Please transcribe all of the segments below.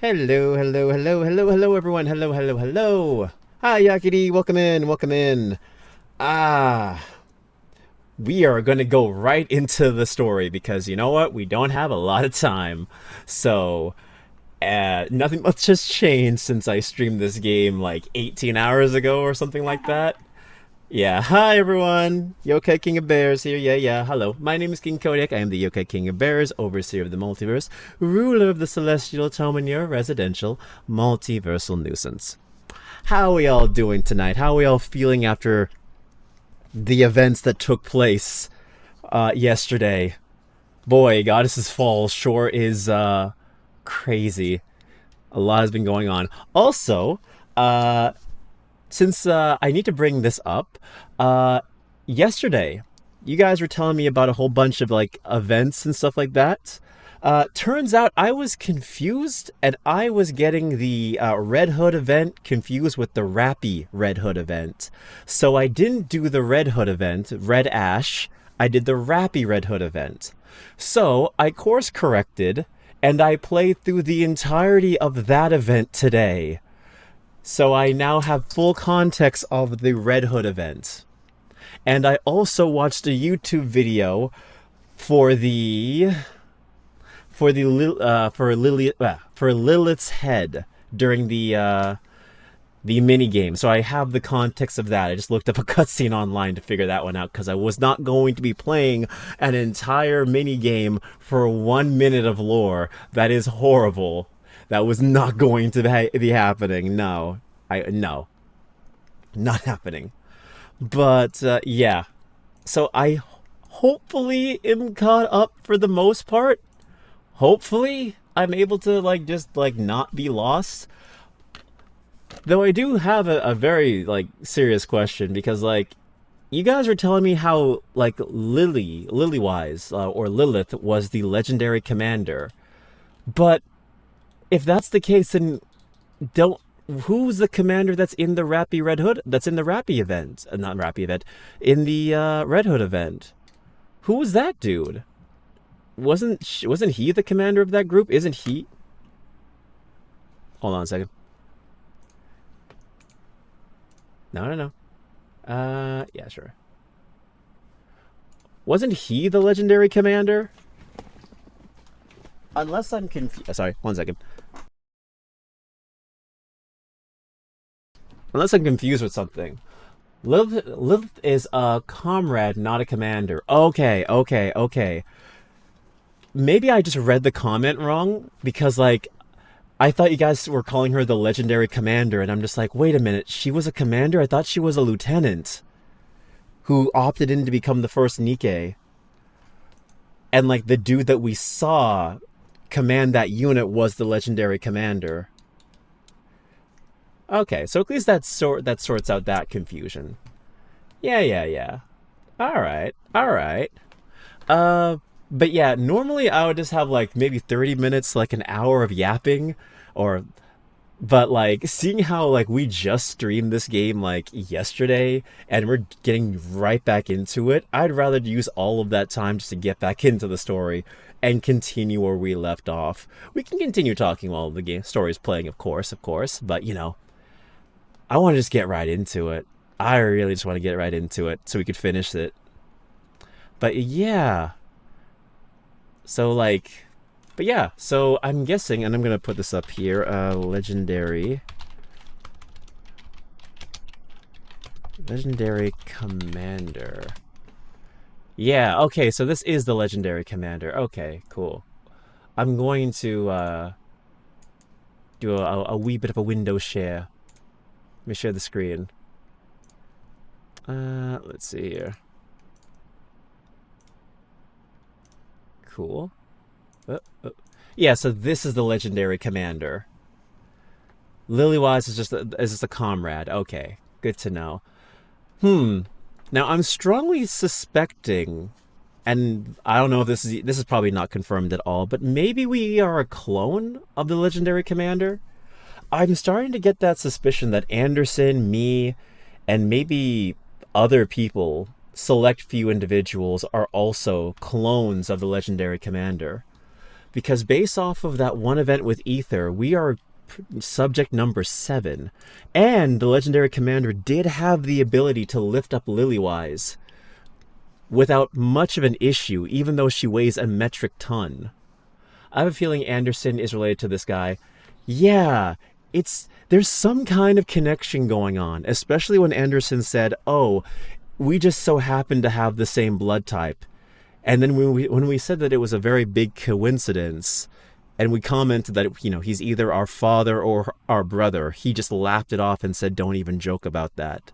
Hello, hello, hello, hello, hello, everyone. Hello, hello, hello. Hi, Yakiri. Welcome in, welcome in. Ah, we are going to go right into the story because you know what? We don't have a lot of time. So, nothing much has changed since I streamed this game like 18 hours ago or something like that. Yeah, hi everyone. Yokai King of Bears here. Yeah, yeah. Hello. My name is King Kodiak. I am the Yokai King of Bears, overseer of the multiverse, ruler of the celestial tome, and your residential multiversal nuisance. How are we all doing tonight? How are we all feeling after the events that took place yesterday? Boy, Goddess's Fall sure is crazy. A lot has been going on. Also, since I need to bring this up, yesterday, you guys were telling me about a whole bunch of like events and stuff like that. Turns out I was confused, and I was getting the Red Hood event confused with the Rappy Red Hood event. So I didn't do the Red Hood event, Red Ash. I did the Rappy Red Hood event. So I course corrected, and I played through the entirety of that event today. So I now have full context of the Red Hood event. And I also watched a YouTube video for the for Lilith's head during the mini game. So I have the context of that. I just looked up a cutscene online to figure that one out because I was not going to be playing an entire mini game for 1 minute of lore. That is horrible. That was not going to be happening. No, not happening. But yeah, so I hopefully am caught up for the most part. Hopefully, I'm able to like just like not be lost. Though I do have a very like serious question because like you guys were telling me how like Lillywise or Lilith was the legendary commander, but if that's the case, then don't who's the commander that's in the Rappy Red Hood? That's in the Rappy event, not Rappy event, in the Red Hood event. Who was that dude? Wasn't he the commander of that group? Isn't he? Hold on a second. No, no, no. Yeah, sure. Wasn't he the legendary commander? Unless I'm confused. Sorry, 1 second. Unless I'm confused with something. Lilith is a comrade, not a commander. Okay, okay, okay. Maybe I just read the comment wrong because, like, I thought you guys were calling her the legendary commander, and I'm just like, wait a minute, she was a commander? I thought she was a lieutenant who opted in to become the first Nikke. And, like, the dude that we saw command that unit was the legendary commander. Okay, so at least that sorts out that confusion. Yeah, yeah, yeah. All right, all right. Uh, but yeah, normally I would just have like maybe 30 minutes, like an hour of yapping, or but like seeing how like we just streamed this game like yesterday and we're getting right back into it, I'd rather use all of that time just to get back into the story and continue where we left off. We can continue talking while the game story's playing, of course, but you know, I want to just get right into it. I really just want to get right into it so we could finish it. But yeah, so like, but yeah, so I'm guessing, and I'm gonna put this up here. Legendary commander. Yeah, okay, so this is the legendary commander. Okay, cool. I'm going to do a wee bit of a window share. Let me share the screen. Let's see here. Cool. Uh, uh. Yeah, so this is the legendary commander. Lilywise is just a comrade. Okay, good to know. Now I'm strongly suspecting, and I don't know if this is probably not confirmed at all, but maybe we are a clone of the legendary commander. I'm starting to get that suspicion that Anderson, me, and maybe other people, select few individuals, are also clones of the legendary commander. because based off of that one event with Ether, we are subject number 7. And the legendary commander did have the ability to lift up Lilywise without much of an issue, even though she weighs a metric ton. I have a feeling Anderson is related to this guy. Yeah, there's some kind of connection going on, especially when Anderson said, "Oh, we just so happen to have the same blood type." And then when we said that it was a very big coincidence, and we commented that, he's either our father or our brother, he just laughed it off and said, "Don't even joke about that."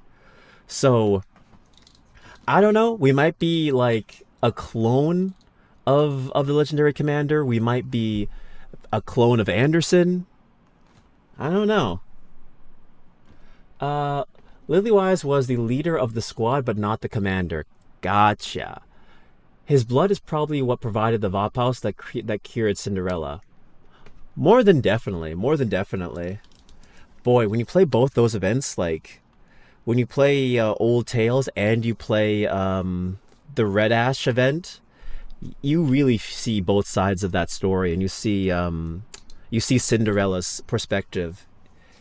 So, I don't know. We might be like a clone of the legendary commander. We might be a clone of Anderson. I don't know. Lilywise was the leader of the squad, but not the commander. Gotcha. His blood is probably what provided the Vaphaus that cured Cinderella. More than definitely. Boy, when you play both those events, like when you play Old Tales and you play the Red Ash event, you really see both sides of that story, and you see Cinderella's perspective,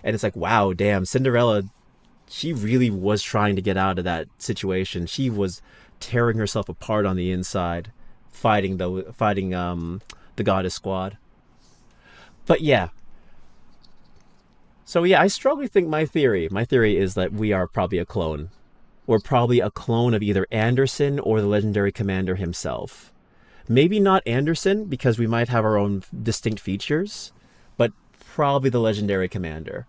and it's like, wow, damn, Cinderella, she really was trying to get out of that situation. She was tearing herself apart on the inside, fighting the goddess squad. But yeah. So yeah, I strongly think my theory is that we are probably a clone. We're probably a clone of either Anderson or the legendary commander himself. Maybe not Anderson, because we might have our own distinct features, but probably the legendary commander.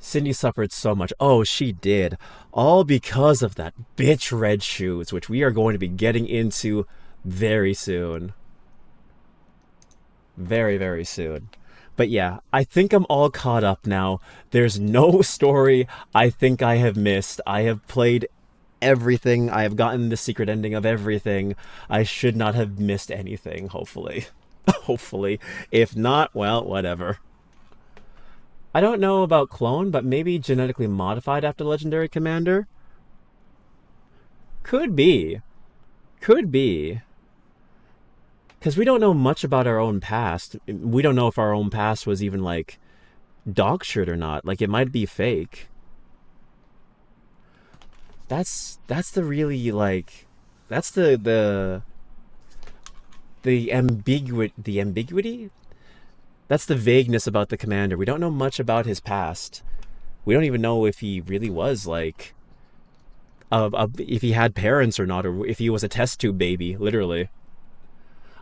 Cindy suffered so much. Oh, she did. All because of that bitch red shoes, which we are going to be getting into very soon. Very, very soon. But yeah, I think I'm all caught up now. There's no story I think I have missed. I have played everything. I have gotten the secret ending of everything. I should not have missed anything, hopefully. Hopefully. If not, well, whatever. I don't know about clone, but maybe genetically modified after legendary commander? Could be. Because we don't know much about our own past. We don't know if our own past was even, like, dog shit or not. Like, it might be fake. That's the really, like... That's the ambiguity? That's the vagueness about the commander. We don't know much about his past. We don't even know if he really was, like... if he had parents or not, or if he was a test tube baby, literally.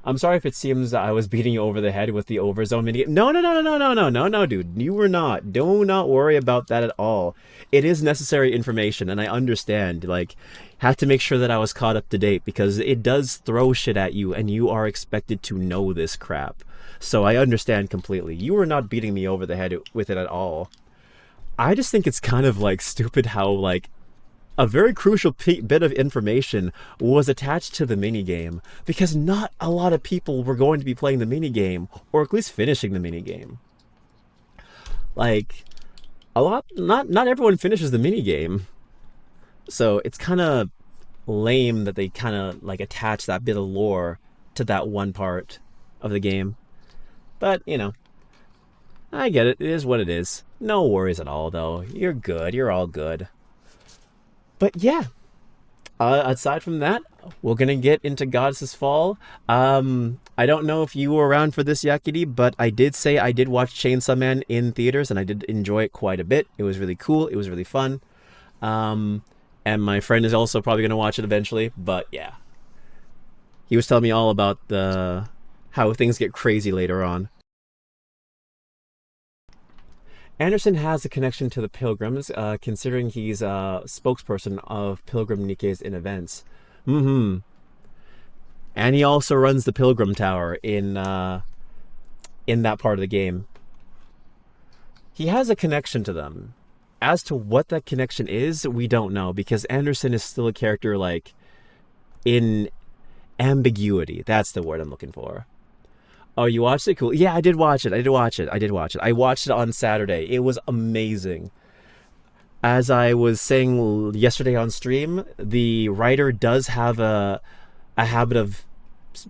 I'm sorry if it seems that I was beating you over the head with the overzone minigame. No, dude. You were not. Do not worry about that at all. It is necessary information, and I understand. Like, have to make sure that I was caught up to date, because it does throw shit at you, and you are expected to know this crap. So I understand completely. You were not beating me over the head with it at all. I just think it's kind of, like, stupid how, like, a very crucial bit of information was attached to the minigame, because not a lot of people were going to be playing the minigame, or at least finishing the minigame. Like, not everyone finishes the minigame. So it's kind of lame that they kind of, like, attach that bit of lore to that one part of the game. But, I get it. It is what it is. No worries at all, though. You're good. You're all good. But yeah, aside from that, we're going to get into Goddess's Fall. I don't know if you were around for this, Yakity, but I did say I did watch Chainsaw Man in theaters, and I did enjoy it quite a bit. It was really cool. It was really fun. And my friend is also probably going to watch it eventually, but yeah. He was telling me all about how things get crazy later on. Anderson has a connection to the Pilgrims, considering he's a spokesperson of Pilgrim Nikke's in events. And he also runs the Pilgrim Tower in that part of the game. He has a connection to them. As to what that connection is, we don't know, because Anderson is still a character, like, in ambiguity. That's the word I'm looking for. Oh, you watched it? Cool. Yeah, I did watch it. I watched it on Saturday. It was amazing. As I was saying yesterday on stream, the writer does have a habit of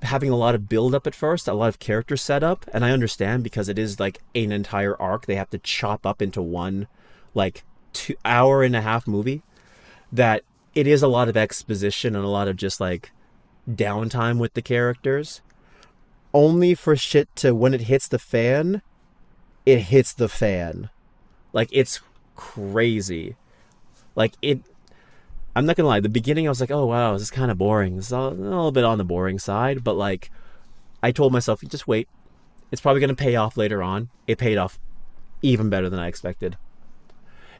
having a lot of build up at first, a lot of character setup, and I understand because it is like an entire arc they have to chop up into one like 2 hour and a half movie, that it is a lot of exposition and a lot of just like downtime with the characters, only for shit to, when it hits the fan, it hits the fan. Like, it's crazy. Like, I'm not gonna lie, the beginning I was like, oh wow, this is kind of boring. This is a little bit on the boring side, but like, I told myself, just wait. It's probably gonna pay off later on. It paid off even better than I expected.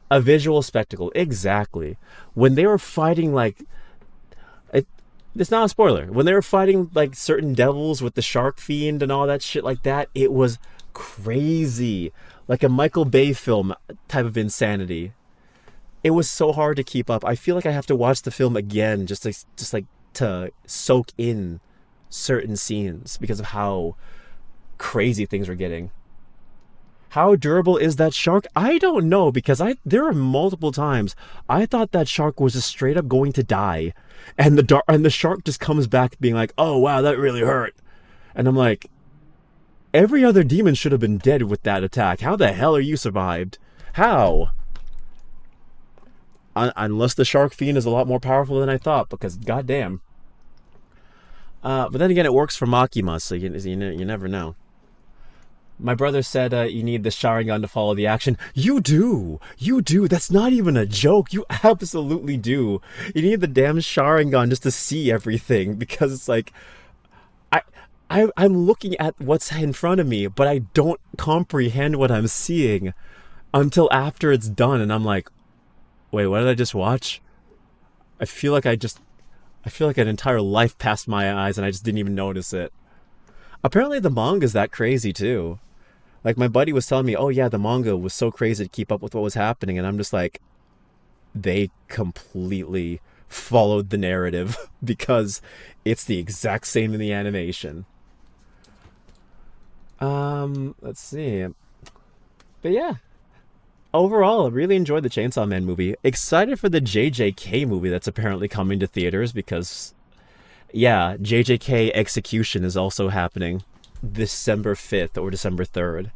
A visual spectacle, exactly. When they were fighting, like, it's not a spoiler. When they were fighting like certain devils with the shark fiend and all that shit like that, it was crazy. Like a Michael Bay film type of insanity. It was so hard to keep up. I feel like I have to watch the film again just to soak in certain scenes because of how crazy things were getting. How durable is that shark? I don't know, because there are multiple times I thought that shark was just straight up going to die, and the shark just comes back being like, "Oh wow, that really hurt," and I'm like, every other demon should have been dead with that attack. How the hell are you survived? How? Unless the shark fiend is a lot more powerful than I thought, because goddamn. But then again, it works for Makima, so you never know. My brother said you need the Sharingan to follow the action. You do! You do! That's not even a joke. You absolutely do. You need the damn Sharingan just to see everything, because it's like, I'm looking at what's in front of me, but I don't comprehend what I'm seeing until after it's done, and I'm like, wait, what did I just watch? I feel like an entire life passed my eyes and I just didn't even notice it. Apparently the manga's that crazy too. Like, my buddy was telling me, oh yeah, the manga was so crazy to keep up with what was happening, and I'm just like, they completely followed the narrative because it's the exact same in the animation. Let's see. But yeah. Overall, I really enjoyed the Chainsaw Man movie. Excited for the JJK movie that's apparently coming to theaters because, yeah, JJK Execution is also happening December 5th or December 3rd.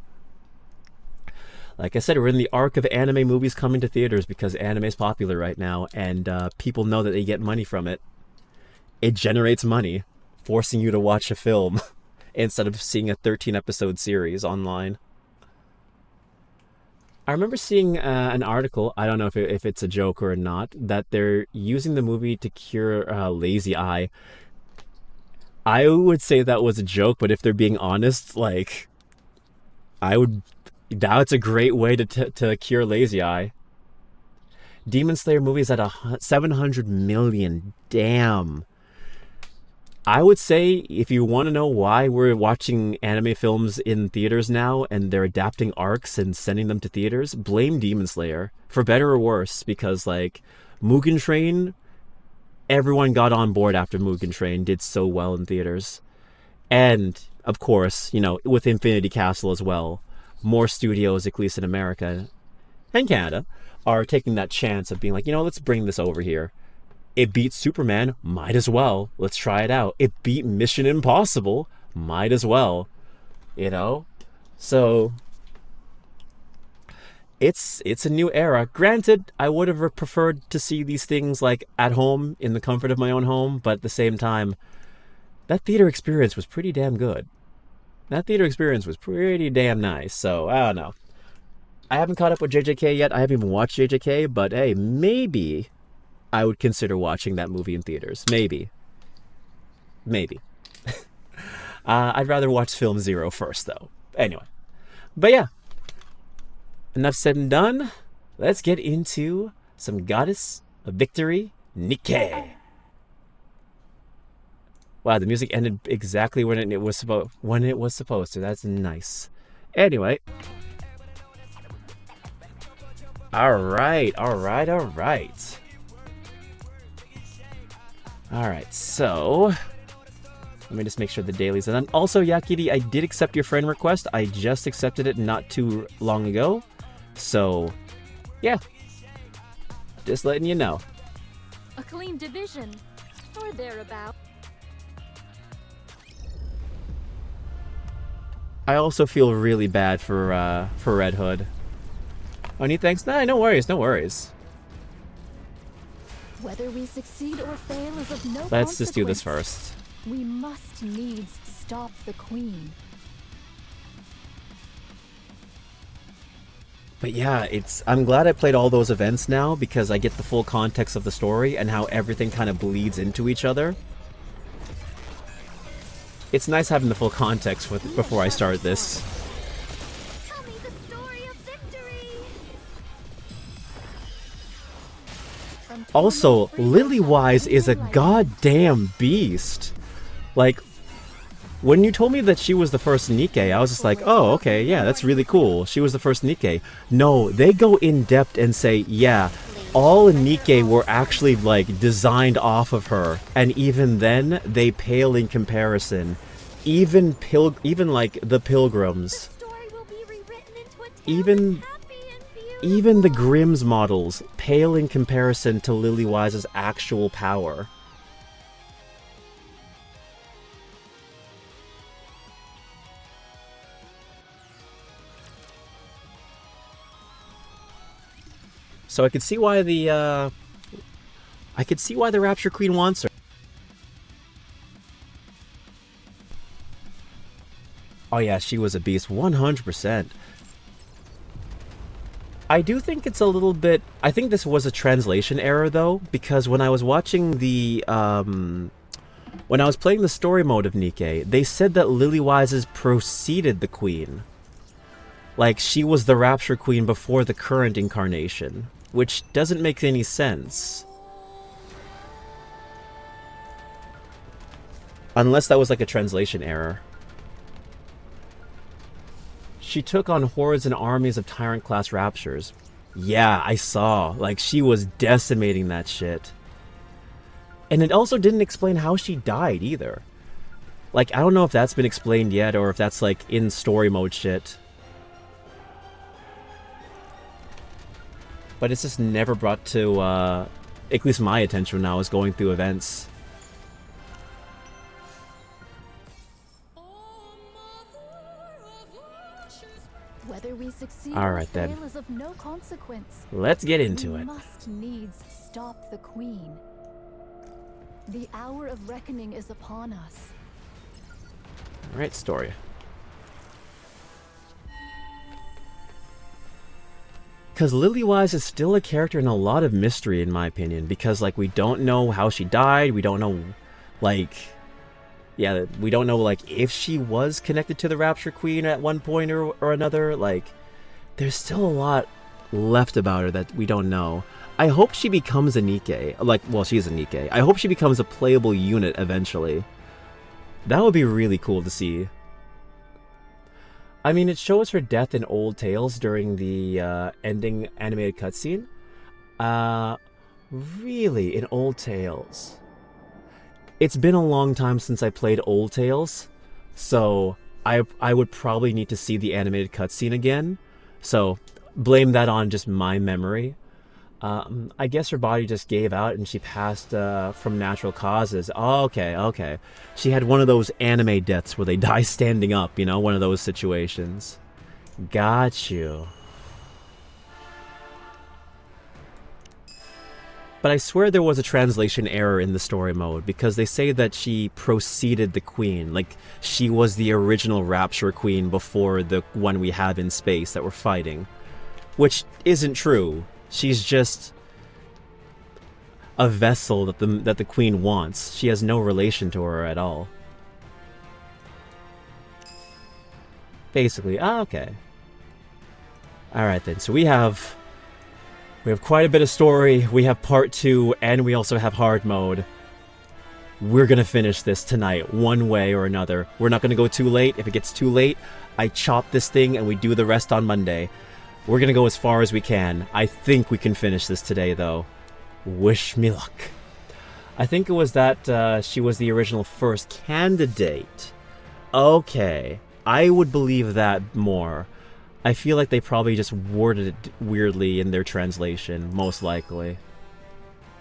Like I said, we're in the arc of anime movies coming to theaters because anime is popular right now, and people know that they get money from it. It generates money, forcing you to watch a film instead of seeing a 13-episode series online. I remember seeing an article, I don't know if it's a joke or not, that they're using the movie to cure lazy eye. I would say that was a joke, but if they're being honest, like, that's a great way to cure lazy eye. Demon Slayer movie is at 700 million. Damn. I would say, if you want to know why we're watching anime films in theaters now and they're adapting arcs and sending them to theaters, blame Demon Slayer, for better or worse, because like Mugen Train, everyone got on board after Mugen Train did so well in theaters. And of course, you know, with Infinity Castle as well, more studios, at least in America and Canada, are taking that chance of being like, you know, let's bring this over here. It beat Superman, might as well. Let's try it out. It beat Mission Impossible, might as well. You know? So it's a new era. Granted, I would have preferred to see these things like at home, in the comfort of my own home, but at the same time, that theater experience was pretty damn good. That theater experience was pretty damn nice. So, I don't know. I haven't caught up with JJK yet. I haven't even watched JJK, but hey, maybe I would consider watching that movie in theaters. Maybe. I'd rather watch Film Zero first, though. Anyway. But yeah. Enough said and done. Let's get into some Goddess of Victory, Nikke. Wow, the music ended exactly when it was supposed to. That's nice. Anyway. Alright. Alright, so let me just make sure the daily's done. Also, Yakiri, I did accept your friend request. I just accepted it not too long ago. So, yeah. Just letting you know. A clean division, or thereabout. I also feel really bad for Red Hood. Oh, need thanks? Nah, no worries, no worries. Whether we succeed or fail is of no Let's just do this first. We must needs stop the queen. But yeah, I'm glad I played all those events now because I get the full context of the story and how everything kind of bleeds into each other. It's nice having the full context before I start this. Tell me the story of victory. Also, Lily-Wise is a goddamn beast. Like, when you told me that she was the first Nikke, I was just like, oh, okay, yeah, that's really cool. She was the first Nikke. No, they go in depth and say, yeah, all Nikke were actually, like, designed off of her. And even then, they pale in comparison. Even like, the Pilgrims. Even the Grimm's models pale in comparison to Lily-Wise's actual power. So I could see why the Rapture Queen wants her. Oh yeah, she was a beast, 100%. I do think it's a little bit... I think this was a translation error, though, because when I was watching the... when I was playing the story mode of Nikke, they said that Lily-Wise's preceded the Queen. Like, she was the Rapture Queen before the current incarnation, which doesn't make any sense. Unless that was like a translation error. She took on hordes and armies of Tyrant-class Raptures. Yeah, I saw. Like, she was decimating that shit. And it also didn't explain how she died, either. Like, I don't know if that's been explained yet, or if that's, like, in story mode shit. But it's just never brought to, at least my attention when I was going through events. Whether we succeed Alright, or fail then. is of no consequence. Let's get into it. We must needs stop the queen. The hour of reckoning is upon us. Alright, story. Because Lily-Wise is still a character in a lot of mystery, in my opinion. Because, like, we don't know how she died. We don't know, like... Yeah, we don't know, like, if she was connected to the Rapture Queen at one point or another. Like, there's still a lot left about her that we don't know. I hope she becomes a Nikke. Like, well, she's a Nikke. I hope she becomes a playable unit eventually. That would be really cool to see. I mean, it shows her death in Old Tales during the ending animated cutscene. Really, in Old Tales? It's been a long time since I played Old Tales, so I would probably need to see the animated cutscene again. So blame that on just my memory. I guess her body just gave out and she passed from natural causes. Oh, okay. She had one of those anime deaths where they die standing up, you know, one of those situations. Got you. But I swear there was a translation error in the story mode, because they say that she preceded the queen. Like, she was the original Rapture Queen before the one we have in space that we're fighting. Which isn't true. She's just a vessel that the queen wants. She has no relation to her at all. Basically, okay. Alright then, so we have quite a bit of story, we have part 2, and we also have hard mode. We're gonna finish this tonight, one way or another. We're not gonna go too late. If it gets too late, I chop this thing and we do the rest on Monday. We're gonna go as far as we can. I think we can finish this today, though. Wish me luck. I think it was that she was the original first candidate. Okay, I would believe that more. I feel like they probably just worded it weirdly in their translation, most likely.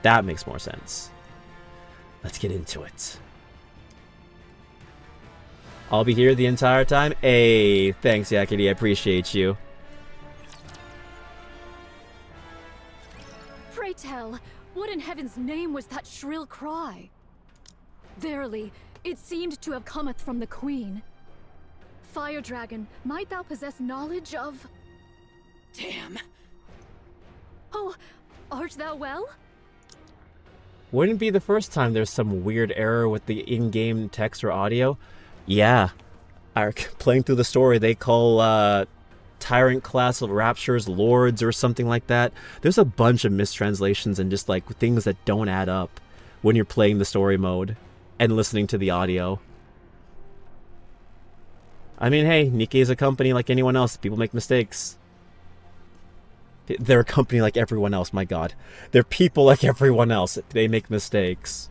That makes more sense. Let's get into it. I'll be here the entire time. Hey, thanks, Yakety. I appreciate you. Pray tell, what in heaven's name was that shrill cry? Verily, it seemed to have cometh from the queen. Fire dragon, might thou possess knowledge of... Damn. Oh, art thou well? Wouldn't be the first time there's some weird error with the in-game text or audio. Yeah. Playing through the story, they call Tyrant class of Raptures Lords or something like that. There's a bunch of mistranslations and just like things that don't add up when you're playing the story mode and listening to the audio. I mean, hey, Nikke is a company like anyone else. People make mistakes. They're a company like everyone else, my god. They're people like everyone else. They make mistakes.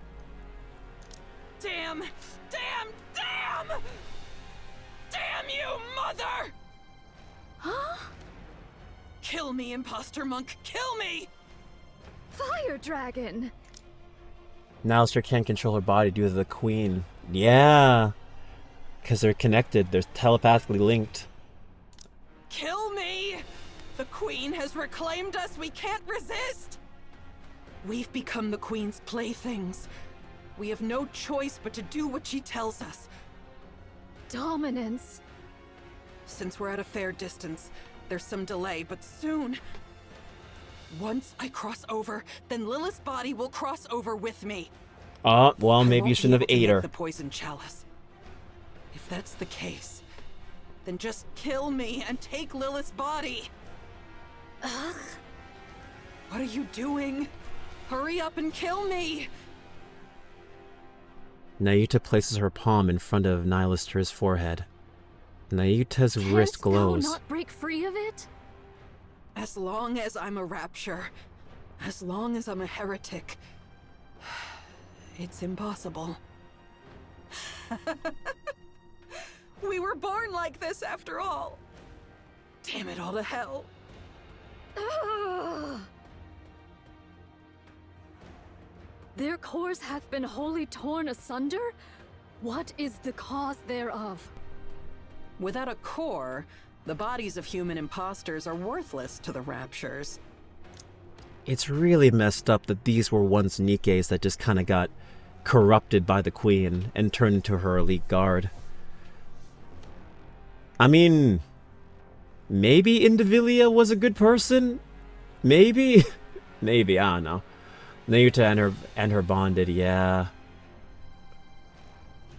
Damn! Damn! Damn! Damn you, mother! Huh? Kill me, imposter monk! Kill me! Fire dragon! Nalister can't control her body due to the queen. Yeah. Because they're connected. They're telepathically linked. Kill me! The queen has reclaimed us. We can't resist. We've become the queen's playthings. We have no choice but to do what she tells us. Dominance. Since we're at a fair distance, there's some delay, but soon... Once I cross over, then Lilith's body will cross over with me. Well, maybe you shouldn't have ate her. The poison chalice. If that's the case, then just kill me and take Lilith's body. Ugh. What are you doing? Hurry up and kill me! Nayuta places her palm in front of Nihilister's forehead. Nayuta's wrist glows. Canst thou not break free of it? As long as I'm a rapture, as long as I'm a heretic, it's impossible. We were born like this after all. Damn it all to hell. Ugh. Their cores hath been wholly torn asunder? What is the cause thereof? Without a core, the bodies of human imposters are worthless to the raptures. It's really messed up that these were once Nikkes that just kind of got corrupted by the queen and turned into her elite guard. I mean, maybe Indivilia was a good person? Maybe? Maybe, I don't know. Nayuta and her bonded, yeah.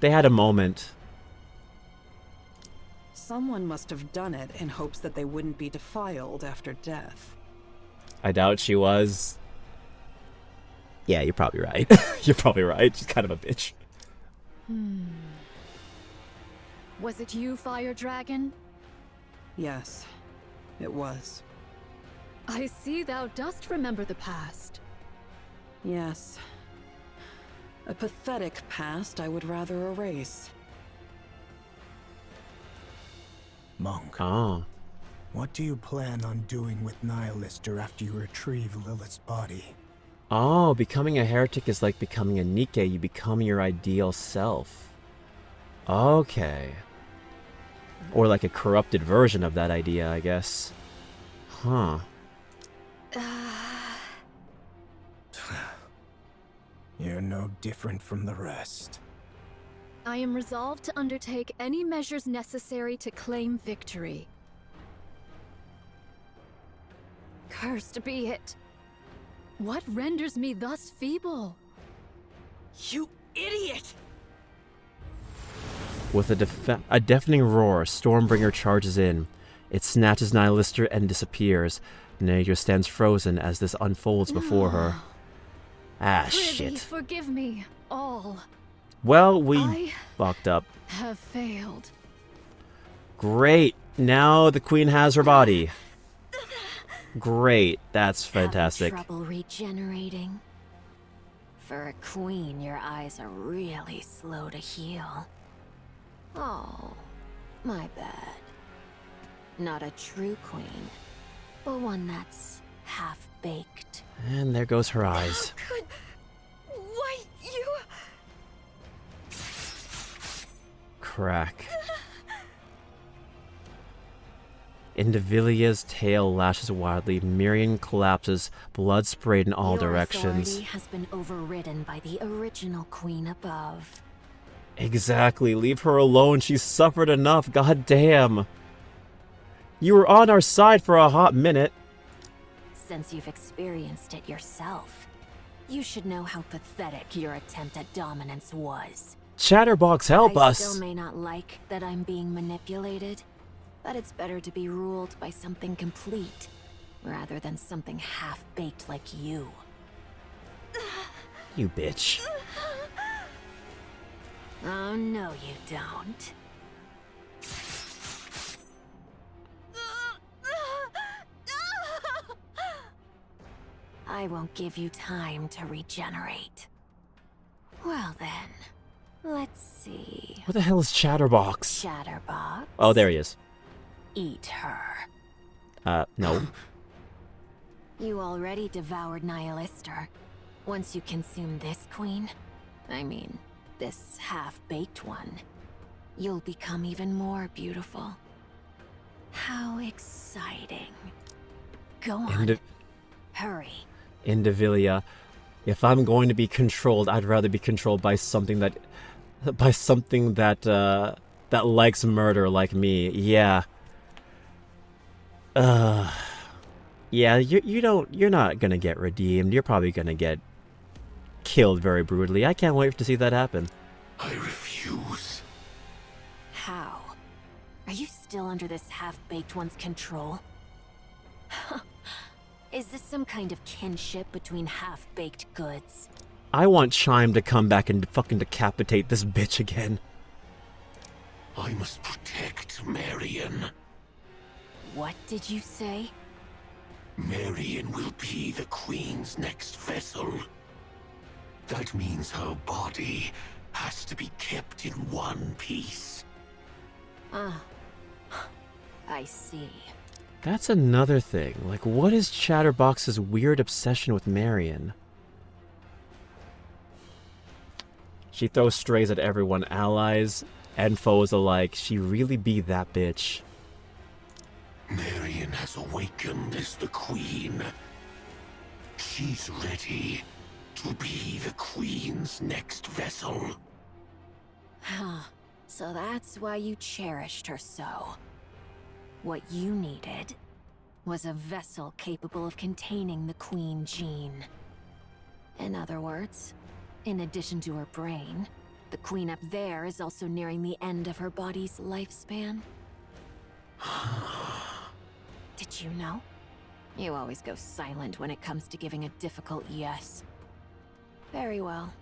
They had a moment. Someone must have done it in hopes that they wouldn't be defiled after death. I doubt she was. Yeah, you're probably right. You're probably right. She's kind of a bitch. Was it you, Fire Dragon? Yes, it was. I see thou dost remember the past. Yes. A pathetic past I would rather erase. Monk, Oh. what do you plan on doing with Nihilister after you retrieve Lilith's body? Oh, becoming a heretic is like becoming a Nikke. You become your ideal self. Okay. Or like a corrupted version of that idea, I guess. Huh. You're no different from the rest. I am resolved to undertake any measures necessary to claim victory. Cursed be it. What renders me thus feeble? You idiot! With a deafening roar, Stormbringer charges in. It snatches Nihilister and disappears. Nature stands frozen as this unfolds before her. Ah, Prithee, shit. forgive me, all. Well, we I fucked up. have failed. Great. Now the queen has her body. Great. That's fantastic. Having trouble regenerating? For a queen, your eyes are really slow to heal. Oh, my bad. Not a true queen, but one that's half-baked. And there goes her eyes. Why, you... crack. Indivilia's tail lashes wildly. Miriam collapses, blood sprayed in all directions. Your authority has been overridden by the original queen above. Exactly. Leave her alone. She's suffered enough. God damn. You were on our side for a hot minute. Since you've experienced it yourself, you should know how pathetic your attempt at dominance was. Chatterbox, help I us. still may not like that I'm being manipulated, but it's better to be ruled by something complete, rather than something half-baked like you. You bitch. Oh, no you don't. I won't give you time to regenerate. Well then, let's see. What the hell is Chatterbox? Chatterbox? Oh, there he is. Eat her. No. You already devoured Nihilister. Once you consume this queen, I mean, this half-baked one, you'll become even more beautiful. How exciting. Go on. Hurry. Indivilia. If I'm going to be controlled, I'd rather be controlled by something that that likes murder like me. Yeah. Yeah, you're not gonna get redeemed. You're probably gonna get killed very brutally. I can't wait to see that happen. I refuse. How? Are you still under this half-baked one's control? Is this some kind of kinship between half-baked goods? I want Chime to come back and fucking decapitate this bitch again. I must protect Marion. What did you say? Marion will be the Queen's next vessel. That means her body has to be kept in one piece. Ah, I see. That's another thing. Like, what is Chatterbox's weird obsession with Marion? She throws strays at everyone, allies and foes alike. She really be that bitch. Marion has awakened as the Queen. She's ready to be the Queen's next vessel. Huh. So that's why you cherished her so. What you needed was a vessel capable of containing the Queen gene. In other words, in addition to her brain, the Queen up there is also nearing the end of her body's lifespan. Did you know? You always go silent when it comes to giving a difficult yes. Very well.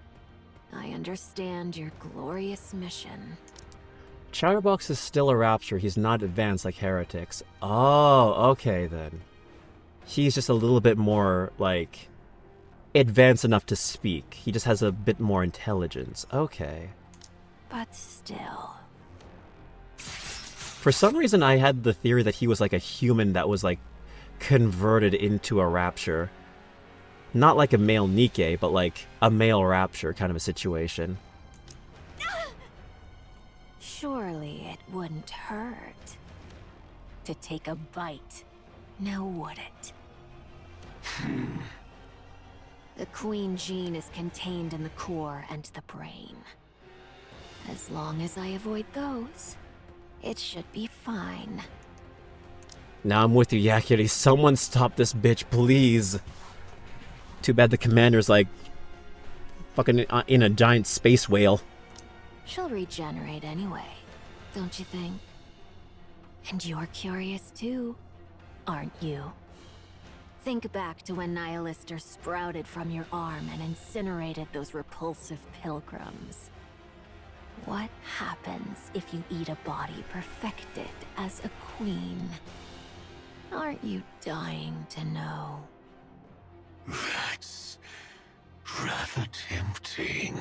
I understand your glorious mission. Chatterbox is still a Rapture. He's not advanced like heretics. Oh, okay then. He's just a little bit more, like, advanced enough to speak. He just has a bit more intelligence. Okay. But still. For some reason, I had the theory that he was like a human that was, like, converted into a Rapture. Not like a male Nikke, but like a male Rapture kind of a situation. Surely it wouldn't hurt to take a bite, now would it? The Queen gene is contained in the core and the brain. As long as I avoid those, it should be fine. Now I'm with you, Yakiri. Someone stop this bitch, please. Too bad the commander's like fucking in a giant space whale. She'll regenerate anyway, don't you think? And you're curious too, aren't you? Think back to when Nihilister sprouted from your arm and incinerated those repulsive pilgrims. What happens if you eat a body perfected as a queen? Aren't you dying to know? That's rather tempting.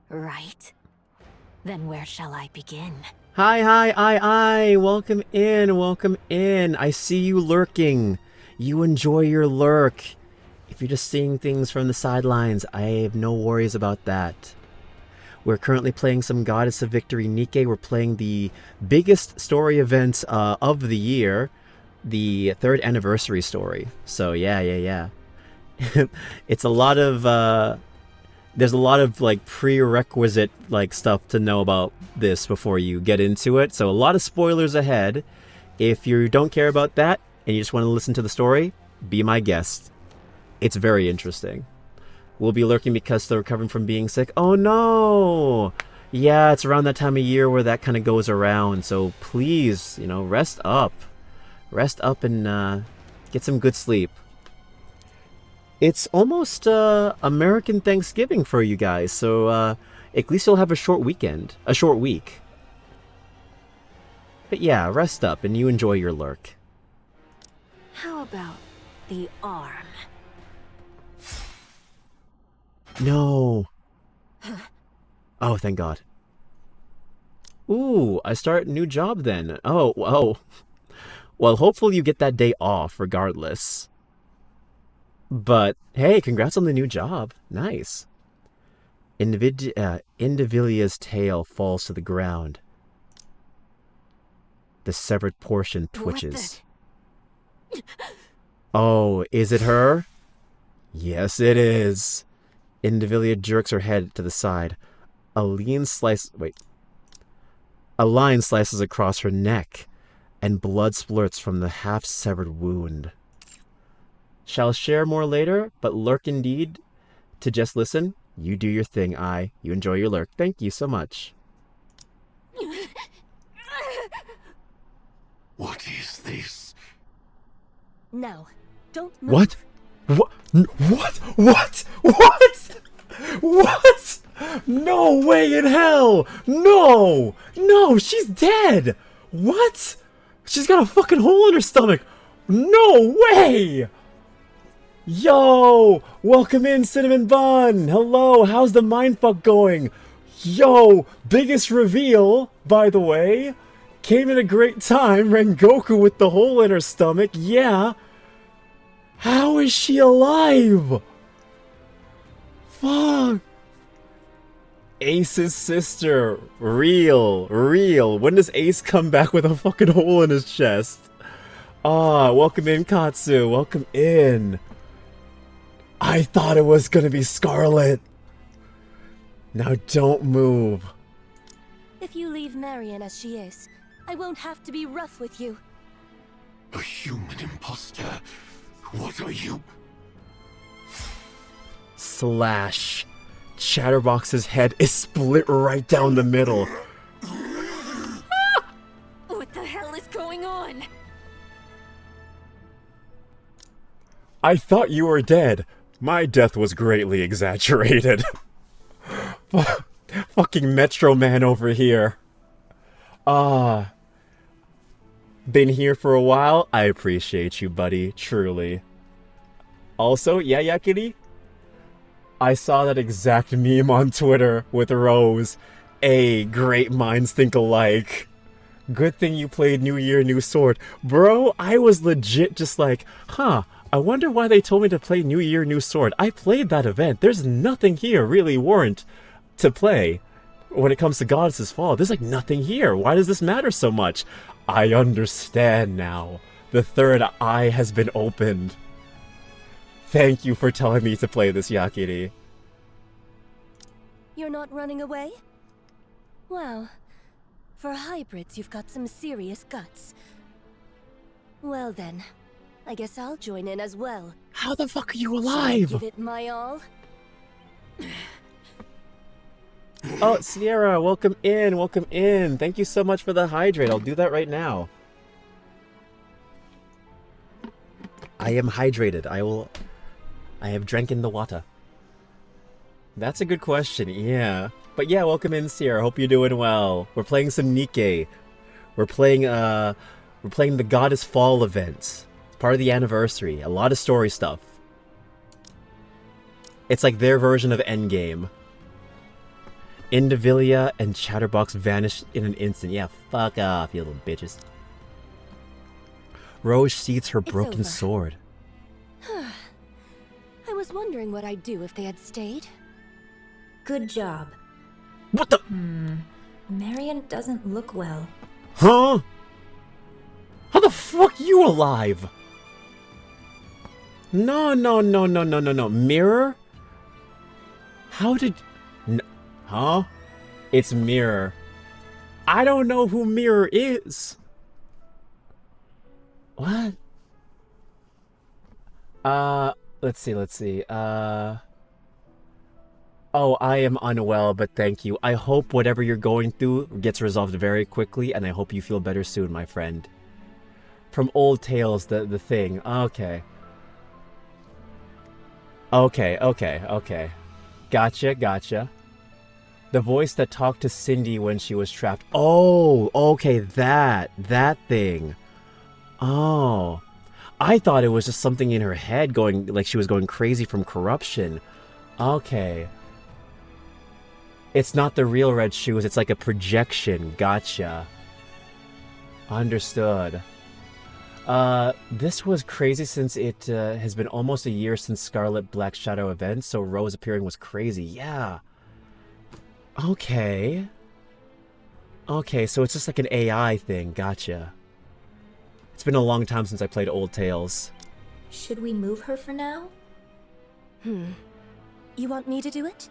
Right. Then where shall I begin? Hi. Welcome in. I see you lurking. You enjoy your lurk. If you're just seeing things from the sidelines, I have no worries about that. We're currently playing some Goddess of Victory Nikke. We're playing the biggest story event of the year, the 3rd anniversary story. So yeah. It's a lot of there's a lot of like prerequisite like stuff to know about this before you get into it. So a lot of spoilers ahead. If you don't care about that and you just want to listen to the story, be my guest. It's very interesting. We'll be lurking because they're recovering from being sick. Oh no! Yeah, it's around that time of year where that kind of goes around. So please, you know, rest up. Rest up and get some good sleep. It's almost American Thanksgiving for you guys, so at least you'll have a short weekend. A short week. But yeah, rest up and you enjoy your lurk. How about the arm? No. Oh, thank God. Ooh, I start a new job then. Oh. Well, hopefully you get that day off regardless. But, hey, congrats on the new job. Nice. Indivilia's tail falls to the ground. The severed portion twitches. Oh, is it her? Yes, it is. Indivilia jerks her head to the side. A line slices across her neck, and blood splurts from the half-severed wound. Shall share more later, but lurk indeed. To just listen, you do your thing, you enjoy your lurk. Thank you so much. What is this? No, don't move. What? What? What? No way in hell! No, she's dead! What? She's got a fucking hole in her stomach! No way! Yo! Welcome in, Cinnamon Bun! Hello, how's the mindfuck going? Yo! Biggest reveal, by the way. Came at a great time, Rengoku with the hole in her stomach, yeah. How is she alive? Fuck. Ace's sister. Real. When does Ace come back with a fucking hole in his chest? Welcome in, Katsu. Welcome in. I thought it was gonna be Scarlet. Now don't move. If you leave Marion as she is, I won't have to be rough with you. A human imposter? What are you? Slash. Chatterbox's head is split right down the middle. What the hell is going on? I thought you were dead. My death was greatly exaggerated. Fucking Metro Man over here. Been here for a while. I appreciate you, buddy. Truly. Also, yeah, kitty? I saw that exact meme on Twitter with Rose. Great minds think alike. Good thing you played New Year, New Sword. Bro, I was legit just like, I wonder why they told me to play New Year, New Sword. I played that event. There's nothing here really warrant to play. When it comes to Goddess's Fall, there's like nothing here. Why does this matter so much? I understand now. The third eye has been opened. Thank you for telling me to play this, Yakiri. You're not running away? Wow. For hybrids, you've got some serious guts. Well then, I guess I'll join in as well. How the fuck are you Shall I alive? give it my all? Oh, Sierra, welcome in. Thank you so much for the hydrate. I'll do that right now. I am hydrated. I have drank in the water. That's a good question, yeah. But yeah, welcome in, Sierra. Hope you're doing well. We're playing some Nikke. We're playing the Goddess Fall event. It's part of the anniversary. A lot of story stuff. It's like their version of Endgame. Indivilia and Chatterbox vanish in an instant. Yeah, fuck off, you little bitches. Rose sheathes her broken over. sword. I was wondering what I'd do if they had stayed. Good job. What the? Marion doesn't look well. Huh? How the fuck you alive? No. Mirror? How did... Huh? It's Mirror. I don't know who Mirror is. What? Let's see. Oh, I am unwell, but thank you. I hope whatever you're going through gets resolved very quickly, and I hope you feel better soon, my friend. From Old Tales, the thing. Okay. Okay. Gotcha. The voice that talked to Cindy when she was trapped. Oh, okay, that thing. Oh. I thought it was just something in her head going, like she was going crazy from corruption. Okay. It's not the real Red Shoes, it's like a projection. Gotcha. Understood. This was crazy since it has been almost a year since Scarlet Black Shadow event, so Rose appearing was crazy. Yeah. Okay. Okay, so it's just like an AI thing. Gotcha. It's been a long time since I played Old Tales. Should we move her for now? You want me to do it?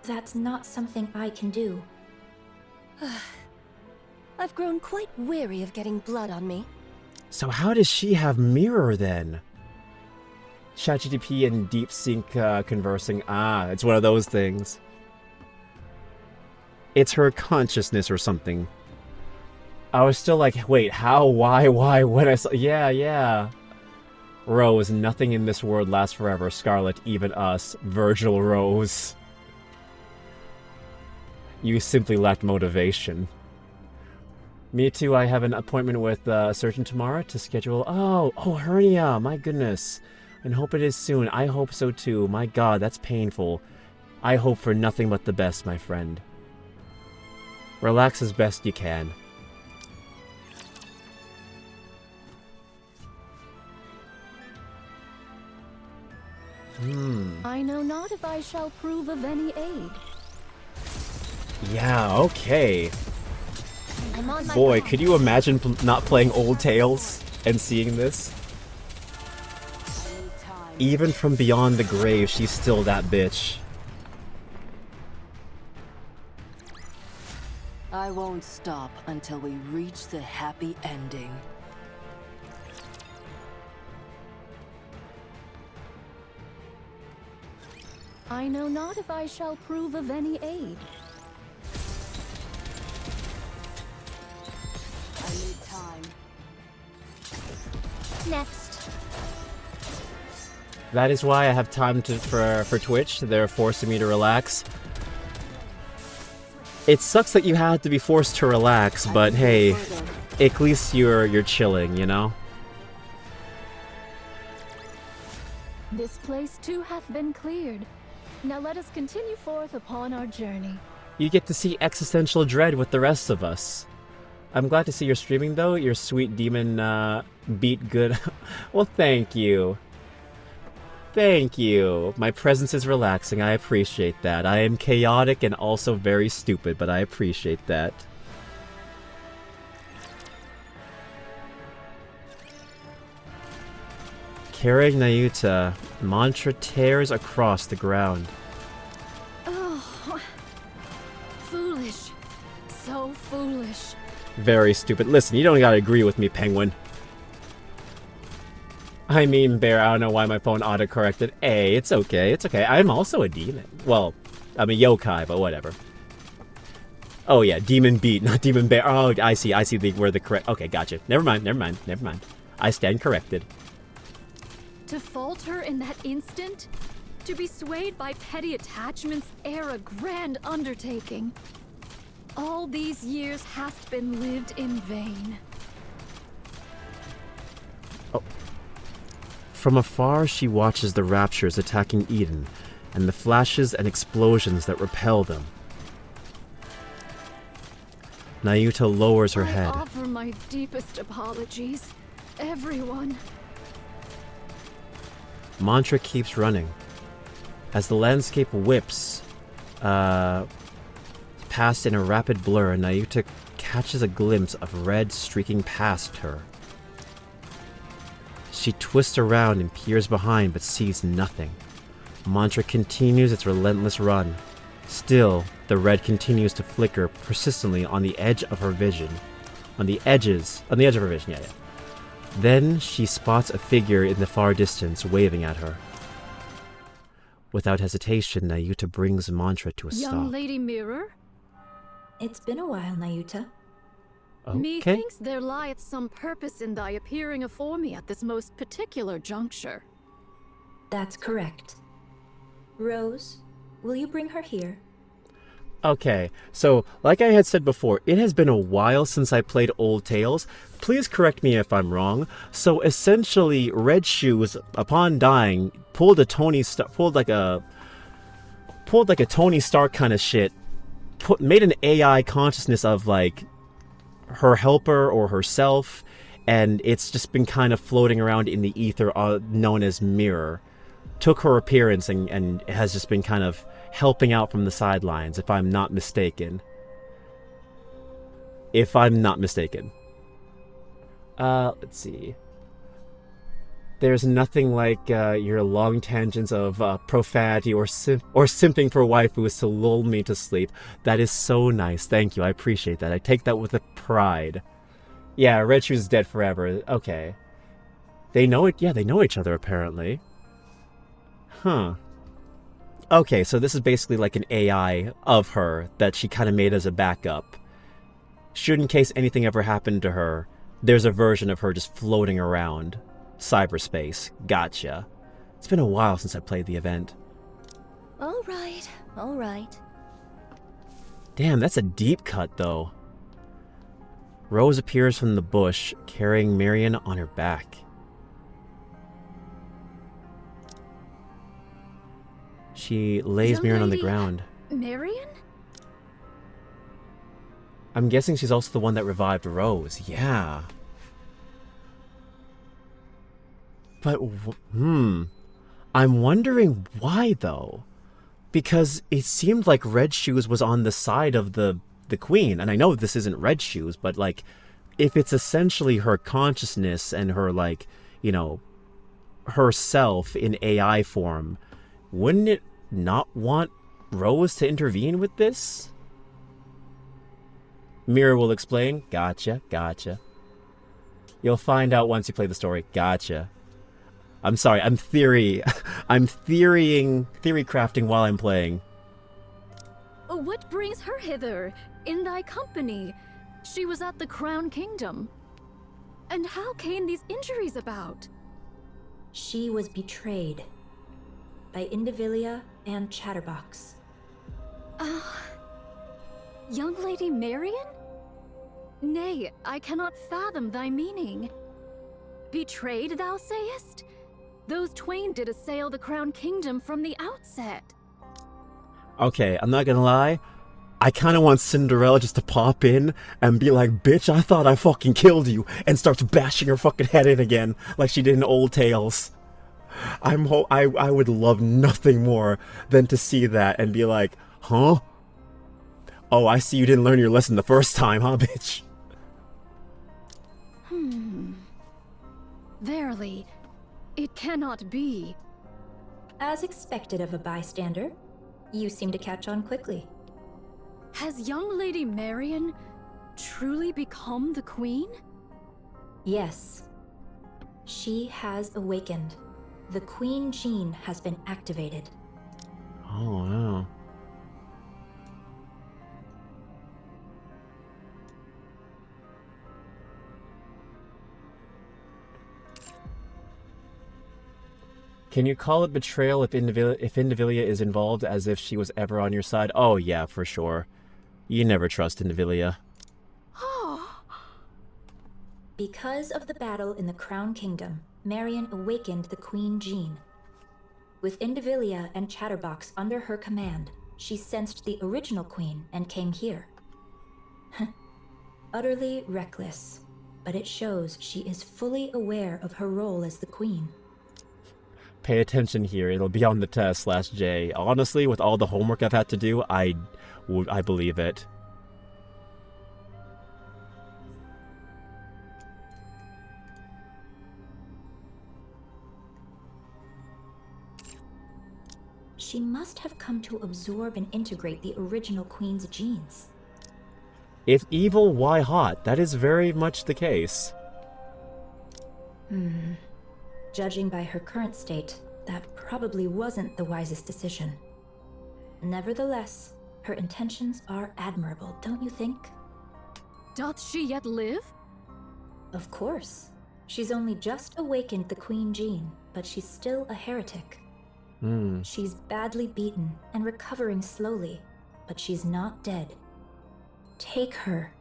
That's not something I can do. I've grown quite weary of getting blood on me. So how does she have Mirror then? ChatGPT and DeepSync conversing. Ah, it's one of those things. It's her consciousness or something. I was still like, wait, how, why, when I saw... Yeah. Rose, nothing in this world lasts forever. Scarlet, even us. Virgil Rose. You simply lacked motivation. Me too, I have an appointment with a surgeon tomorrow to schedule... Oh, hernia, my goodness. And hope it is soon. I hope so too. My god, that's painful. I hope for nothing but the best, my friend. Relax as best you can. I know not if I shall prove of any aid. Yeah, okay. I'm on my Boy, way. could you imagine not playing Old Tales and seeing this? Even from beyond the grave, she's still that bitch. I won't stop until we reach the happy ending. I know not if I shall prove of any aid. I need time. Next. That is why I have time for Twitch. They're forcing me to relax. It sucks that you had to be forced to relax, but hey, at least you're chilling, you know? This place too hath been cleared. Now let us continue forth upon our journey. You get to see existential dread with the rest of us. I'm glad to see you're streaming though. Your sweet demon beat good. Well, thank you. Thank you. My presence is relaxing. I appreciate that. I am chaotic and also very stupid, but I appreciate that. Carrying Nayuta, mantra tears across the ground. Oh, foolish. So foolish. Very stupid. Listen, you don't gotta agree with me, Penguin. I mean, Bear, I don't know why my phone autocorrected. Hey, it's okay, it's okay. I'm also a demon. Well, I'm a yokai, but whatever. Oh yeah, demon beat, not demon bear. Oh, I see where the correct... Okay, gotcha. Never mind. I stand corrected. To falter in that instant? To be swayed by petty attachments ere a grand undertaking. All these years hast been lived in vain. Oh. From afar, she watches the raptures attacking Eden, and the flashes and explosions that repel them. Nayuta lowers her head. I offer my deepest apologies, everyone. Mantra keeps running. As the landscape whips, past in a rapid blur, and Nayuta catches a glimpse of red streaking past her. She twists around and peers behind, but sees nothing. Mantra continues its relentless run. Still, the red continues to flicker persistently on the edge of her vision. On the edge of her vision, yeah. Then she spots a figure in the far distance waving at her. Without hesitation, Nayuta brings Mantra to a stop. Young Lady Mirror? It's been a while, Nayuta. Okay. Methinks there lieth some purpose in thy appearing afore me at this most particular juncture. That's correct. Rose, will you bring her here? Okay, so like I had said before, it has been a while since I played Old Tales. Please correct me if I'm wrong. So essentially, Red Shoes, upon dying, pulled like a Tony Stark kind of shit. Made an AI consciousness of like her helper or herself, and it's just been kind of floating around in the ether, known as Mirror. Took her appearance and has just been kind of helping out from the sidelines, if I'm not mistaken. Let's see. There's nothing like your long tangents of profanity or simping for waifus to lull me to sleep. That is so nice. Thank you. I appreciate that. I take that with a pride. Yeah, Red Shoes is dead forever. Okay. They know it. Yeah, they know each other apparently. Huh. Okay, so this is basically like an AI of her that she kind of made as a backup. Should in case anything ever happened to her, there's a version of her just floating around cyberspace. Gotcha. It's been a while since I played the event. All right, all right. Damn, that's a deep cut though. Rose appears from the bush, carrying Marion on her back. She lays Marion on the ground. Marion? I'm guessing she's also the one that revived Rose. Yeah. But, I'm wondering why, though. Because it seemed like Red Shoes was on the side of the Queen. And I know this isn't Red Shoes, but, like, if it's essentially her consciousness and her, like, you know, herself in AI form, wouldn't it not want Rose to intervene with this? Mirror will explain. Gotcha, gotcha. You'll find out once you play the story. Gotcha. I'm sorry, I'm theory crafting while I'm playing. What brings her hither, in thy company? She was at the Crown Kingdom. And how came these injuries about? She was betrayed by Indivilia and Chatterbox. Young Lady Marion? Nay, I cannot fathom thy meaning. Betrayed, thou sayest? Those twain did assail the Crown Kingdom from the outset. Okay, I'm not gonna lie. I kind of want Cinderella just to pop in and be like, bitch, I thought I fucking killed you, and starts bashing her fucking head in again, like she did in Old Tales. I would love nothing more than to see that and be like, huh? Oh, I see you didn't learn your lesson the first time, huh, bitch? Verily, it cannot be. As expected of a bystander, you seem to catch on quickly. Has young Lady Marion truly become the Queen? Yes. She has awakened. The Queen gene has been activated. Oh, wow. Can you call it betrayal if Indivilia is involved, as if she was ever on your side? Oh yeah, for sure. You never trust Indivilia. Because of the battle in the Crown Kingdom, Marion awakened the Queen gene. With Indivilia and Chatterbox under her command, she sensed the original Queen and came here. Utterly reckless, but it shows she is fully aware of her role as the Queen. pay attention here. It'll be on the test, /J. Honestly, with all the homework I've had to do, I believe it. She must have come to absorb and integrate the original queen's genes. If evil, why hot? That is very much the case. Judging by her current state, that probably wasn't the wisest decision. Nevertheless, her intentions are admirable, don't you think? Doth she yet live? Of course. She's only just awakened the queen gene, but she's still a heretic. She's badly beaten and recovering slowly, but she's not dead. Take her.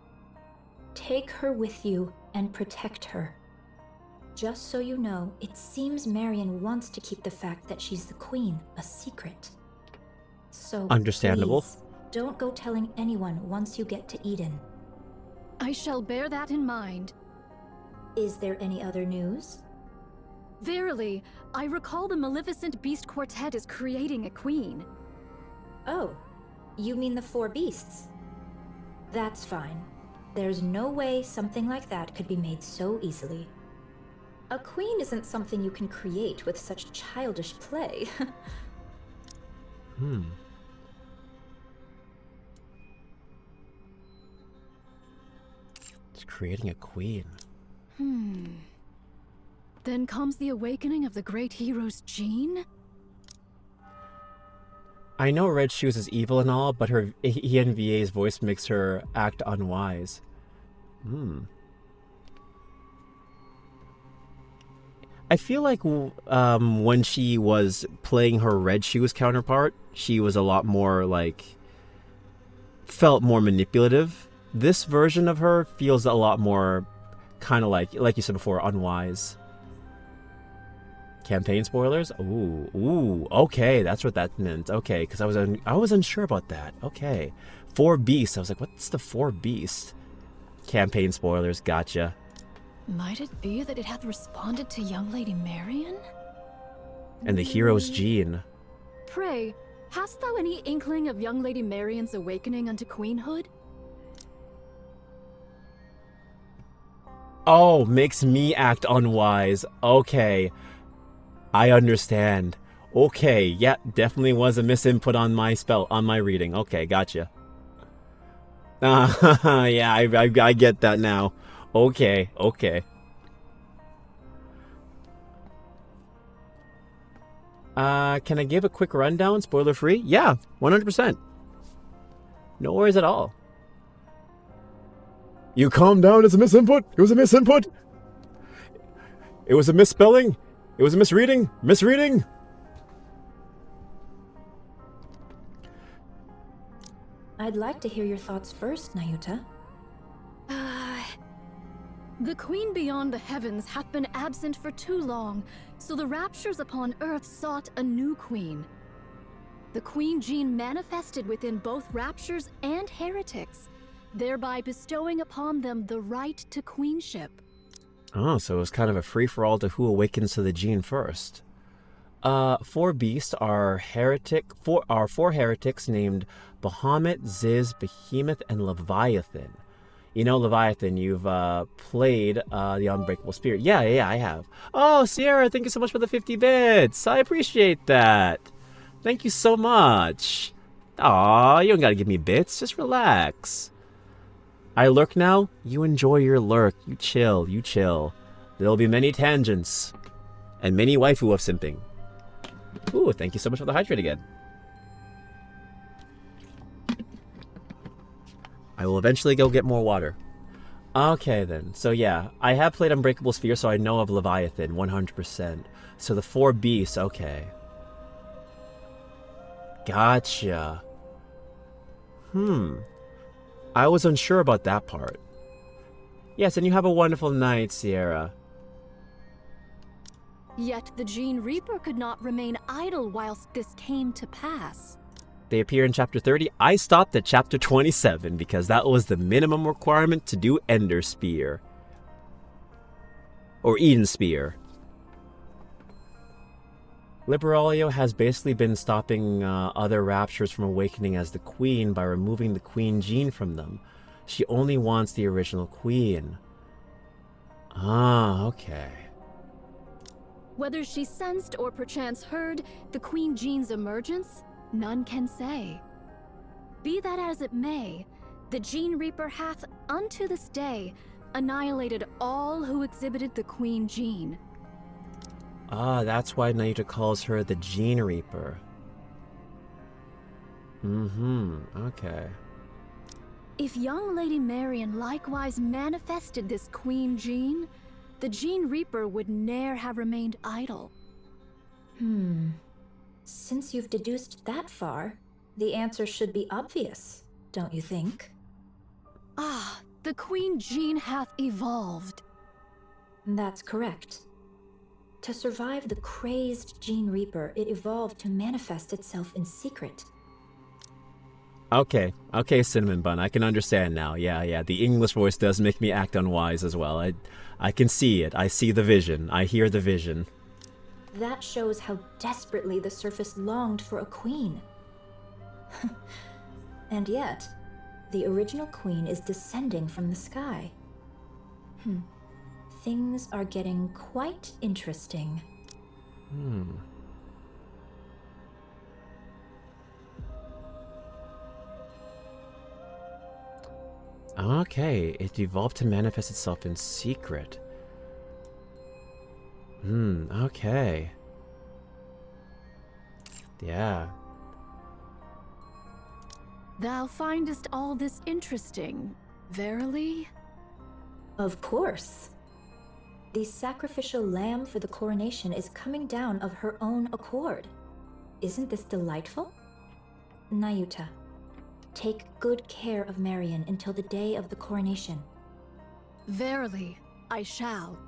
Take her with you and protect her. Just so you know, it seems Marion wants to keep the fact that she's the queen a secret. So understandable. Please, don't go telling anyone once you get to Eden. I shall bear that in mind. Is there any other news? Verily, I recall the Maleficent Beast Quartet is creating a queen. Oh, you mean the 4 beasts? That's fine. There's no way something like that could be made so easily. A queen isn't something you can create with such childish play. It's creating a queen. Then comes the awakening of the great hero's gene? I know Red Shoes is evil and all, but her ENVA's voice makes her act unwise. I feel like when she was playing her Red Shoes counterpart, she was a lot more like... felt more manipulative. This version of her feels a lot more kind of like you said before, unwise. Campaign spoilers? Ooh, okay, that's what that meant. Okay, because I was unsure about that. Okay. 4 beasts. I was like, what's the 4 beasts? Campaign spoilers, gotcha. Might it be that it hath responded to young Lady Marion? And the hero's gene. Pray, hast thou any inkling of young Lady Marion's awakening unto queenhood? Oh, makes me act unwise. Okay. I understand. Okay, yeah, definitely was a misinput on my reading. Okay, gotcha. Yeah, I get that now. Okay. Can I give a quick rundown, spoiler free? Yeah, 100%. No worries at all. You calm down, it's a misinput. It was a misinput. It was a misspelling. It was a misreading. Misreading. I'd like to hear your thoughts first, Nayuta. The queen beyond the heavens hath been absent for too long, so the raptures upon earth sought a new queen. The queen gene manifested within both raptures and heretics, thereby bestowing upon them the right to queenship. Oh, so it was kind of a free-for-all to who awakens to the gene first. 4 beasts are four heretics named Bahamut, Ziz, Behemoth, and Leviathan. You know Leviathan, you've played the Unbreakable Spirit. Yeah, I have. Oh, Sierra, thank you so much for the 50 bits. I appreciate that. Thank you so much. Aw, you don't gotta give me bits. Just relax. I lurk now. You enjoy your lurk. You chill. There'll be many tangents. And many waifu of simping. Ooh, thank you so much for the hydrate again. I will eventually go get more water. Okay then, so yeah, I have played Unbreakable Sphere, so I know of Leviathan, 100%. So the 4 beasts, okay. Gotcha. I was unsure about that part. Yes, and you have a wonderful night, Sierra. Yet the Gene Reaper could not remain idle whilst this came to pass. They appear in Chapter 30. I stopped at Chapter 27 because that was the minimum requirement to do Ender Spear. Or Eden Spear. Liberalia has basically been stopping other raptures from awakening as the queen by removing the queen gene from them. She only wants the original queen. Ah, okay. Whether she sensed or perchance heard the queen gene's emergence, none can say. Be that as it may, the Gene Reaper hath, unto this day, annihilated all who exhibited the queen gene. Ah, that's why Naita calls her the Gene Reaper. Okay. If young Lady Marion likewise manifested this queen gene, the Gene Reaper would ne'er have remained idle. Since you've deduced that far, the answer should be obvious, don't you think? Ah, the queen gene hath evolved. That's correct. To survive the crazed Gene Reaper, it evolved to manifest itself in secret. Okay, Cinnamon Bun, I can understand now. Yeah, the English voice does make me act unwise as well. I can see it. I see the vision. I hear the vision. That shows how desperately the surface longed for a queen. And yet, the original queen is descending from the sky. Things are getting quite interesting. Okay, it evolved to manifest itself in secret. Okay. Yeah. Thou findest all this interesting, verily? Of course. The sacrificial lamb for the coronation is coming down of her own accord. Isn't this delightful? Nayuta, take good care of Marion until the day of the coronation. Verily, I shall.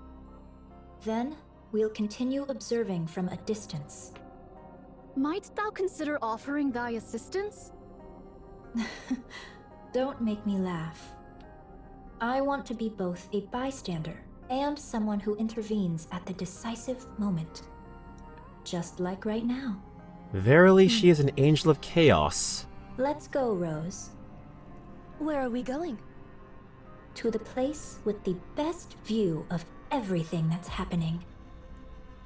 Then, we'll continue observing from a distance. Might thou consider offering thy assistance? Don't make me laugh. I want to be both a bystander and someone who intervenes at the decisive moment. Just like right now. Verily, she is an angel of chaos. Let's go, Rose. Where are we going? To the place with the best view of everything that's happening.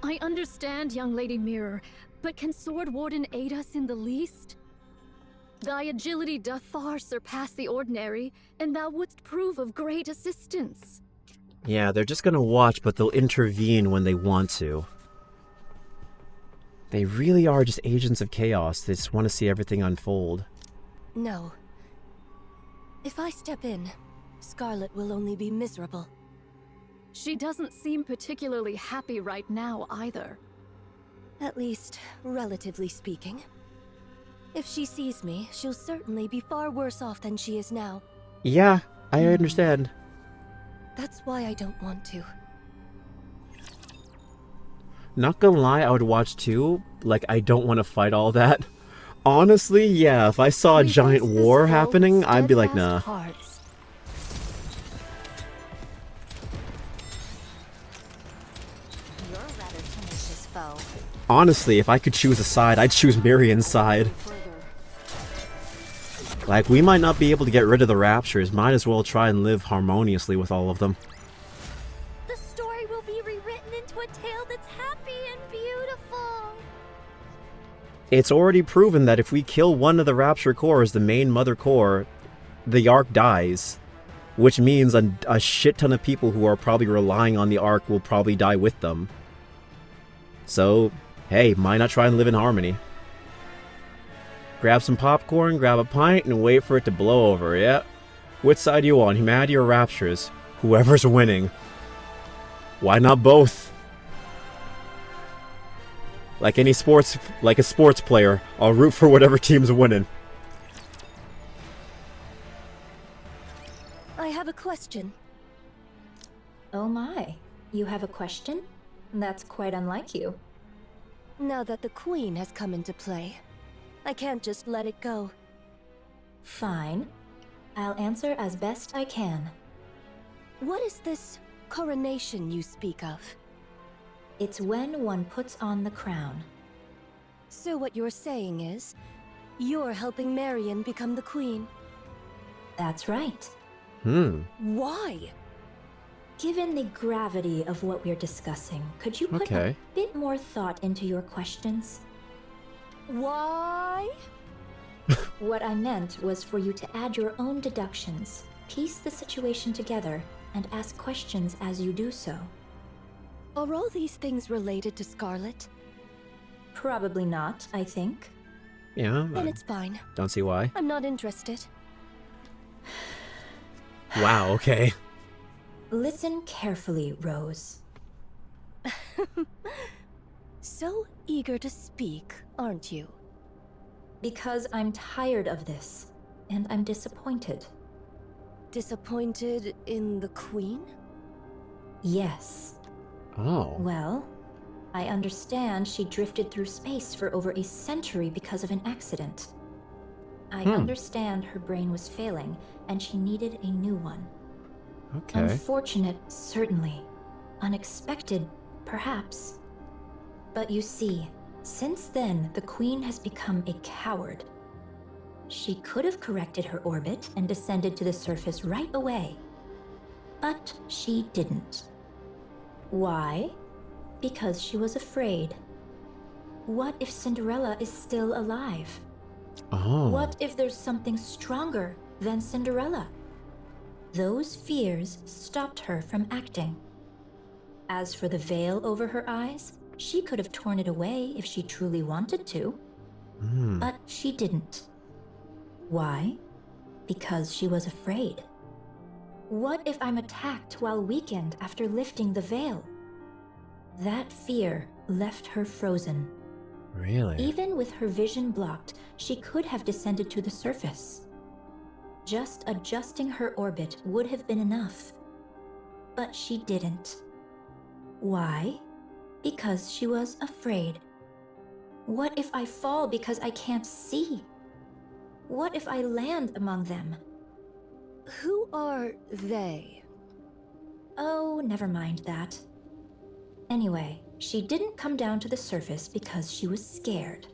I understand, young Lady Mirror, but can Sword Warden aid us in the least? Thy agility doth far surpass the ordinary, and thou wouldst prove of great assistance. Yeah, they're just gonna watch, but they'll intervene when they want to. They really are just agents of chaos. They just want to see everything unfold. No. If I step in, Scarlet will only be miserable. She doesn't seem particularly happy right now either. At least, relatively speaking. If she sees me, she'll certainly be far worse off than she is now. Yeah, I understand. That's why I don't want to. Not gonna lie, I would watch too. Like, I don't want to fight all that. Honestly, yeah, if I saw a giant war happening, I'd be like, nah. Honestly, if I could choose a side, I'd choose Marion's side. Like, we might not be able to get rid of the Raptures. Might as well try and live harmoniously with all of them. The story will be rewritten into a tale that's happy and beautiful. It's already proven that if we kill one of the Rapture cores, the main mother core, the Ark dies. Which means a shit ton of people who are probably relying on the Ark will probably die with them. So, hey, why not try and live in harmony? Grab some popcorn, grab a pint, and wait for it to blow over, yeah? Which side do you want, humanity or Raptures? Whoever's winning. Why not both? Like a sports player, I'll root for whatever team's winning. I have a question. Oh my, you have a question? That's quite unlike you. Now that the Queen has come into play, I can't just let it go. Fine. I'll answer as best I can. What is this coronation you speak of? It's when one puts on the crown. So what you're saying is, you're helping Marion become the queen. That's right. Why? Given the gravity of what we're discussing, could you put Okay. a bit more thought into your questions? Why? What I meant was for you to add your own deductions, piece the situation together, and ask questions as you do so. Are all these things related to Scarlet? Probably not, I think. Yeah, Then I it's fine. don't see why. I'm not interested. Wow, okay. Listen carefully, Rose. So eager to speak, aren't you? Because I'm tired of this, and I'm disappointed. Disappointed in the queen? Yes. Oh. Well, I understand she drifted through space for over a century because of an accident. I understand her brain was failing, and she needed a new one. Okay. Unfortunate, certainly. Unexpected, perhaps. But you see, since then, the Queen has become a coward. She could have corrected her orbit and descended to the surface right away. But she didn't. Why? Because she was afraid. What if Cinderella is still alive? Oh. What if there's something stronger than Cinderella? Those fears stopped her from acting. As for the veil over her eyes, she could have torn it away if she truly wanted to. But she didn't. Why? Because she was afraid. What if I'm attacked while weakened after lifting the veil? That fear left her frozen. Really? Even with her vision blocked, she could have descended to the surface. Just adjusting her orbit would have been enough. But she didn't. Why? Because she was afraid. What if I fall because I can't see? What if I land among them? Who are they? Oh, never mind that. Anyway, she didn't come down to the surface because she was scared.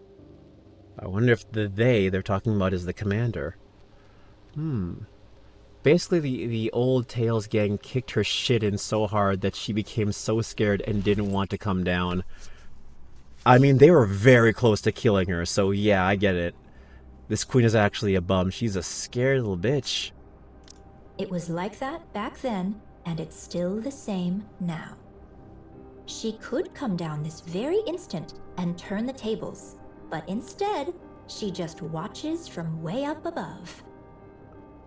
I wonder if the they they're talking about is the commander. Basically, the old Tails gang kicked her shit in so hard that she became so scared and didn't want to come down. I mean, they were very close to killing her, so yeah, I get it. This queen is actually a bum. She's a scared little bitch. It was like that back then, and it's still the same now. She could come down this very instant and turn the tables, but instead, she just watches from way up above.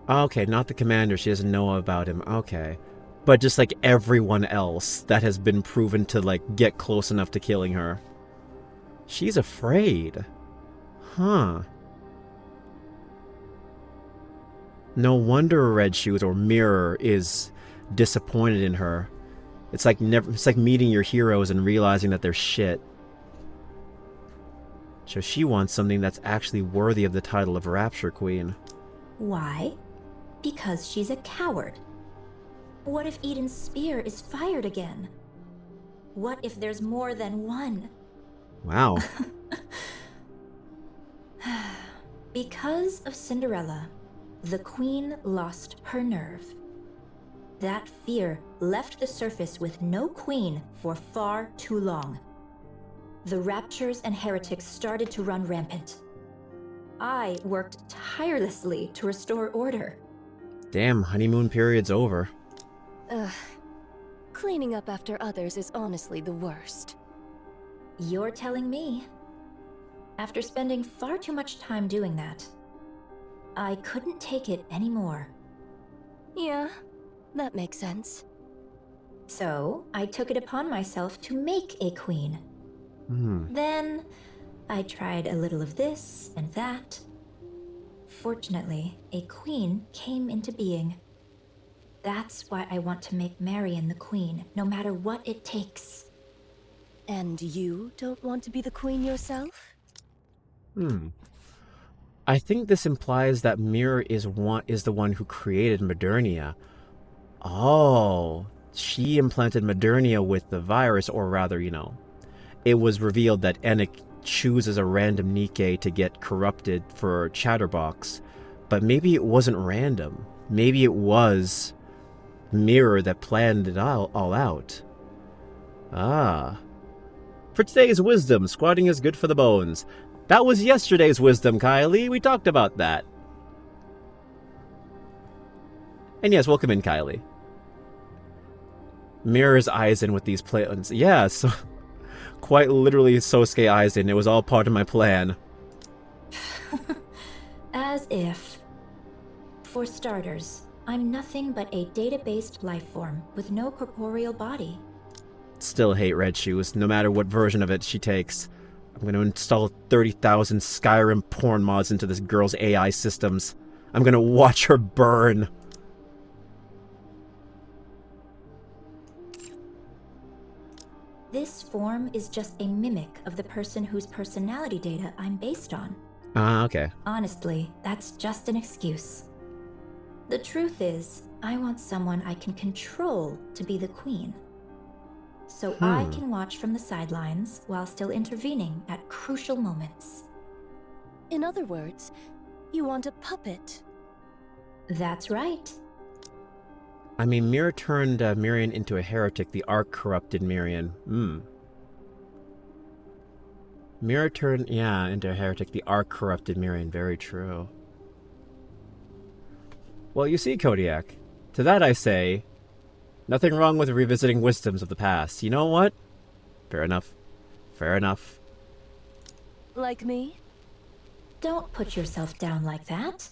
Okay, not the commander. She doesn't know about him. Okay. But just like everyone else that has been proven to like get close enough to killing her. She's afraid. Huh. No wonder Red Shoes or Mirror is disappointed in her. It's like meeting your heroes and realizing that they're shit. So she wants something that's actually worthy of the title of Rapture Queen. Why? Because she's a coward. What if Eden's spear is fired again? What if there's more than one? Wow. Because of Cinderella, the queen lost her nerve. That fear left the surface with no queen for far too long. The Raptures and Heretics started to run rampant. I worked tirelessly to restore order. Damn, honeymoon period's over. Ugh. Cleaning up after others is honestly the worst. You're telling me. After spending far too much time doing that, I couldn't take it anymore. Yeah, that makes sense. So, I took it upon myself to make a queen. Then, I tried a little of this and that. Fortunately, a queen came into being. That's why I want to make Marion the queen, no matter what it takes. And you don't want to be the queen yourself? I think this implies that Mirror is the one who created Modernia. Oh, she implanted Modernia with the virus, or rather, it was revealed that chooses a random Nikke to get corrupted for Chatterbox, but maybe it wasn't random. Maybe it was Mirror that planned it all out. Ah. For today's wisdom, squatting is good for the bones. That was yesterday's wisdom, Kylie. We talked about that. And yes, welcome in, Kylie. Mirror's Aizen with these plans. Yeah, so quite literally Sosuke Aizen. It was all part of my plan. As if. For starters, I'm nothing but a data-based life form with no corporeal body. Still hate Red Shoes, no matter what version of it she takes. I'm going to install 30,000 Skyrim porn mods into this girl's AI systems. I'm going to watch her burn. This form is just a mimic of the person whose personality data I'm based on. Ah, okay. Honestly, that's just an excuse. The truth is, I want someone I can control to be the queen. So I can watch from the sidelines while still intervening at crucial moments. In other words, you want a puppet. That's right. I mean, Mirror turned Mirian into a heretic. The Ark corrupted Mirian. Mirror turned, yeah, into a heretic. The Ark corrupted Mirian. Very true. Well, you see, Kodiak. To that I say, nothing wrong with revisiting wisdoms of the past. You know what? Fair enough. Fair enough. Like me? Don't put yourself down like that.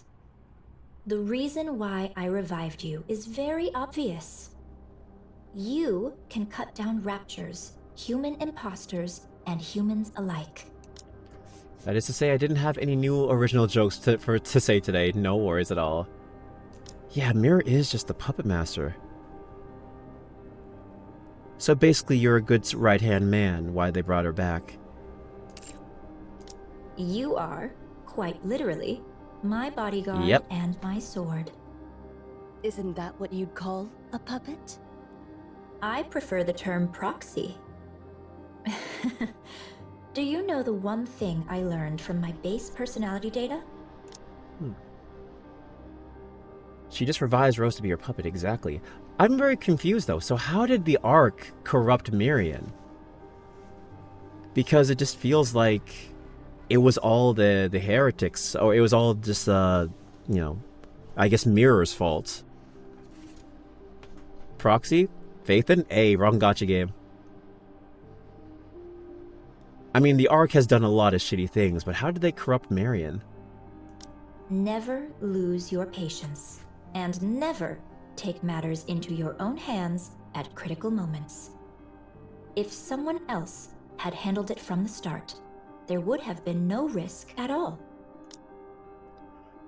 The reason why I revived you is very obvious. You can cut down raptures, human imposters, and humans alike. That is to say, I didn't have any new original jokes to say today. No worries at all. Yeah, Mirror is just the puppet master. So basically, you're a good right-hand man. Why they brought her back? You are, quite literally, my bodyguard and my sword. Isn't that what you'd call a puppet? I prefer the term proxy. Do you know the one thing I learned from my base personality data? She just revised Rose to be her puppet, exactly. I'm very confused, though. So how did the Ark corrupt Mirian? Because it just feels like it was all the heretics, or it was all just, you know, I guess Mirror's fault. Proxy? Phaethon? Wrong Gatcha game. I mean, the Ark has done a lot of shitty things, but how did they corrupt Mirian? Never lose your patience, and never take matters into your own hands at critical moments. If someone else had handled it from the start, there would have been no risk at all.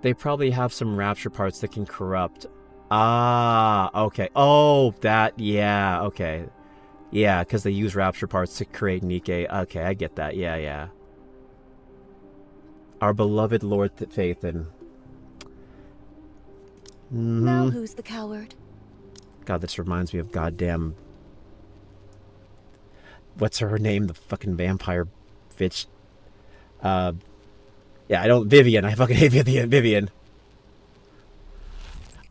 They probably have some rapture parts that can corrupt. Ah, okay. Oh, that, yeah, okay. Yeah, because they use rapture parts to create Nikke. Okay, I get that. Yeah. Our beloved Lord Phaethon. Now who's the coward? God, this reminds me of goddamn... What's her name? The fucking vampire bitch. Yeah, Vivian. I fucking hate Vivian.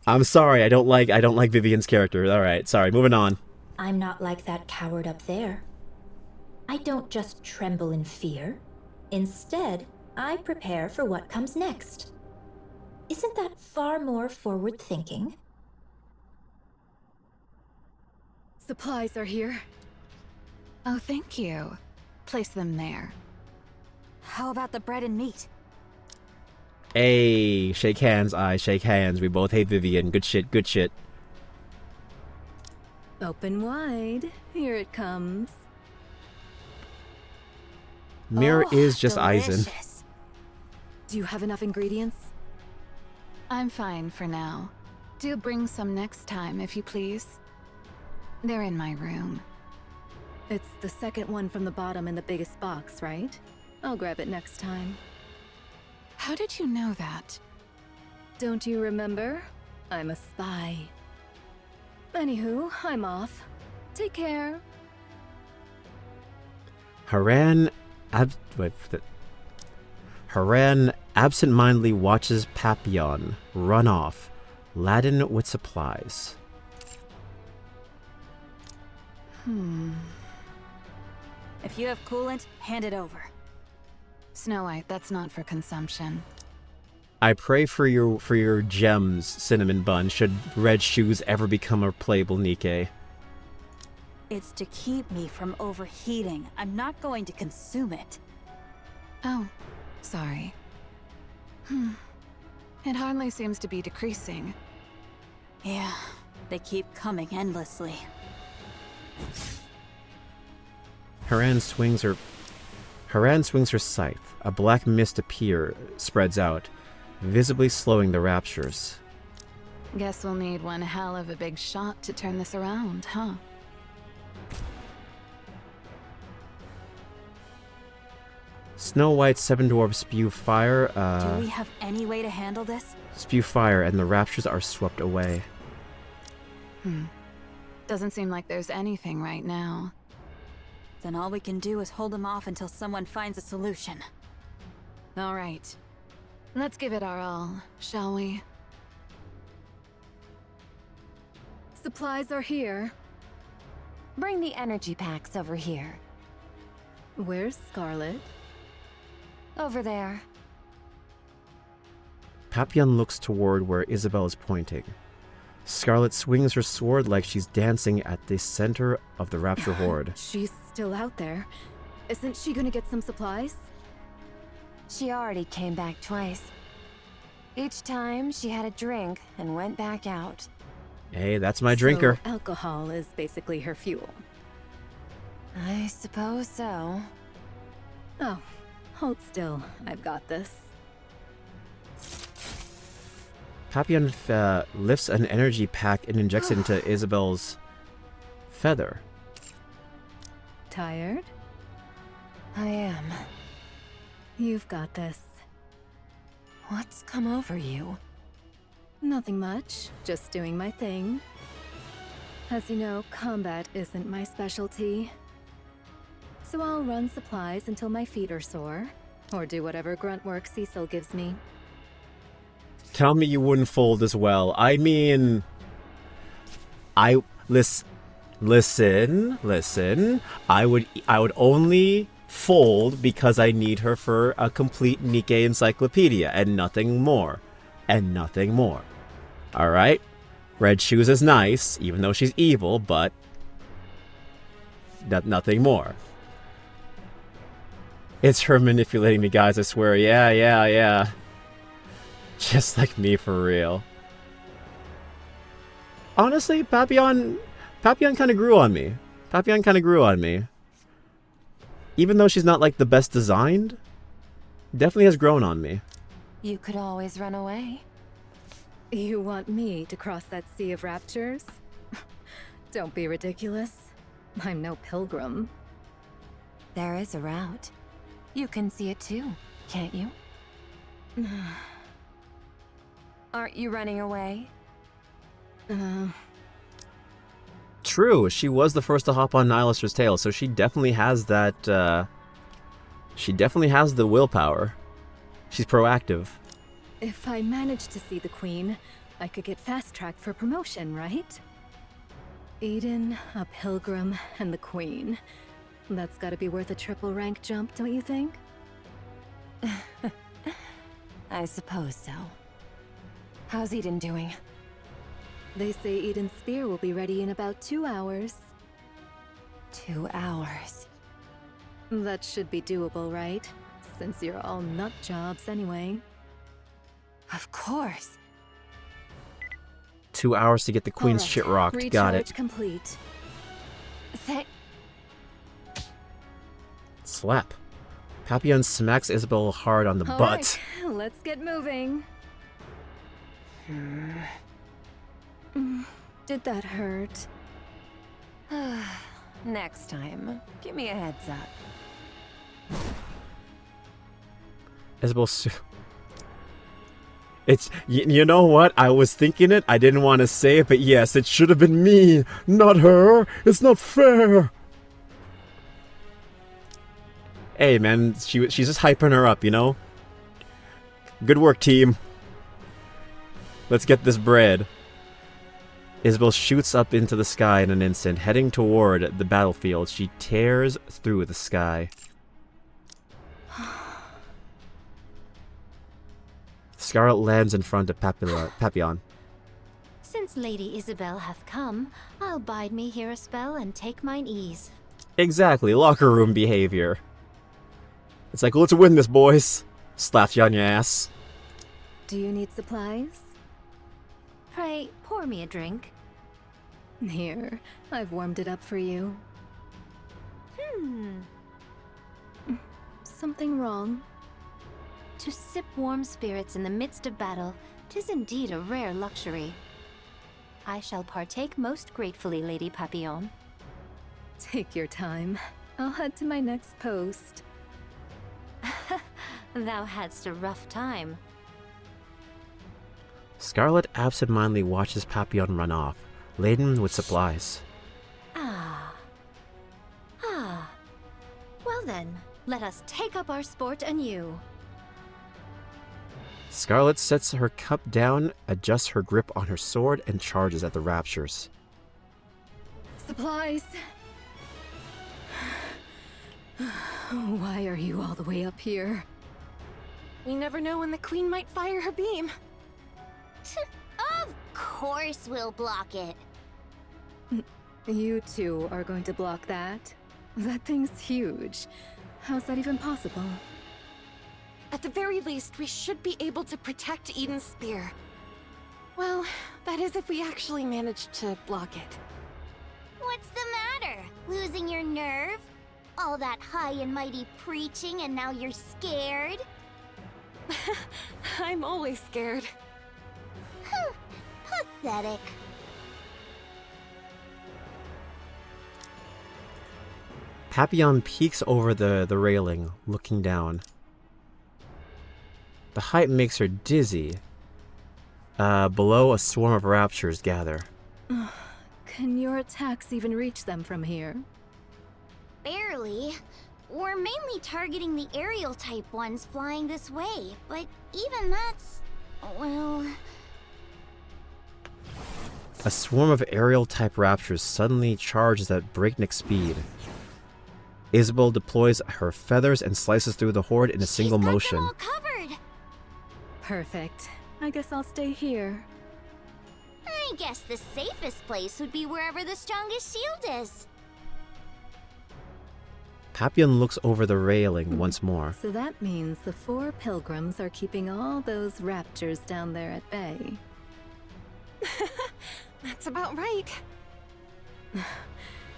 I'm sorry, I don't like Vivian's character. Alright, sorry, moving on. I'm not like that coward up there. I don't just tremble in fear. Instead, I prepare for what comes next. Isn't that far more forward-thinking? Supplies are here. Oh, thank you. Place them there. How about the bread and meat? Hey, shake hands, I shake hands. We both hate Vivian. Good shit, good shit. Open wide. Here it comes. Mirror is just delicious. Aizen. Do you have enough ingredients? I'm fine for now. Do bring some next time, if you please. They're in my room. It's the second one from the bottom in the biggest box, right? I'll grab it next time. How did you know that? Don't you remember? I'm a spy. Anywho, I'm off. Take care. Haran Haran absent-mindedly watches Papillon run off, laden with supplies. If you have coolant, hand it over. Snow White, that's not for consumption. I pray for your gems, Cinnamon Bun, should red shoes ever become a playable Nikke. It's to keep me from overheating. I'm not going to consume it. Oh, sorry. It hardly seems to be decreasing. Yeah, they keep coming endlessly. Haran swings her scythe. A black mist spreads out, visibly slowing the raptures. Guess we'll need one hell of a big shot to turn this around, huh? Snow White's 7 dwarves spew fire. Do we have any way to handle this? Spew fire, and the raptures are swept away. Doesn't seem like there's anything right now. Then all we can do is hold them off until someone finds a solution. All right. Let's give it our all, shall we? Supplies are here. Bring the energy packs over here. Where's Scarlet? Over there. Papillon looks toward where Isabelle is pointing. Scarlet swings her sword like she's dancing at the center of the rapture horde. She's still out there. Isn't she gonna get some supplies? She already came back twice. Each time, she had a drink and went back out. Hey, that's my drinker. So alcohol is basically her fuel. I suppose so. Oh, hold still. I've got this. Papillon lifts an energy pack and injects it into Isabelle's feather. Tired? I am. You've got this. What's come over you? Nothing much. Just doing my thing. As you know, combat isn't my specialty. So I'll run supplies until my feet are sore, or do whatever grunt work Cecil gives me. Tell me you wouldn't fold as well. I mean, listen. I would only fold because I need her for a complete Nikke encyclopedia and nothing more. And nothing more. Alright? Red Shoes is nice, even though she's evil, but nothing more. It's her manipulating me, guys, I swear. Yeah. Just like me, for real. Honestly, Papillon kind of grew on me. Even though she's not, like, the best designed, definitely has grown on me. You could always run away. You want me to cross that sea of raptures? Don't be ridiculous. I'm no pilgrim. There is a route. You can see it too, can't you? Aren't you running away? True, she was the first to hop on Nihilister's tail, so she definitely has that, she definitely has the willpower. She's proactive. If I manage to see the Queen, I could get fast-tracked for promotion, right? Eden, a pilgrim, and the Queen. That's gotta be worth a triple rank jump, don't you think? I suppose so. How's Eden doing? They say Eden's spear will be ready in about 2 hours. 2 hours. That should be doable, right? Since you're all nut jobs anyway. Of course. 2 hours to get the Queen's shit rocked. Got it. Recharge complete. Slap. Papillon smacks Isabelle hard on the butt. Right, let's get moving. Did that hurt? Next time, give me a heads up. Isabelle, it's, you know what? I was thinking it. I didn't want to say it, but yes, it should have been me, not her. It's not fair. Hey, man, she's just hyping her up, you know? Good work, team. Let's get this bread. Isabel shoots up into the sky in an instant, heading toward the battlefield. She tears through the sky. Scarlet lands in front of Papillon. Since Lady Isabel hath come, I'll bide me here a spell and take mine ease. Exactly, locker room behavior. It's like, let's win this, boys. Slaps you on your ass. Do you need supplies? Pray, pour me a drink. Here, I've warmed it up for you. Something wrong? To sip warm spirits in the midst of battle, 'tis indeed a rare luxury. I shall partake most gratefully, Lady Papillon. Take your time. I'll head to my next post. Thou hadst a rough time. Scarlet absentmindedly watches Papillon run off, laden with supplies. Well then, let us take up our sport anew. Scarlet sets her cup down, adjusts her grip on her sword, and charges at the raptures. Supplies! Why are you all the way up here? We never know when the queen might fire her beam. Of course we'll block it. You two are going to block that? That thing's huge. How's that even possible? At the very least, we should be able to protect Eden's spear. Well, that is if we actually manage to block it. What's the matter? Losing your nerve? All that high and mighty preaching and now you're scared? I'm always scared. Pathetic. Papillon peeks over the railing, looking down. The height makes her dizzy. Below, a swarm of raptures gather. Can your attacks even reach them from here? Barely. We're mainly targeting the aerial type ones flying this way, but even that's... well... A swarm of aerial type raptors suddenly charges at breakneck speed. Isabel deploys her feathers and slices through the horde in a single motion. She's got them all covered. Perfect. I guess I'll stay here. I guess the safest place would be wherever the strongest shield is. Papillon looks over the railing once more. So that means the 4 pilgrims are keeping all those raptors down there at bay. That's about right.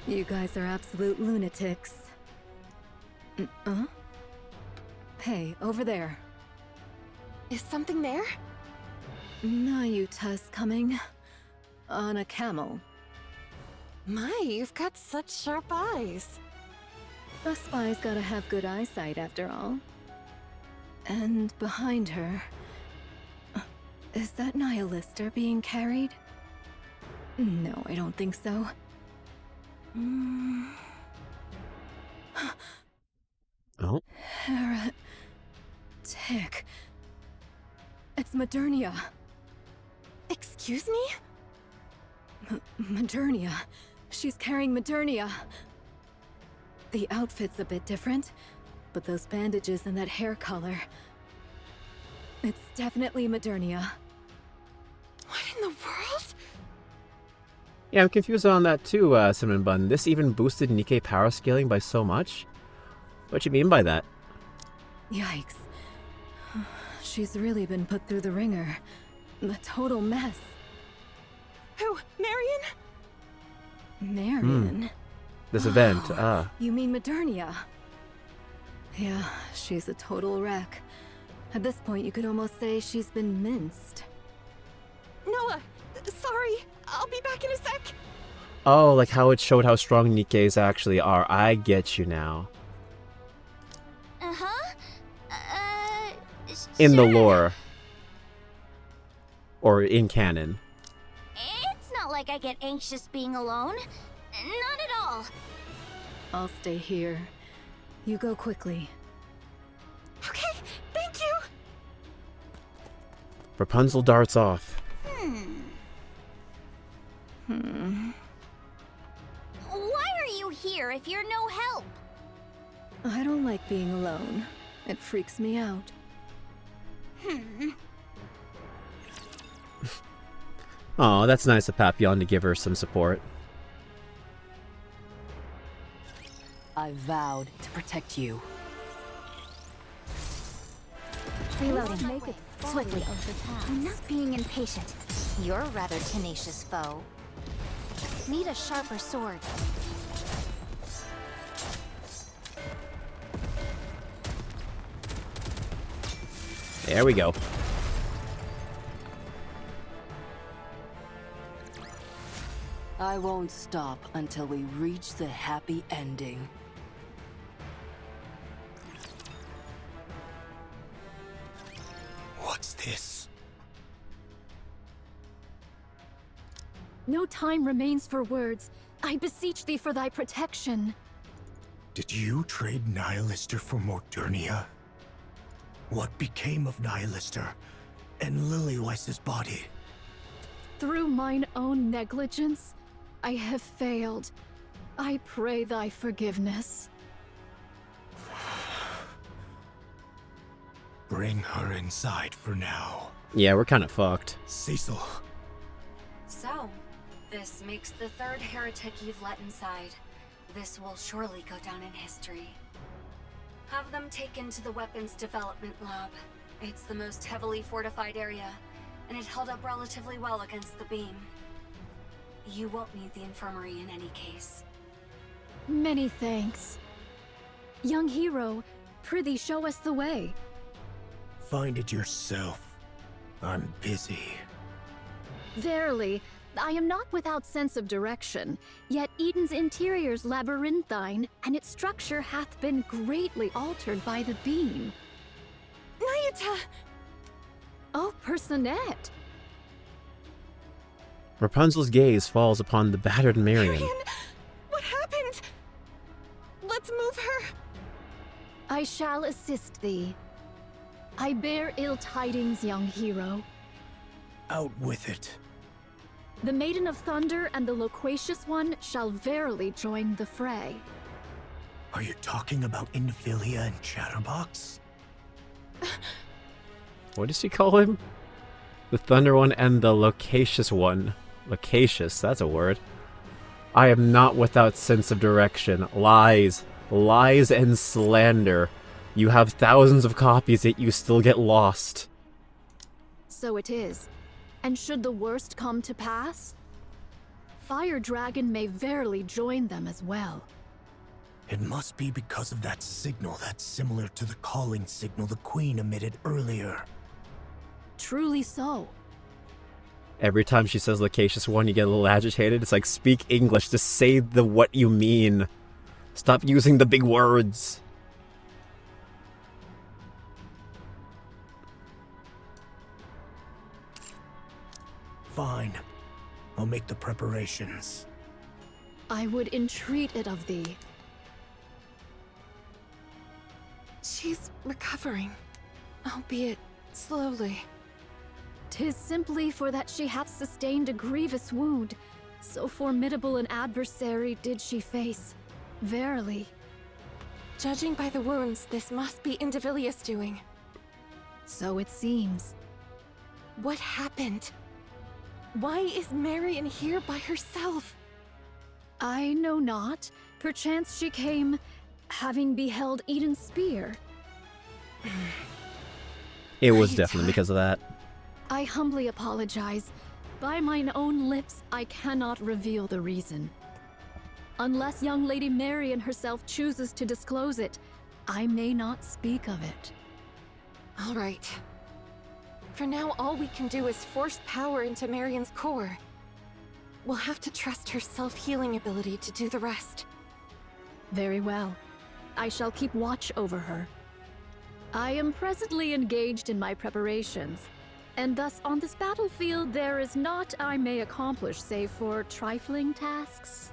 You guys are absolute lunatics. Hey, over there. Is something there? Nayuta's coming. On a camel. My, you've got such sharp eyes. A spy's gotta have good eyesight after all. And behind her... is that Nihilister being carried? No, I don't think so. Oh? Heretic. It's Modernia. Excuse me? Modernia. She's carrying Modernia. The outfit's a bit different, but those bandages and that hair color... it's definitely Modernia. What in the world? Yeah, I'm confused on that too, Cinnamon Bun. This even boosted Nikke power scaling by so much? What you mean by that? Yikes. She's really been put through the ringer. A total mess. Who? Marion? Marion? This event, You mean Modernia? Yeah, she's a total wreck. At this point, you could almost say she's been minced. Noah! Sorry, I'll be back in a sec! Oh, like how it showed how strong Nikkes actually are. I get you now. In the lore. Or in canon. It's not like I get anxious being alone. Not at all. I'll stay here. You go quickly. Okay, thank you! Rapunzel darts off. Why are you here if you're no help? I don't like being alone. It freaks me out. Oh, that's nice of Papillon to give her some support. I vowed to protect you. Reloading. Make it swiftly. I'm not being impatient. You're a rather tenacious foe. Need a sharper sword. There we go. I won't stop until we reach the happy ending. What's this? No time remains for words. I beseech thee for thy protection. Did you trade Nihilister for Modernia? What became of Nihilister and Lilyweiss's body? Through mine own negligence, I have failed. I pray thy forgiveness. Bring her inside for now. Yeah, we're kind of fucked. Cecil. So, this makes the third heretic you've let inside. This will surely go down in history. Have them taken to the weapons development lab. It's the most heavily fortified area, and it held up relatively well against the beam. You won't need the infirmary in any case. Many thanks. Young hero, prithee show us the way. Find it yourself. I'm busy. Verily, I am not without sense of direction, yet Eden's interior's labyrinthine, and its structure hath been greatly altered by the beam. Nayuta! Oh, Personette! Rapunzel's gaze falls upon the battered Marion. Marion! What happened? Let's move her! I shall assist thee. I bear ill tidings, young hero. Out with it. The Maiden of Thunder and the Loquacious One shall verily join the fray. Are you talking about Indivilia and Chatterbox? What does she call him? The Thunder One and the Loquacious One. Loquacious, that's a word. I am not without sense of direction. Lies. Lies and slander. You have thousands of copies, yet you still get lost. So it is. And should the worst come to pass, Fire Dragon may verily join them as well. It must be because of that signal that's similar to the calling signal the Queen emitted earlier. Truly so. Every time she says Loquacious One, you get a little agitated. It's like, speak English. Just say the what you mean. Stop using the big words. Fine. I'll make the preparations. I would entreat it of thee. She's recovering, albeit slowly. 'Tis simply for that she hath sustained a grievous wound. So formidable an adversary did she face. Verily. Judging by the wounds, this must be Indivilia's doing. So it seems. What happened? Why is Marion here by herself? I know not. Perchance she came, having beheld Eden's spear. It was definitely because of that. I humbly apologize. By mine own lips, I cannot reveal the reason. Unless young Lady Marion herself chooses to disclose it, I may not speak of it. All right. For now, all we can do is force power into Marion's core. We'll have to trust her self-healing ability to do the rest. Very well. I shall keep watch over her. I am presently engaged in my preparations, and thus on this battlefield there is naught I may accomplish save for trifling tasks.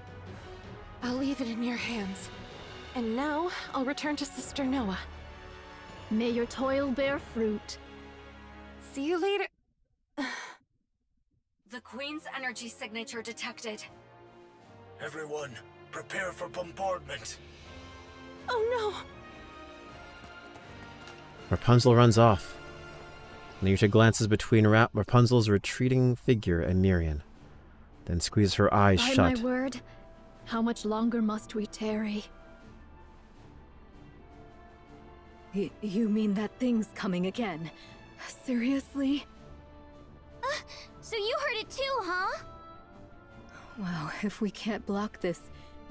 I'll leave it in your hands. And now, I'll return to Sister Noah. May your toil bear fruit. See you later. The Queen's energy signature detected. Everyone, prepare for bombardment. Oh no! Rapunzel runs off. Nisha glances between Rapunzel's retreating figure and Miriam, then squeezes her eyes By shut. my word, how much longer must we tarry? You mean that thing's coming again? Seriously? So you heard it too, huh? Wow, if we can't block this,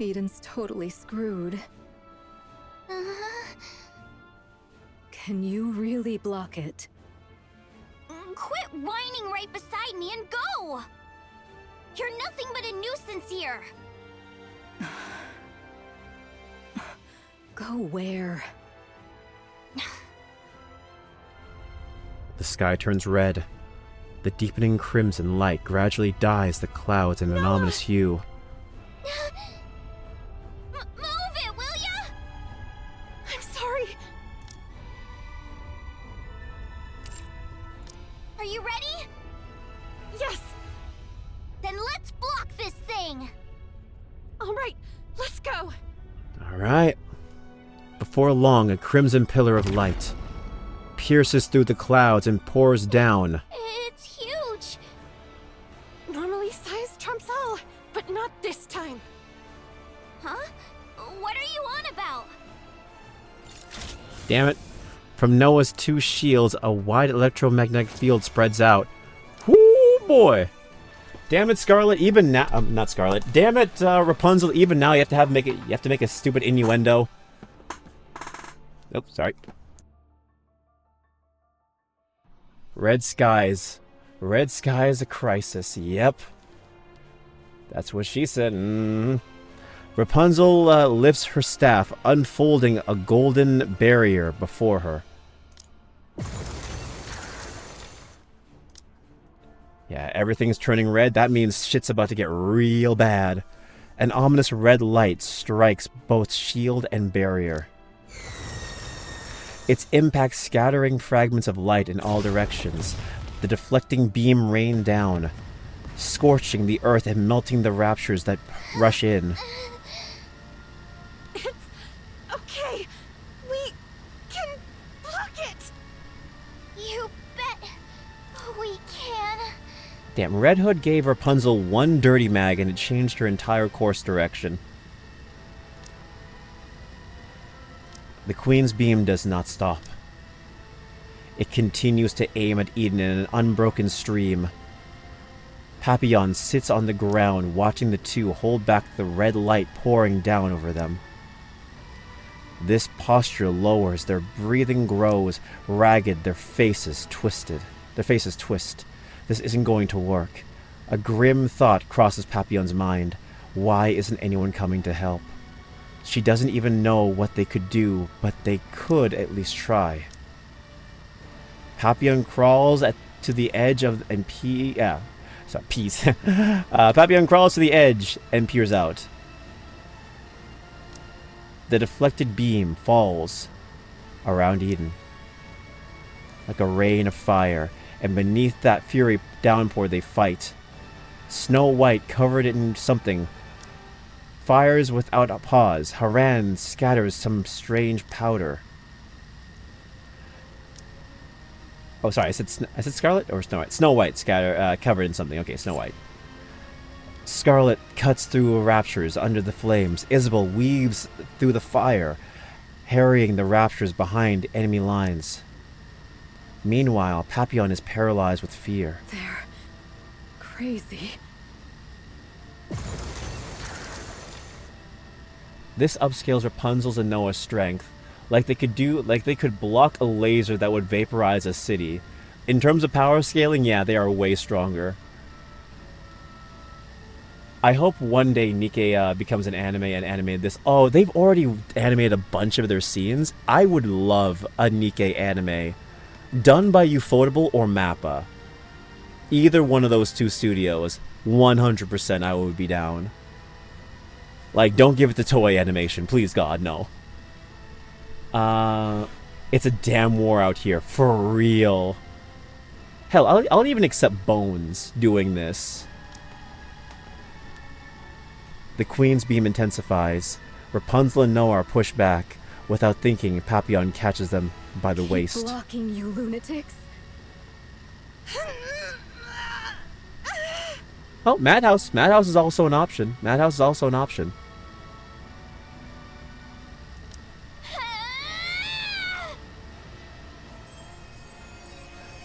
Eden's totally screwed. Can you really block it? Quit whining right beside me and go! You're nothing but a nuisance here! Go where? The sky turns red. The deepening crimson light gradually dyes the clouds in an ominous hue. Move it, will ya? I'm sorry. Are you ready? Yes! Then let's block this thing! Alright, let's go! Alright. Before long, a crimson pillar of light pierces through the clouds and pours down. It's huge! Normally size trumps all, but not this time. Huh? What are you on about? Damn it. From Noah's two shields, a wide electromagnetic field spreads out. Whoo boy! Damn it, Scarlet, even now not Scarlet. Damn it, Rapunzel, even now you have to make a stupid innuendo. Nope, sorry. Red skies. Red skies, a crisis. Yep. That's what she said. Rapunzel lifts her staff, unfolding a golden barrier before her. Yeah, everything's turning red. That means shit's about to get real bad. An ominous red light strikes both shield and barrier. Its impact scattering fragments of light in all directions. The deflecting beam rained down, scorching the earth and melting the raptures that rush in. It's okay. We can block it. You bet we can. Damn, Red Hood gave Rapunzel one dirty mag and it changed her entire course direction. The Queen's beam does not stop. It continues to aim at Eden in an unbroken stream. Papillon sits on the ground, watching the two hold back the red light pouring down over them. This posture lowers, their breathing grows ragged, their faces twist. This isn't going to work. A grim thought crosses Papillon's mind. Why isn't anyone coming to help? She doesn't even know what they could do, but they could at least try. Papillon crawls to the edge of Papillon crawls to the edge and peers out. The deflected beam falls around Eden like a rain of fire, and beneath that fury downpour they fight. Snow White covered in something fires without a pause. Haran scatters some strange powder. Oh, sorry, I said Scarlet or Snow White? Snow White covered in something. Okay, Snow White. Scarlet cuts through raptures under the flames. Isabel weaves through the fire, harrying the raptures behind enemy lines. Meanwhile, Papillon is paralyzed with fear. They're crazy. This upscales Rapunzel's and Noah's strength, like they could block a laser that would vaporize a city. In terms of power scaling, yeah, they are way stronger. I hope one day Nikke becomes an anime and animated this. Oh, they've already animated a bunch of their scenes. I would love a Nikke anime done by Ufotable or Mappa. Either one of those two studios, 100% I would be down. Like, don't give it the toy animation. Please, God, no. It's a damn war out here. For real. Hell, I'll even accept Bones doing this. The Queen's beam intensifies. Rapunzel and Noah are pushed back. Without thinking, Papillon catches them by the waist. Blocking, you lunatics. Oh, Madhouse. Madhouse is also an option. Madhouse is also an option.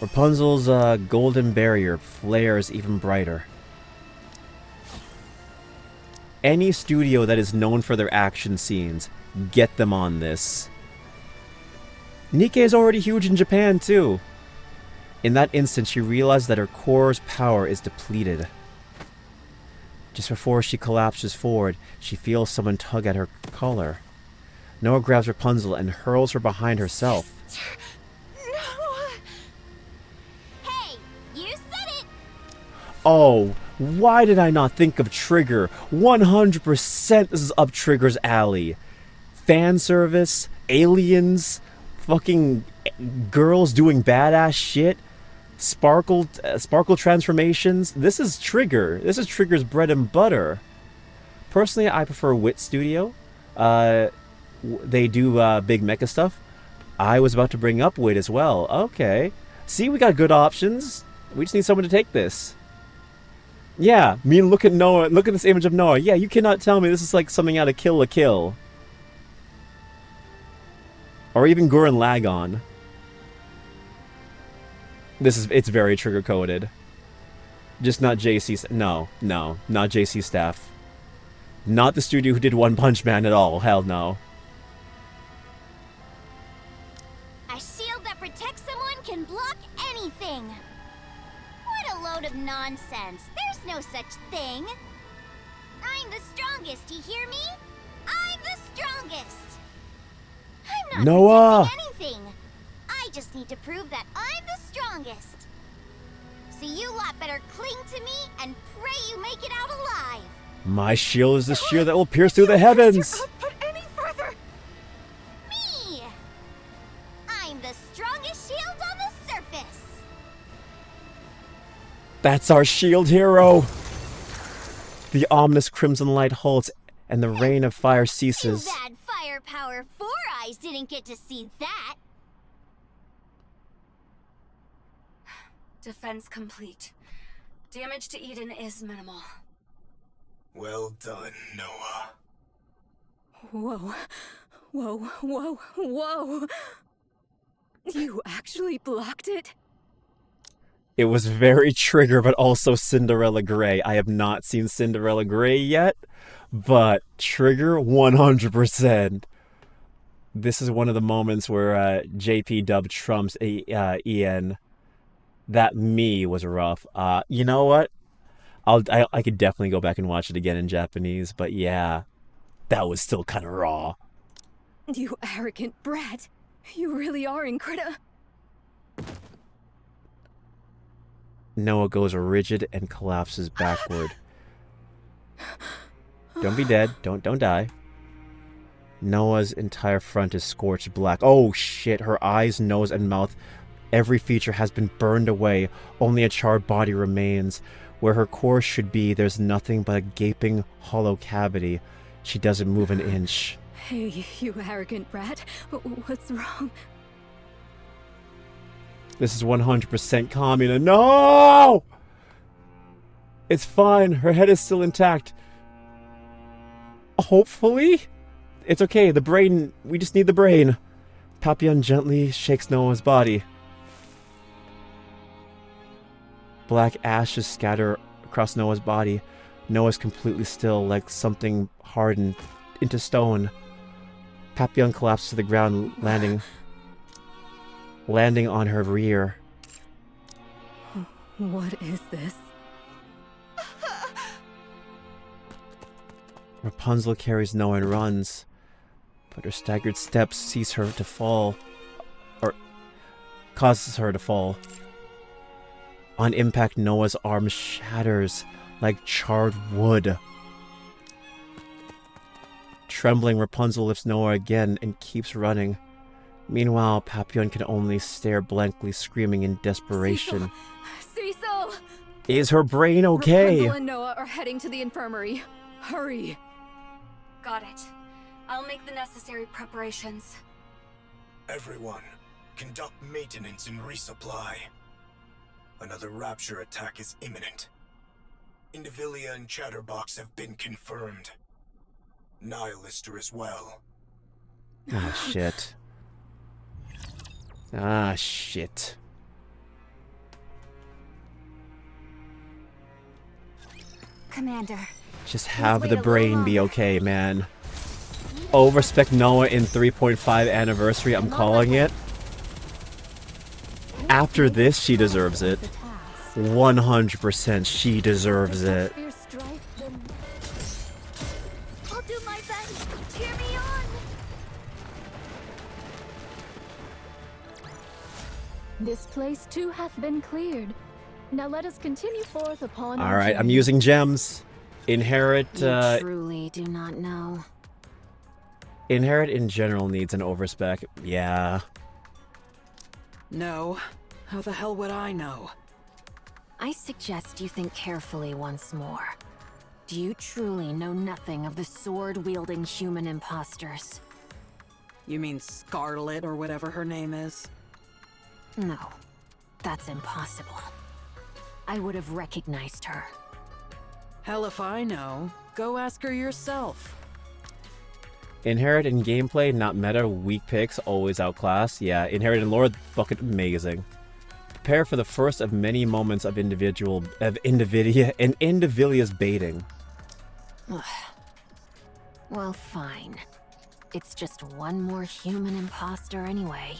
Rapunzel's golden barrier flares even brighter. Any studio that is known for their action scenes, get them on this. Nikke is already huge in Japan, too. In that instant, she realizes that her core's power is depleted. Just before she collapses forward, she feels someone tug at her collar. Noah grabs Rapunzel and hurls her behind herself. Hey, you said it! Oh, why did I not think of Trigger? 100% this is up Trigger's alley. Fan service, aliens, fucking girls doing badass shit, sparkle transformations. This is Trigger. This is Trigger's bread and butter. Personally, I prefer Wit Studio. They do big mecha stuff. I was about to bring up Wit as well. Okay. See, we got good options. We just need someone to take this. Yeah, I mean, look at Noah. Look at this image of Noah. Yeah, you cannot tell me this is like something out of Kill la Kill. Or even Gurren Lagann. It's very trigger coded. Just not JC. No, not JC staff. Not the studio who did One Punch Man at all. Hell no. A shield that protects someone can block anything. What a load of nonsense. There's no such thing. I'm the strongest, you hear me? I'm the strongest. I'm not Noah! protecting anything. I just need to prove that I'm the strongest. So you lot better cling to me and pray you make it out alive. My shield is the shield that will pierce through the heavens. Put any further. Me! I'm the strongest shield on the surface. That's our shield hero. The ominous crimson light halts, and the rain of fire ceases. Too bad Firepower 4 Eyes didn't get to see that. Defense complete. Damage to Eden is minimal. Well done, Noah. Whoa. Whoa, whoa, whoa. You actually blocked it? It was very Trigger, but also Cinderella Grey. I have not seen Cinderella Grey yet, but Trigger 100%. This is one of the moments where JP Dub trumps EN. That me was rough. You know what? I could definitely go back and watch it again in Japanese, but yeah, that was still kind of raw. You arrogant brat. You really are incredible. Noah goes rigid and collapses backward. Don't be dead. Don't die. Noah's entire front is scorched black. Oh shit, her eyes, nose, and mouth, every feature has been burned away. Only a charred body remains. Where her core should be, there's nothing but a gaping, hollow cavity. She doesn't move an inch. Hey, you arrogant brat. What's wrong? This is 100% Kamina. No! It's fine. Her head is still intact. Hopefully? It's okay. The brain... We just need the brain. Papillon gently shakes Noah's body. Black ashes scatter across Noah's body. Noah's completely still, like something hardened into stone. Papillon collapses to the ground, landing on her rear. What is this? Rapunzel carries Noah and runs, but her staggered steps causes her to fall. On impact, Noah's arm shatters like charred wood. Trembling, Rapunzel lifts Noah again and keeps running. Meanwhile, Papillon can only stare blankly, screaming in desperation. Cecil! Is her brain okay? Rapunzel and Noah are heading to the infirmary. Hurry! Got it. I'll make the necessary preparations. Everyone, conduct maintenance and resupply. Another rapture attack is imminent. Indivilia and Chatterbox have been confirmed. Nihilister as well. Ah, shit. Ah, shit. Commander. Just have the brain be okay, man. Oh, respect Noah in 3.5 anniversary, I'm calling it. After this, she deserves it. 100% she deserves it. I'll do my best. Cheer me on. This place too hath been cleared. Now let us continue forth upon our Alright, I'm journey. using gems. Inherit, You truly do not know. Inherit in general needs an overspec. Yeah. No. How the hell would I know? I suggest you think carefully once more. Do you truly know nothing of the sword-wielding human imposters? You mean Scarlet or whatever her name is? No, that's impossible. I would have recognized her. Hell if I know. Go ask her yourself. Inherit in gameplay, not meta, weak picks, always outclassed. Yeah, Inherit in lore, fucking amazing. Prepare for the first of many moments of Indivilia's baiting. Well, fine. It's just one more human imposter anyway.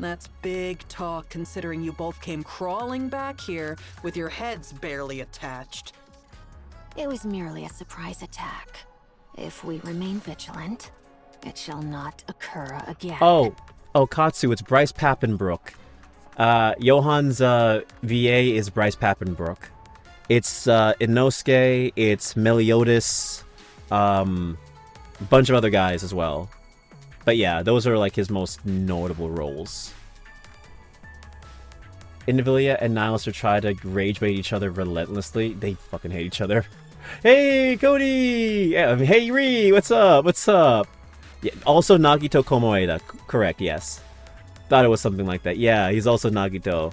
That's big talk considering you both came crawling back here with your heads barely attached. It was merely a surprise attack. If we remain vigilant, it shall not occur again. Oh, Katsu, it's Bryce Pappenbrook. Johan's VA is Bryce Pappenbrook. It's Inosuke, it's Meliodas, a bunch of other guys as well. But yeah, those are like his most notable roles. Indivilia and Nihilister try to rage bait each other relentlessly. They fucking hate each other. Hey, Cody! Hey, Ree! What's up? What's up? Yeah, also Nagito Komoeda. Correct, yes. Thought it was something like that. Yeah, he's also Nagito.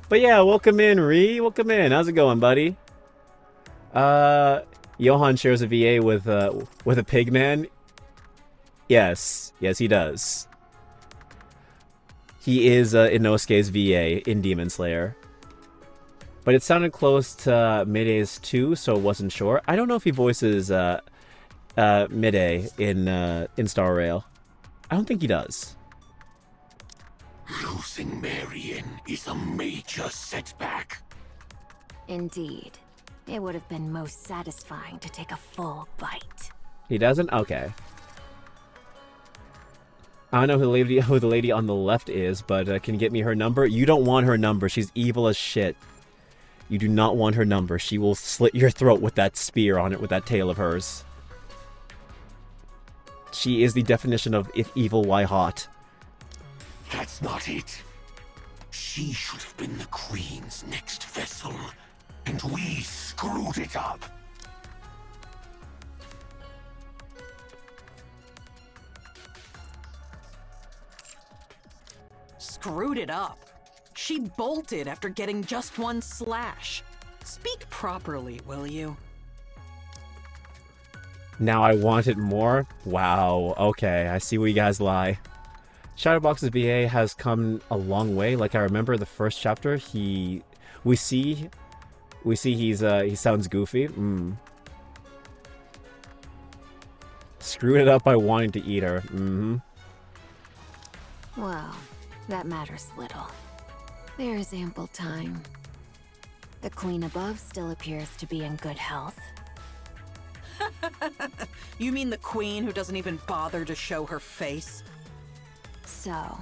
But yeah, welcome in, Ree. Welcome in. How's it going, buddy? Johan shares a VA with a pigman. Yes. Yes, he does. He is Inosuke's VA in Demon Slayer. But it sounded close to Miday's too, so wasn't sure. I don't know if he voices Midday in Star Rail. I don't think he does. Losing Marion is a major setback. Indeed. It would have been most satisfying to take a full bite. He doesn't? Okay. I don't know who the lady on the left is, but can you get me her number? You don't want her number. She's evil as shit. You do not want her number. She will slit your throat with that spear on it, with that tail of hers. She is the definition of if evil, why hot. That's not it. She should have been the Queen's next vessel, and we screwed it up. Screwed it up. She bolted after getting just one slash. Speak properly, will you? Now I want it more? Wow, okay, I see where you guys lie. Shadowbox's VA has come a long way. Like I remember the first chapter, we see he sounds goofy. Screwed it up by wanting to eat her. Well, that matters little. There is ample time. The queen above still appears to be in good health. You mean the queen who doesn't even bother to show her face? So,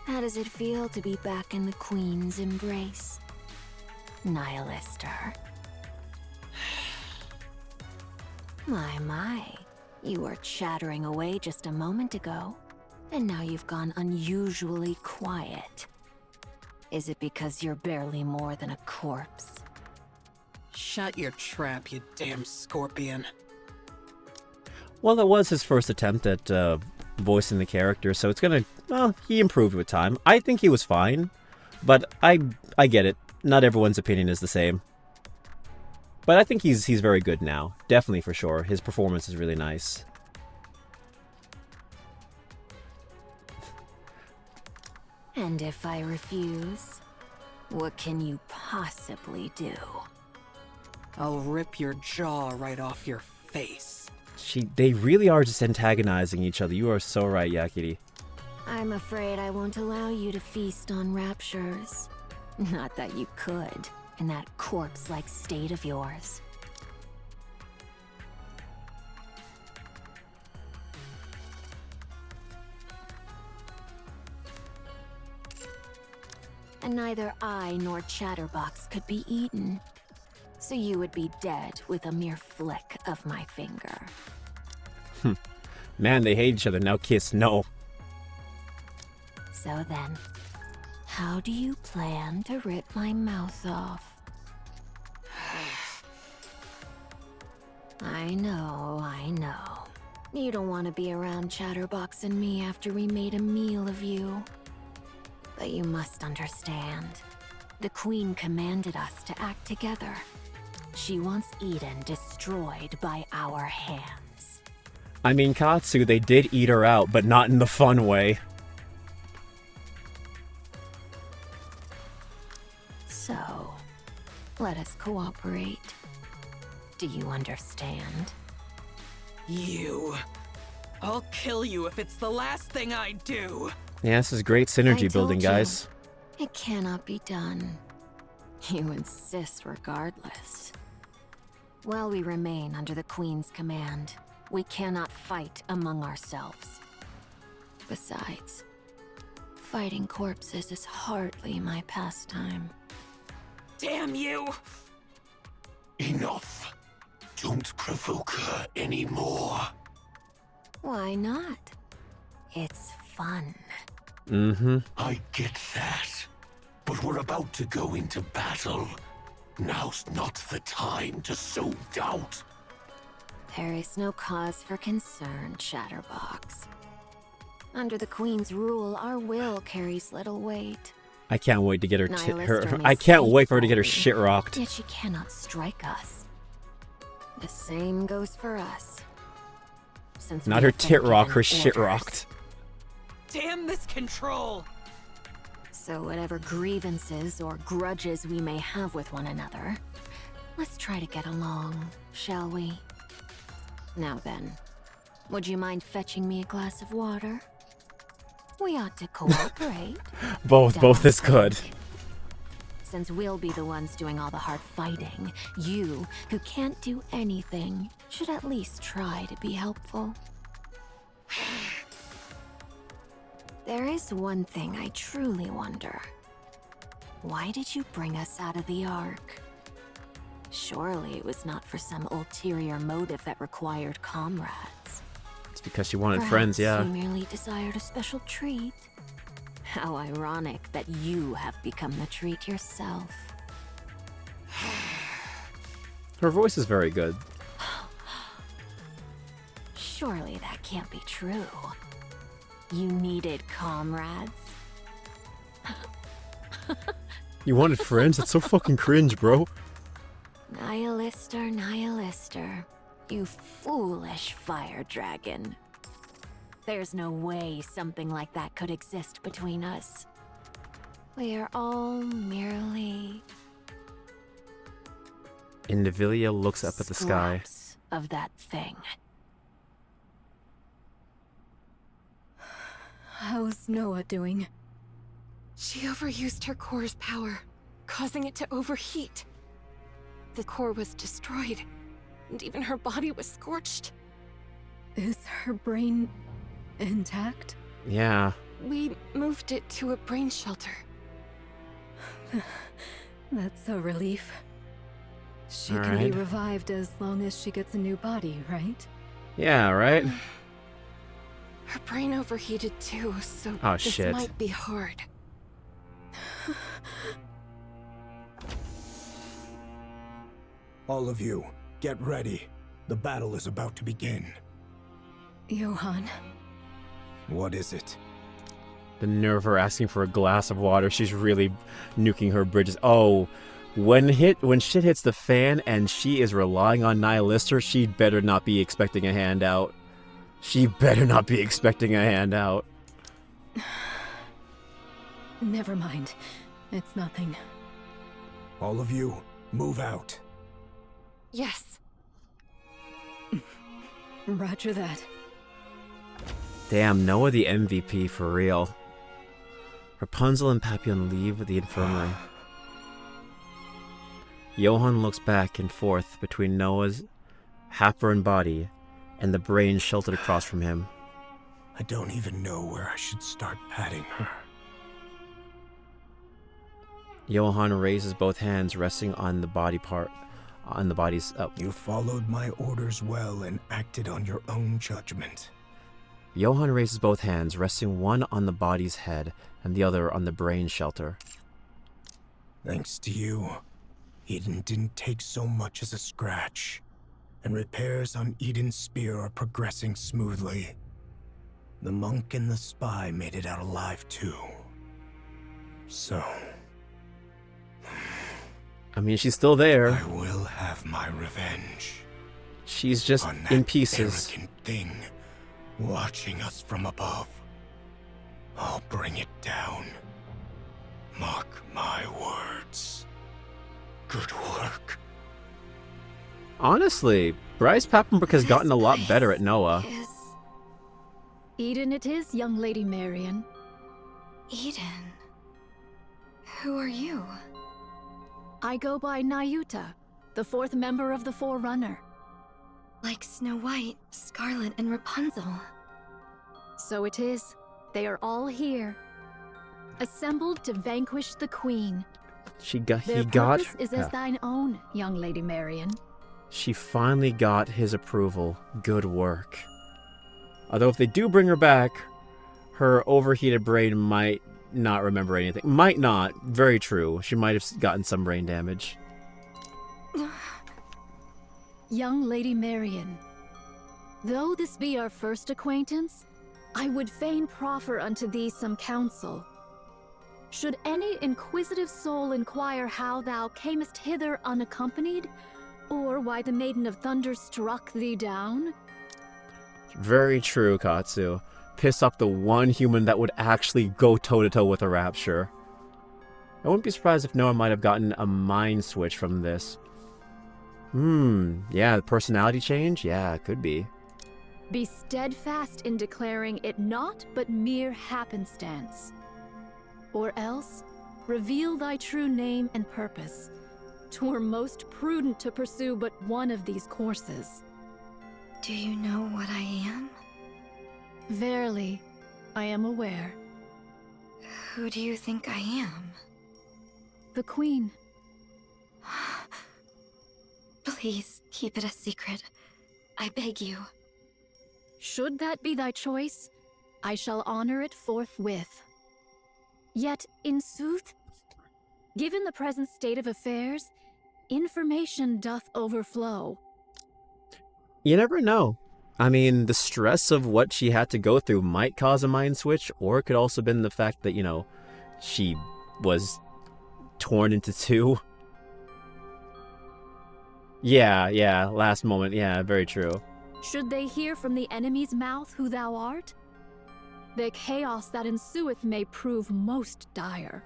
how does it feel to be back in the queen's embrace? Nihilister. My. You were chattering away just a moment ago, and now you've gone unusually quiet. Is it because you're barely more than a corpse? Shut your trap, you damn scorpion. Well, that was his first attempt at voicing the character, so it's gonna... Well, he improved with time. I think he was fine, but I get it. Not everyone's opinion is the same. But I think he's very good now. Definitely, for sure. His performance is really nice. And if I refuse, what can you possibly do? I'll rip your jaw right off your face. They really are just antagonizing each other. You are so right, Yakiri. I'm afraid I won't allow you to feast on raptures. Not that you could, in that corpse-like state of yours. And neither I nor Chatterbox could be eaten. So you would be dead with a mere flick of my finger. Man, they hate each other. Now kiss. No. So then, how do you plan to rip my mouth off? I know. You don't want to be around Chatterbox and me after we made a meal of you. But you must understand. The Queen commanded us to act together. She wants Eden destroyed by our hands. I mean, Katsu, they did eat her out, but not in the fun way. So, let us cooperate. Do you understand? I'll kill you if it's the last thing I do. Yeah, this is great synergy building, guys. It cannot be done. You insist regardless. While we remain under the Queen's command, we cannot fight among ourselves. Besides, fighting corpses is hardly my pastime. Damn you! Enough. Don't provoke her anymore. Why not? It's fun. I get that. But we're about to go into battle. Now's not the time to sow doubt. There is no cause for concern, Chatterbox. Under the Queen's rule, our will carries little weight. I can't wait to get I can't wait for her to get her shit rocked. Yet she cannot strike us. The same goes for us. Since Not her tit rock, her shit rocked. Damn this control! So whatever grievances or grudges we may have with one another, let's try to get along, shall we? Now then, would you mind fetching me a glass of water? We ought to cooperate. Both is good. Since we'll be the ones doing all the hard fighting, you, who can't do anything, should at least try to be helpful. There is one thing I truly wonder. Why did you bring us out of the Ark? Surely it was not for some ulterior motive that required comrades. It's because she wanted friends, yeah. You merely desired a special treat. How ironic that you have become the treat yourself. Her voice is very good. Surely that can't be true. You needed comrades. You wanted friends? That's so fucking cringe, bro. Nihilister. You foolish fire dragon. There's no way something like that could exist between us. We are all merely... Indivilia looks up at the sky. scraps of that thing. How's Noah doing? She overused her core's power, causing it to overheat. The core was destroyed, and even her body was scorched. Is her brain intact? Yeah. We moved it to a brain shelter. That's a relief. She All can be right. revived as long as she gets a new body, right? Yeah, right? Her brain overheated too, so Oh, this shit. might be hard. All of you, get ready. The battle is about to begin. Johann. What is it? The nerve of her asking for a glass of water. She's really nuking her bridges. Oh, when shit hits the fan and she is relying on Nihilister, she better not be expecting a handout. She better not be expecting a handout. Never mind. It's nothing. All of you, move out. Yes. Roger that. Damn, Noah the MVP for real. Rapunzel and Papillon leave the infirmary. Johann looks back and forth between Noah's half-burned body and the brain sheltered across from him. I don't even know where I should start patting her. Johann raises both hands, resting on the body's up. You followed my orders well and acted on your own judgment. Johann raises both hands, resting one on the body's head and the other on the brain shelter. Thanks to you, Eden didn't take so much as a scratch, and repairs on Eden's spear are progressing smoothly. The monk and the spy made it out alive too. So... I mean, she's still there. I will have my revenge. She's just on that in pieces. arrogant thing watching us from above. I'll bring it down. Mark my words. Good work. Honestly, Bryce Papenbrook has gotten a lot better at Noah. Eden it is, young Lady Marion. Eden? Who are you? I go by Nayuta, the fourth member of the Forerunner. Like Snow White, Scarlet, and Rapunzel. So it is. They are all here, assembled to vanquish the Queen. Their purpose is as thine own, young Lady Marion. She finally got his approval. Good work. Although if they do bring her back, her overheated brain might not remember anything. Might not. Very true. She might have gotten some brain damage. Young Lady Marion, though this be our first acquaintance, I would fain proffer unto thee some counsel. Should any inquisitive soul inquire how thou camest hither unaccompanied, or why the Maiden of Thunder struck thee down? Very true, Katsu. Piss off the one human that would actually go toe-to-toe with a Rapture. I wouldn't be surprised if Noah might have gotten a mind switch from this. Yeah, the personality change? Yeah, it could be. Be steadfast in declaring it naught but mere happenstance. Or else, reveal thy true name and purpose. 'Twere most prudent to pursue but one of these courses. Do you know what I am? Verily, I am aware. Who do you think I am? The Queen. Please, keep it a secret. I beg you. Should that be thy choice, I shall honor it forthwith. Yet, in sooth, given the present state of affairs, information doth overflow. You never know. I mean, the stress of what she had to go through might cause a mind switch, or it could also have been the fact that, you know, she was torn into two. Yeah, last moment. Yeah, very true. Should they hear from the enemy's mouth who thou art, the chaos that ensueth may prove most dire.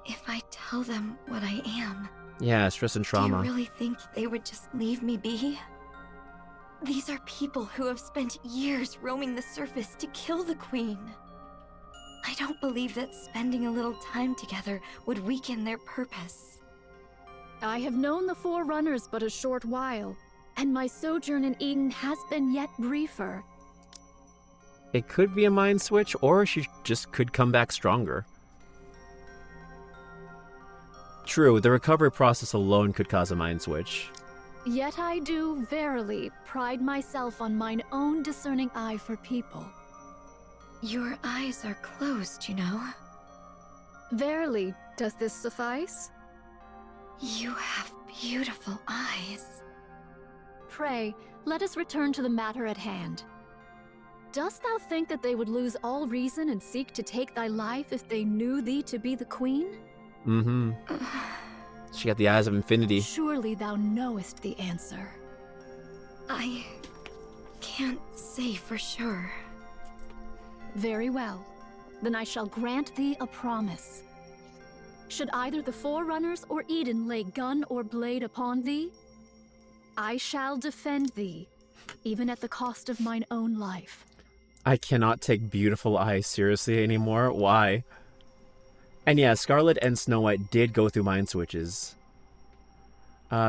If I tell them what I am... Yeah, stress and trauma. Do you really think they would just leave me be? These are people who have spent years roaming the surface to kill the Queen. I don't believe that spending a little time together would weaken their purpose. I have known the Forerunners but a short while, and my sojourn in Eden has been yet briefer. It could be a mind switch, or she just could come back stronger. True, the recovery process alone could cause a mind switch. Yet I do verily pride myself on mine own discerning eye for people. Your eyes are closed, you know. Verily, does this suffice? You have beautiful eyes. Pray, let us return to the matter at hand. Dost thou think that they would lose all reason and seek to take thy life if they knew thee to be the queen? Mm-hmm. She got the eyes of infinity. Surely thou knowest the answer. I can't say for sure. Very well. Then I shall grant thee a promise. Should either the Forerunners or Eden lay gun or blade upon thee, I shall defend thee, even at the cost of mine own life. I cannot take beautiful eyes seriously anymore. Why? And yeah, Scarlet and Snow White did go through mind switches.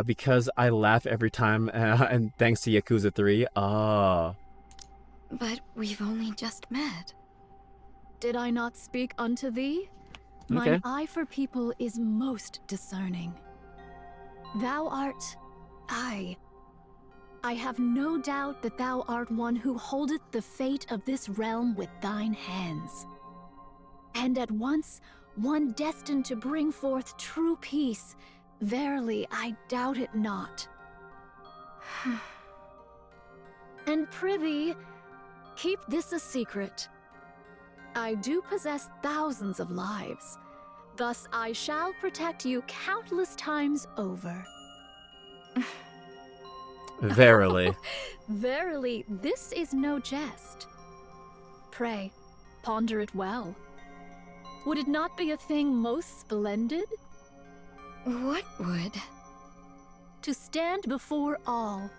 Because I laugh every time, and thanks to Yakuza 3. Oh. But we've only just met. Did I not speak unto thee? Okay. Mine eye for people is most discerning. Thou art I have no doubt that thou art one who holdeth the fate of this realm with thine hands. And at once, one destined to bring forth true peace. Verily, I doubt it not. And prithee, keep this a secret. I do possess thousands of lives. Thus I shall protect you countless times over. Verily. Verily, this is no jest. Pray, ponder it well. Would it not be a thing most splendid? What would? To stand before all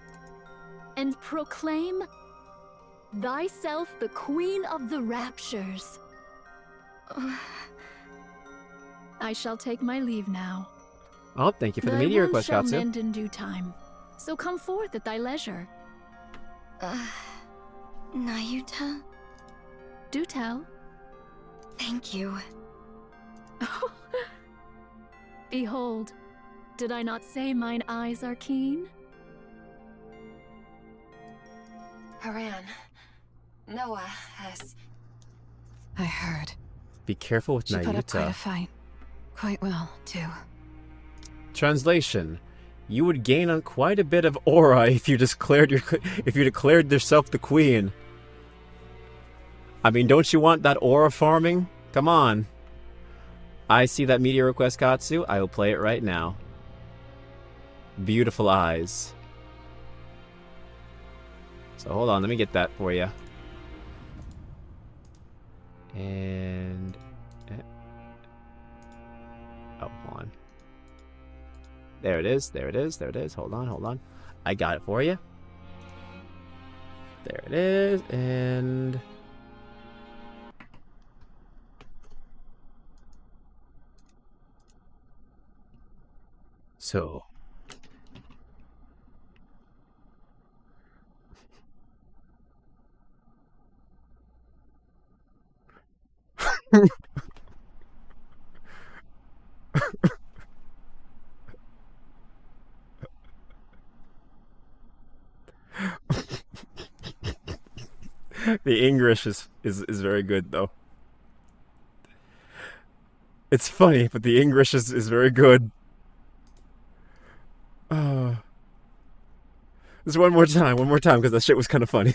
and proclaim thyself the Queen of the Raptures. I shall take my leave now. Oh, thank you for the Thy media wound request, shall Katsu. mend in due time. So come forth at thy leisure. Nayuta? Do tell. Thank you. Behold, did I not say mine eyes are keen? Haran, Noah has... I heard. Be careful with She put up quite a Nayuta. fight. Quite well, too. Translation: you would gain on quite a bit of aura if you declared yourself the queen. I mean, don't you want that aura farming? Come on. I see that media request, Katsu. I will play it right now. Beautiful eyes. So hold on, let me get that for you. And oh, hold on. There it is. There it is. There it is. Hold on. Hold on. I got it for you. There it is. And so the English is very good though. It's funny, but the English is very good. Just one more time, because that shit was kind of funny.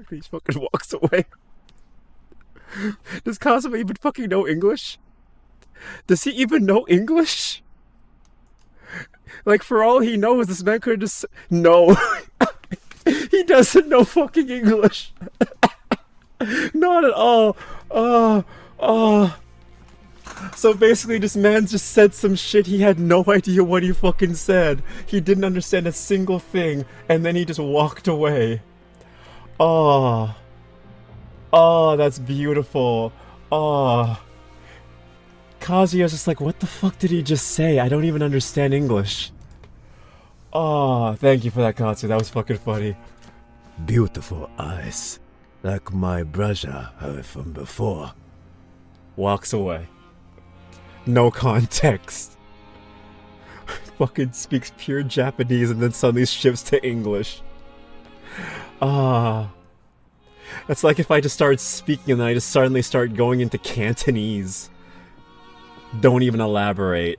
He fucking walks away. Does Kazuma even fucking know English? Does he even know English? Like, for all he knows, this man could just... No. He doesn't know fucking English. Not at all. So basically, this man just said some shit. He had no idea what he fucking said. He didn't understand a single thing, and then he just walked away. Oh, that's beautiful. Oh. Kazuya's just like, what the fuck did he just say? I don't even understand English. Oh, thank you for that, Katsu. That was fucking funny. Beautiful eyes, like my brother heard from before. Walks away. No context. Fucking speaks pure Japanese and then suddenly shifts to English. Ah. That's like if I just started speaking and then I just suddenly start going into Cantonese. Don't even elaborate.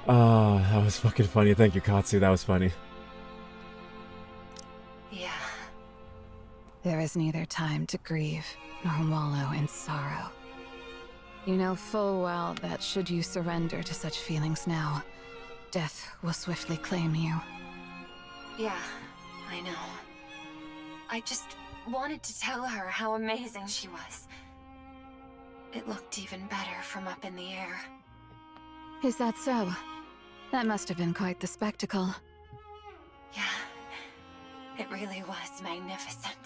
Ah, that was fucking funny. Thank you, Katsu. That was funny. Yeah. There is neither time to grieve nor wallow in sorrow. You know full well that should you surrender to such feelings now, death will swiftly claim you. Yeah, I know. I just wanted to tell her how amazing she was. It looked even better from up in the air. Is that so? That must have been quite the spectacle. Yeah, it really was magnificent.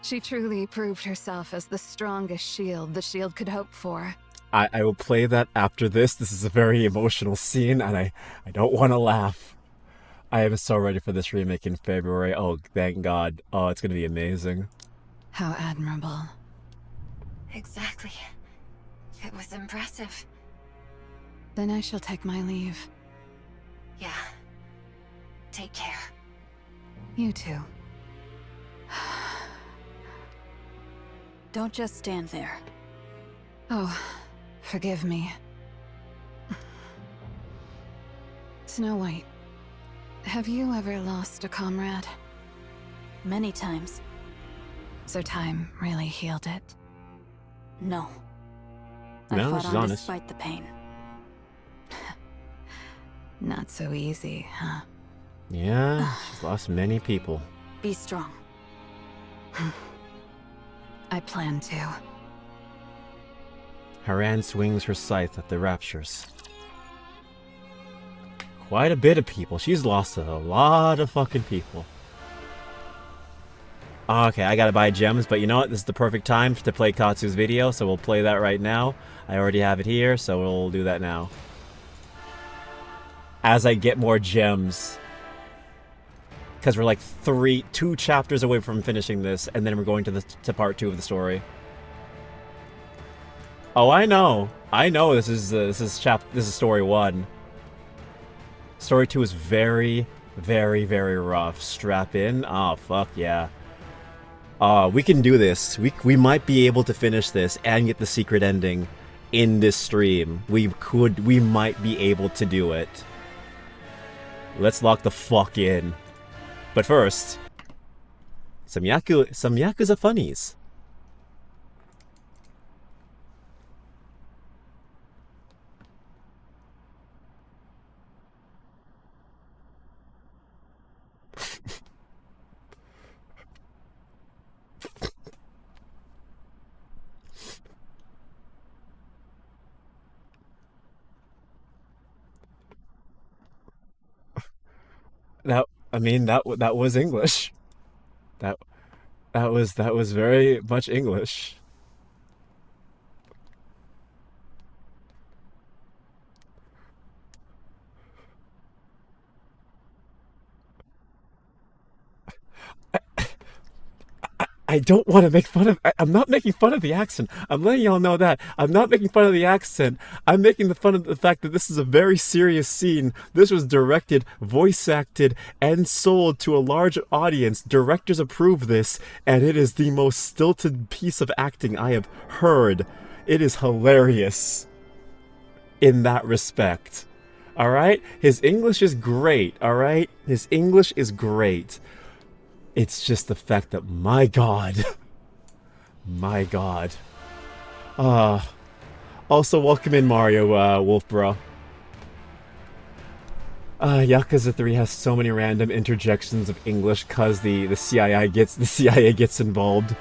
She truly proved herself as the strongest shield the shield could hope for. I will play that after this. This is a very emotional scene, and I don't want to laugh. I am so ready for this remake in February. Oh, thank God. Oh, it's going to be amazing. How admirable. Exactly. It was impressive. Then I shall take my leave. Yeah. Take care. You too. Don't just stand there. Oh, forgive me. Snow White, have you ever lost a comrade? Many times. So time really healed it? No. No, I fought she's on honest. despite the pain. Not so easy, huh? Yeah, she's lost many people. Be strong. I plan to. Haran swings her scythe at the raptures. Quite a bit of people. She's lost a lot of fucking people. Okay, I gotta buy gems, but you know what? This is the perfect time to play Katsu's video, so we'll play that right now. I already have it here, so we'll do that now. As I get more gems. Because we're like 2 chapters away from finishing this, and then we're going to part 2 of the story. Oh, I know. I know this is story 1. Story 2 is very, very, very rough. Strap in. Oh, fuck yeah. We can do this. We might be able to finish this and get the secret ending in this stream. We might be able to do it. Let's lock the fuck in. But first, some Yakuza funnies. That was English. That was very much English. I don't want to make fun of... I'm not making fun of the accent. I'm letting y'all know that. I'm not making fun of the accent. I'm making fun of the fact that this is a very serious scene. This was directed, voice acted, and sold to a large audience. Directors approve this, and it is the most stilted piece of acting I have heard. It is hilarious in that respect. Alright? His English is great, alright? His English is great. It's just the fact that, my God. My God. Also, welcome in, Mario, Wolf Bro. Yakuza 3 has so many random interjections of English cause the CIA gets involved.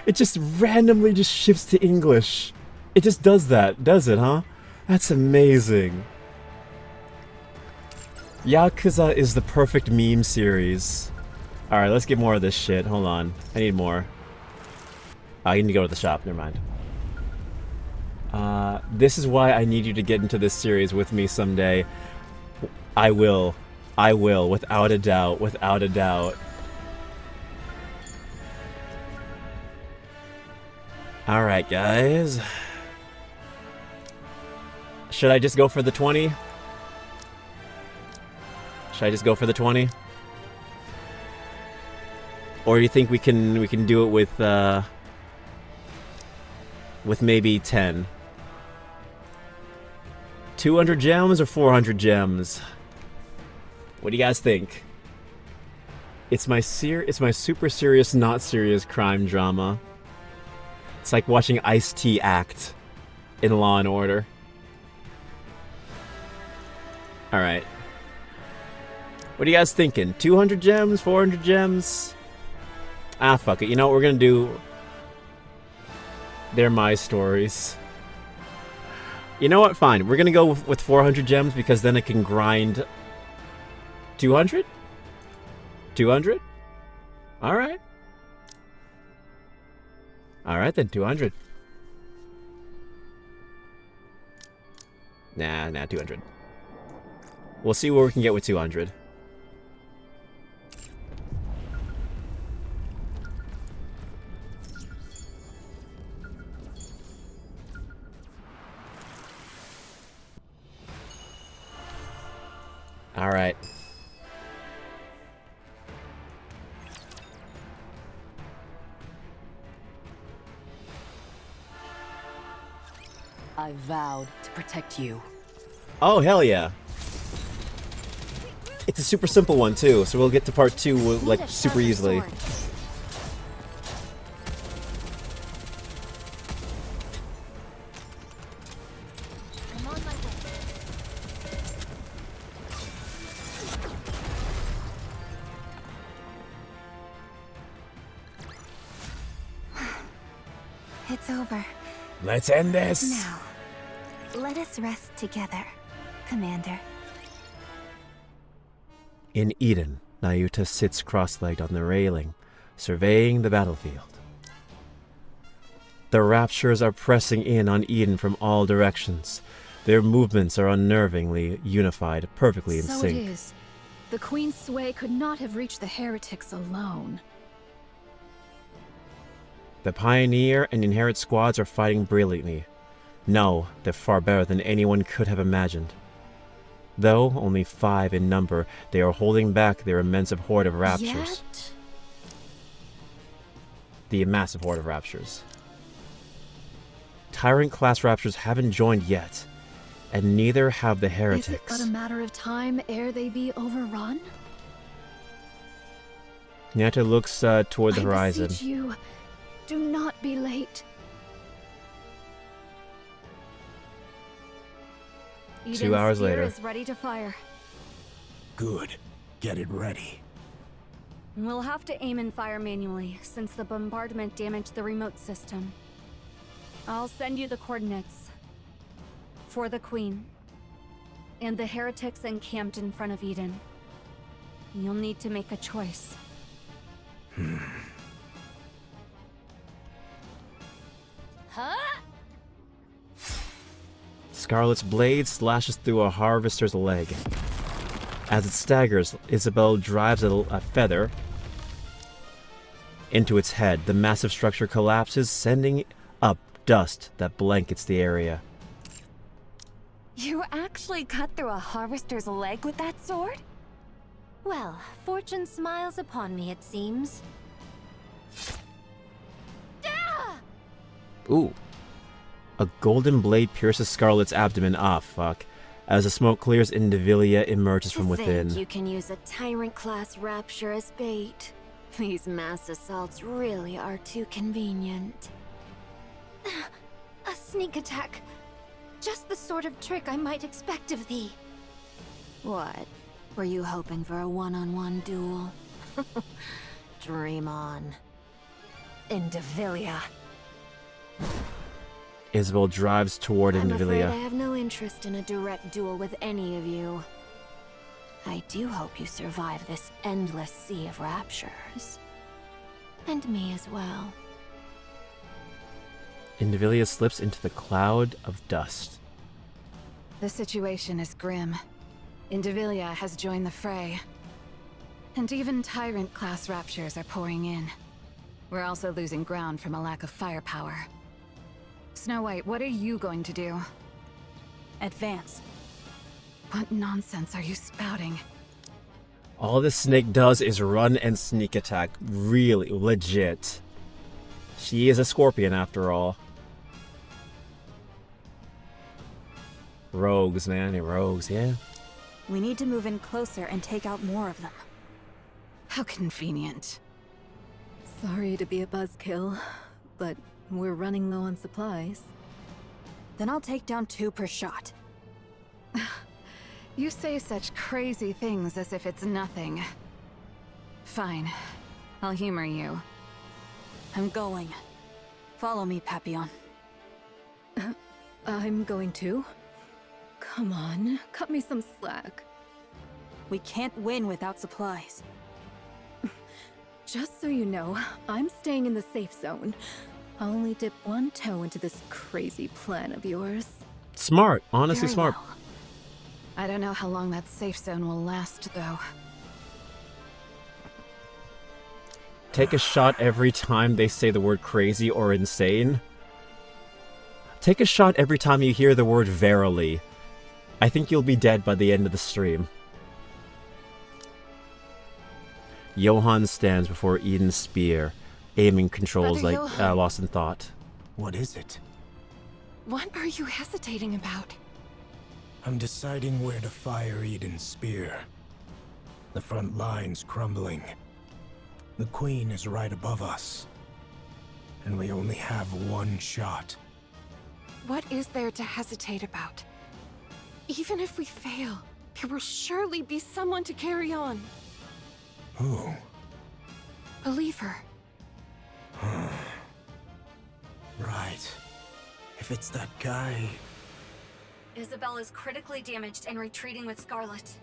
It just randomly just shifts to English. It just does that, does it, huh? That's amazing. Yakuza is the perfect meme series. Alright, let's get more of this shit. Hold on. I need more. I need to go to the shop. Never mind. This is why I need you to get into this series with me someday. I will. I will, without a doubt, without a doubt. Alright, guys. Should I just go for the 20? Should I just go for the 20? Or do you think we can do it with maybe 10? 200 gems or 400 gems? What do you guys think? It's my super serious, not serious crime drama. It's like watching Ice-T act in Law and Order. Alright. What are you guys thinking? 200 gems? 400 gems? Ah, fuck it. You know what we're gonna do? They're my stories. You know what? Fine. We're gonna go with 400 gems because then it can grind 200? 200? Alright. Alright then, 200. Nah, 200. We'll see what we can get with 200. Alright. I vowed to protect you. Oh, hell yeah. It's a super simple one, too, so we'll get to part 2, like, super easily. I'm on my way. It's over. Let's end this! Now, let us rest together, Commander. In Eden, Nayuta sits cross-legged on the railing, surveying the battlefield. The Raptures are pressing in on Eden from all directions. Their movements are unnervingly unified, perfectly in So sync. it is. The Queen's sway could not have reached the heretics alone. The Pioneer and Inherit squads are fighting brilliantly. No, they're far better than anyone could have imagined. Though only 5 in number, they are holding back their immense horde of Raptures. Yet? The massive horde of Raptures. Tyrant-class Raptures haven't joined yet, and neither have the heretics. Is it but a matter of time ere they be overrun? Nyata looks toward the horizon. I beseech you, do not be late. 2 hours later. Is ready to fire. Good. Get it ready. We'll have to aim and fire manually, since the bombardment damaged the remote system. I'll send you the coordinates. For the Queen. And the heretics encamped in front of Eden. You'll need to make a choice. Huh? Scarlet's blade slashes through a harvester's leg. As it staggers, Isabel drives a feather into its head. The massive structure collapses, sending up dust that blankets the area. You actually cut through a harvester's leg with that sword? Well, fortune smiles upon me, it seems. Ooh. A golden blade pierces Scarlet's abdomen. Ah, fuck. As the smoke clears, Indivilia emerges from within. You can use a tyrant-class rapture as bait. These mass assaults really are too convenient. A sneak attack. Just the sort of trick I might expect of thee. What? Were you hoping for a one-on-one duel? Dream on. Indivilia. Isabel drives toward I'm afraid I Indivilia. have no interest in a direct duel with any of you. I do hope you survive this endless sea of raptures. And me as well. Indivilia slips into the cloud of dust. The situation is grim. Indivilia has joined the fray. And even Tyrant-class raptures are pouring in. We're also losing ground from a lack of firepower. Snow White, what are you going to do? Advance. What nonsense are you spouting? All this snake does is run and sneak attack. Really, legit. She is a scorpion after all. Rogues, man. Rogues, yeah. We need to move in closer and take out more of them. How convenient. Sorry to be a buzzkill, but we're running low on supplies. Then I'll take down 2 per shot. You say such crazy things as if it's nothing. Fine. I'll humor you. I'm going. Follow me, Papillon. I'm going to. Come on, cut me some slack. We can't win without supplies. Just so you know, I'm staying in the safe zone. I'll only dip one toe into this crazy plan of yours. Smart. Honestly Very smart. well. I don't know how long that safe zone will last, though. Take a shot every time they say the word crazy or insane. Take a shot every time you hear the word verily. I think you'll be dead by the end of the stream. Johann stands before Eden's spear, aiming controls Brother like Johann. lost in thought. What is it? What are you hesitating about? I'm deciding where to fire Eden's spear. The front line's crumbling. The Queen is right above us. And we only have one shot. What is there to hesitate about? Even if we fail, there will surely be someone to carry on. Who? Believe her. Right. If it's that guy... Isabel is critically damaged and retreating with Scarlet.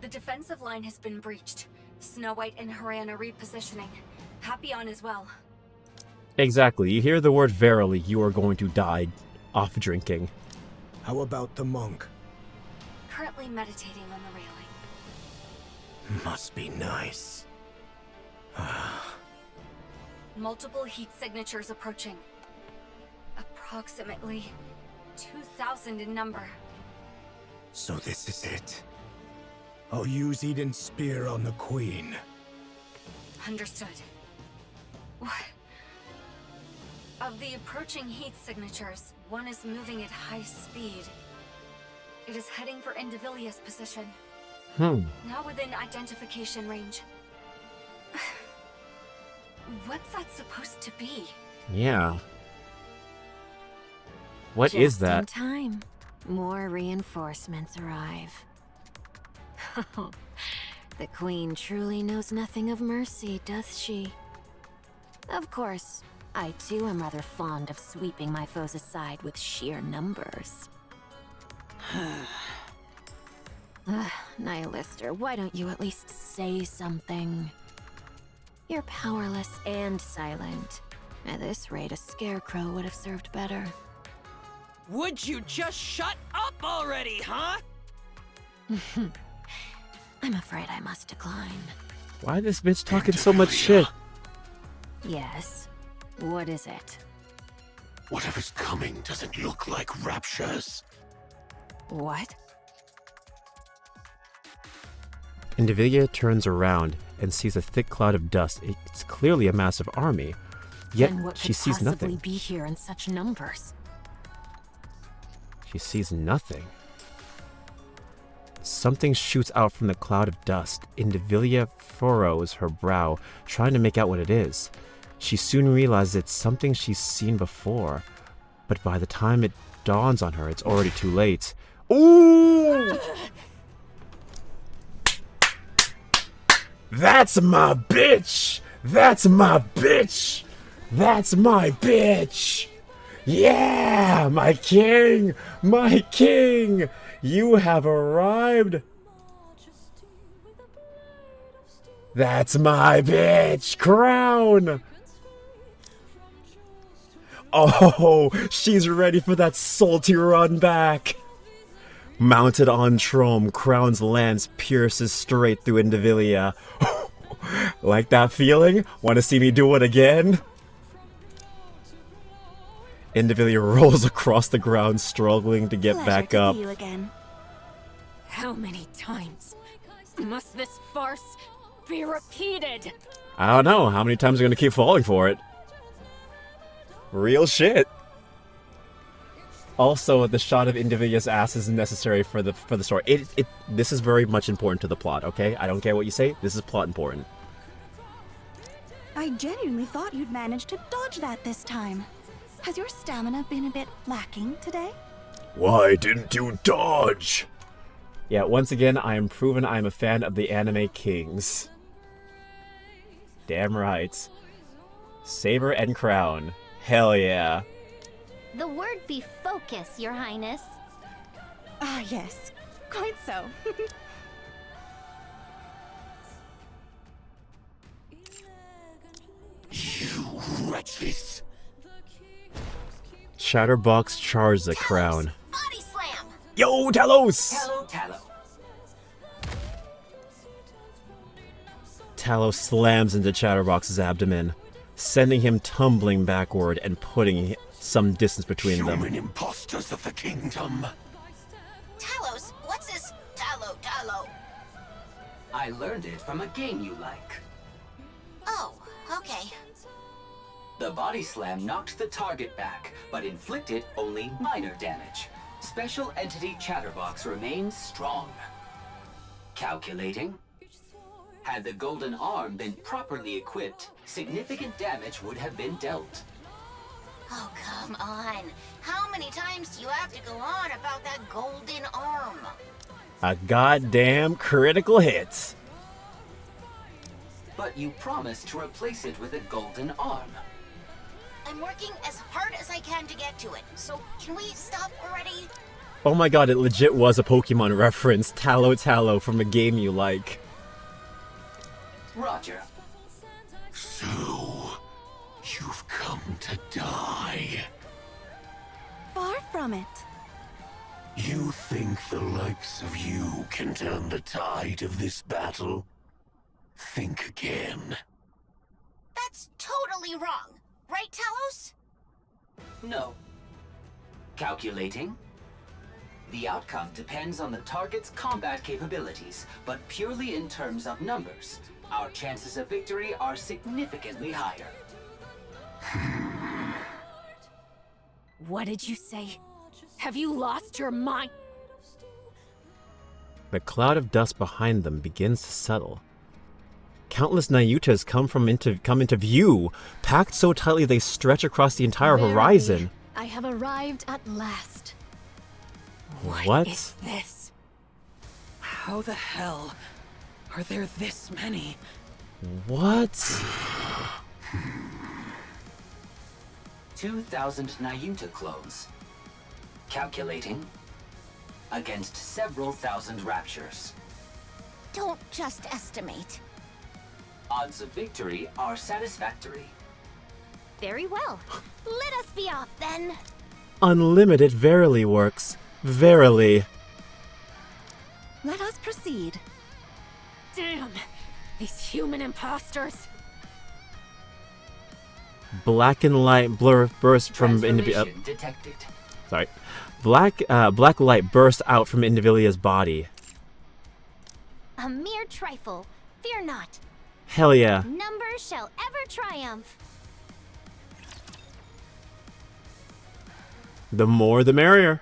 The defensive line has been breached. Snow White and Haran are repositioning. Papillon as well. Exactly. You hear the word verily, you are going to die off drinking. How about the monk? Currently meditating on the railing. Must be nice. Multiple heat signatures approaching. Approximately 2,000 in number. So this is it. I'll use Eden's spear on the Queen. Understood. What? Of the approaching heat signatures, one is moving at high speed. It is heading for Indivilia's position. Not within identification range. What's that supposed to be? Yeah. What is that? In time. More reinforcements arrive. The Queen truly knows nothing of mercy, does she? Of course, I too am rather fond of sweeping my foes aside with sheer numbers. Nihilister, why don't you at least say something? You're powerless and silent. At this rate, a scarecrow would have served better. Would you just shut up already, huh? I'm afraid I must decline. Why this bitch talking so much shit? Yes. What is it? Whatever's coming doesn't look like raptures. What? Indivilia turns around and sees a thick cloud of dust. It's clearly a massive army. Yet And what she could sees possibly nothing. be here in such numbers? She sees nothing. Something shoots out from the cloud of dust. Indivilia furrows her brow, trying to make out what it is. She soon realizes it's something she's seen before, but by the time it dawns on her, it's already too late. Ooh! That's my bitch! That's my bitch! That's my bitch! Yeah! My king! My king! You have arrived! That's my bitch! Crown! Oh, she's ready for that salty run back! Mounted on Trom, Crown's lance pierces straight through Indivilia. Like that feeling? Want to see me do it again? Indivilia rolls across the ground, struggling to get back up. See you again. How many times must this farce be repeated? I don't know. How many times are gonna keep falling for it? Real shit. Also, the shot of Indivilia's ass is necessary for the story. This is very much important to the plot. Okay, I don't care what you say. This is plot important. I genuinely thought you'd manage to dodge that this time. Has your stamina been a bit lacking today? Why didn't you dodge? Yeah, once again, I am proven I am a fan of the anime kings. Damn right. Saber and crown. Hell yeah. The word be focus, Your Highness. Ah, yes. Quite so. You wretches! Chatterbox charges the crown. Body slam! Yo, Talos! Tallow. Talos slams into Chatterbox's abdomen, sending him tumbling backward and putting some distance between them. Human imposters of the kingdom. Talos, what's this Tallow? I learned it from a game you like. Oh, okay. The body slam knocked the target back, but inflicted only minor damage. Special entity Chatterbox remains strong. Calculating. Had the golden arm been properly equipped, significant damage would have been dealt. Oh, come on. How many times do you have to go on about that golden arm? A goddamn critical hit. But you promised to replace it with a golden arm. I'm working as hard as I can to get to it, so can we stop already? Oh my god, it legit was a Pokemon reference. Tallow from a game you like. Roger. So, you've come to die. Far from it. You think the likes of you can turn the tide of this battle? Think again. That's totally wrong. Right, Talos? No. Calculating. The outcome depends on the target's combat capabilities, but purely in terms of numbers. Our chances of victory are significantly higher. What did you say? Have you lost your mind? The cloud of dust behind them begins to settle. Countless Nayutas come into view, packed so tightly they stretch across the entire horizon. I have arrived at last. What is this? How the hell are there this many? What? 2,000 Nayuta clones. Calculating. Against several thousand raptures. Don't just estimate. Odds of victory are satisfactory. Very well. Let us be off then. Unlimited verily works. Verily. Let us proceed. Damn! These human imposters! Black and light blur burst from Transformation detected. Sorry. Black light burst out from Indivilia's body. A mere trifle. Fear not. Hell yeah. Numbers shall ever triumph. The more the merrier.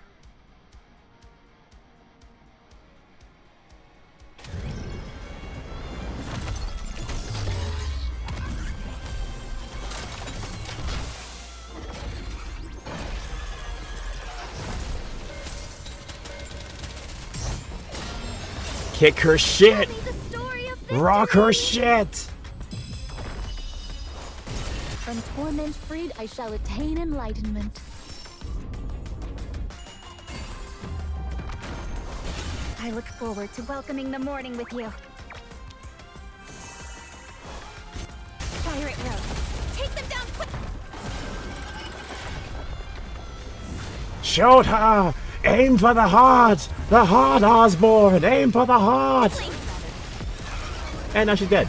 Kick her shit! Rock her shit! From torment freed, I shall attain enlightenment. I look forward to welcoming the morning with you. Pirate Road. Take them down quick! Shoot her! Aim for the heart! The heart, Osborne! Aim for the heart! And now she's dead.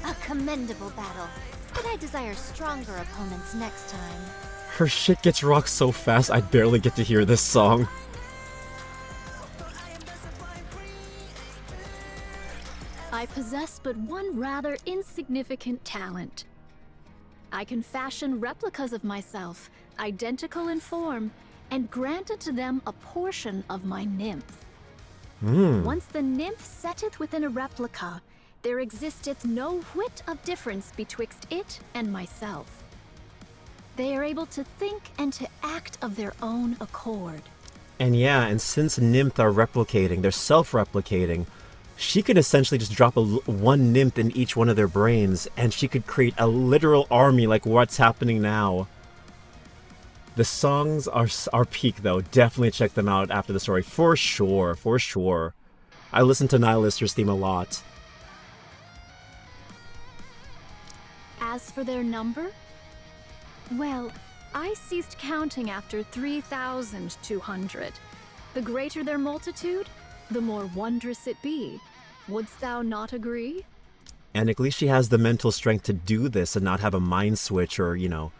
A commendable battle, but I desire stronger opponents next time. Her shit gets rocked so fast, I barely get to hear this song. I possess but one rather insignificant talent. I can fashion replicas of myself, identical in form, and granted to them a portion of my nymph. Once the nymph setteth within a replica, there existeth no whit of difference betwixt it and myself. They are able to think and to act of their own accord. And yeah, and since nymph are replicating, they're self-replicating, she could essentially just drop one nymph in each one of their brains, and she could create a literal army like what's happening now. The songs are peak though. Definitely check them out after the story. For sure, for sure. I listen to Nihilister's theme a lot. As for their number, well, I ceased counting after 3,200. The greater their multitude, the more wondrous it be. Wouldst thou not agree? And at least she has the mental strength to do this and not have a mind switch or, you know,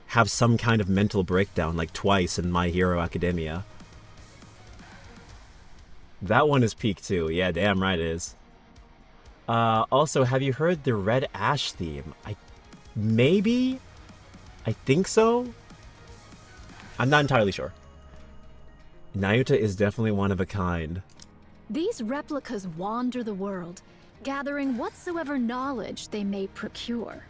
have some kind of mental breakdown like twice in My Hero Academia. That one is peak too. Yeah, damn right it is. Also, have you heard the Red Ash theme? I think so? I'm not entirely sure. Nayuta is definitely one of a kind. These replicas wander the world, gathering whatsoever knowledge they may procure.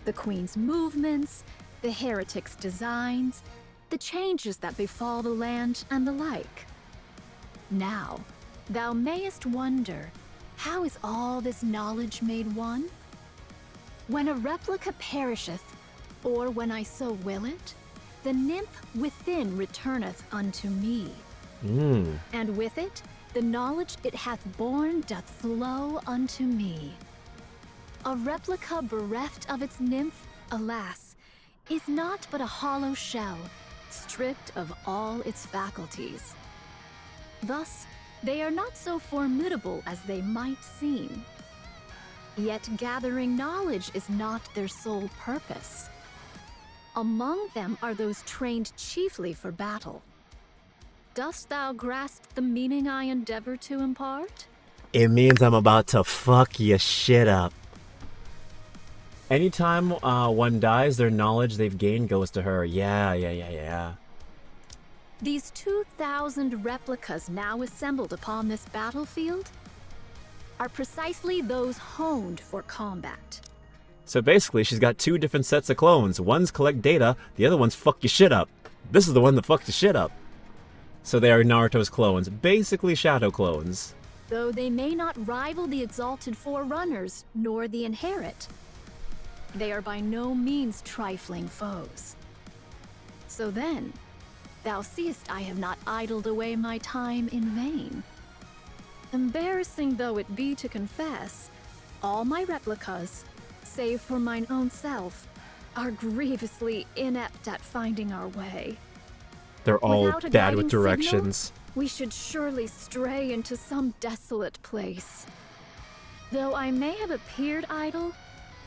The Queen's movements, the heretic's designs, the changes that befall the land, and the like. Now, thou mayest wonder, how is all this knowledge made one? When a replica perisheth, or when I so will it, the nymph within returneth unto me. And with it, the knowledge it hath borne doth flow unto me. A replica bereft of its nymph, alas, is not but a hollow shell, stripped of all its faculties. Thus, they are not so formidable as they might seem. Yet gathering knowledge is not their sole purpose. Among them are those trained chiefly for battle. Dost thou grasp the meaning I endeavor to impart? It means I'm about to fuck your shit up. Anytime one dies, their knowledge they've gained goes to her. Yeah. These 2,000 replicas now assembled upon this battlefield are precisely those honed for combat. So basically, she's got two different sets of clones. One's collect data, the other one's fuck your shit up. This is the one that fucked your shit up. So they are Naruto's clones, basically shadow clones. Though they may not rival the Exalted Forerunners, nor the Inherit, they are by no means trifling foes. So then, thou seest I have not idled away my time in vain. Embarrassing though it be to confess, all my replicas, save for mine own self, are grievously inept at finding our way. They're all Without a bad with guiding directions. signal, we should surely stray into some desolate place. Though I may have appeared idle,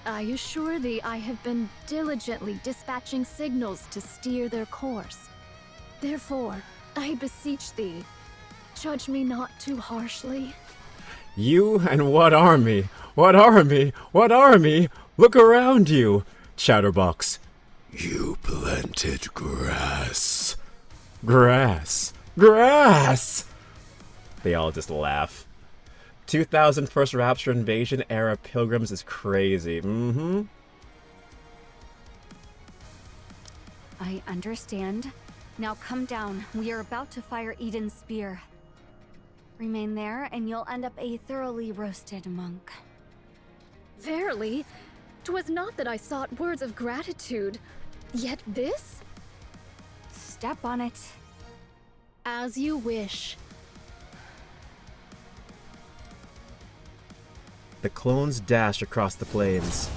I assure thee I have been diligently dispatching signals to steer their course. Therefore, I beseech thee, judge me not too harshly. You and what army? What army? What army? Look around you! Chatterbox. You planted grass. Grass. Grass! They all just laugh. 2000 First Rapture Invasion era Pilgrims is crazy. I understand. Now come down. We are about to fire Eden's spear. Remain there, and you'll end up a thoroughly roasted monk. Verily, 'twas not that I sought words of gratitude, yet this? Step on it. As you wish. The clones dash across the plains.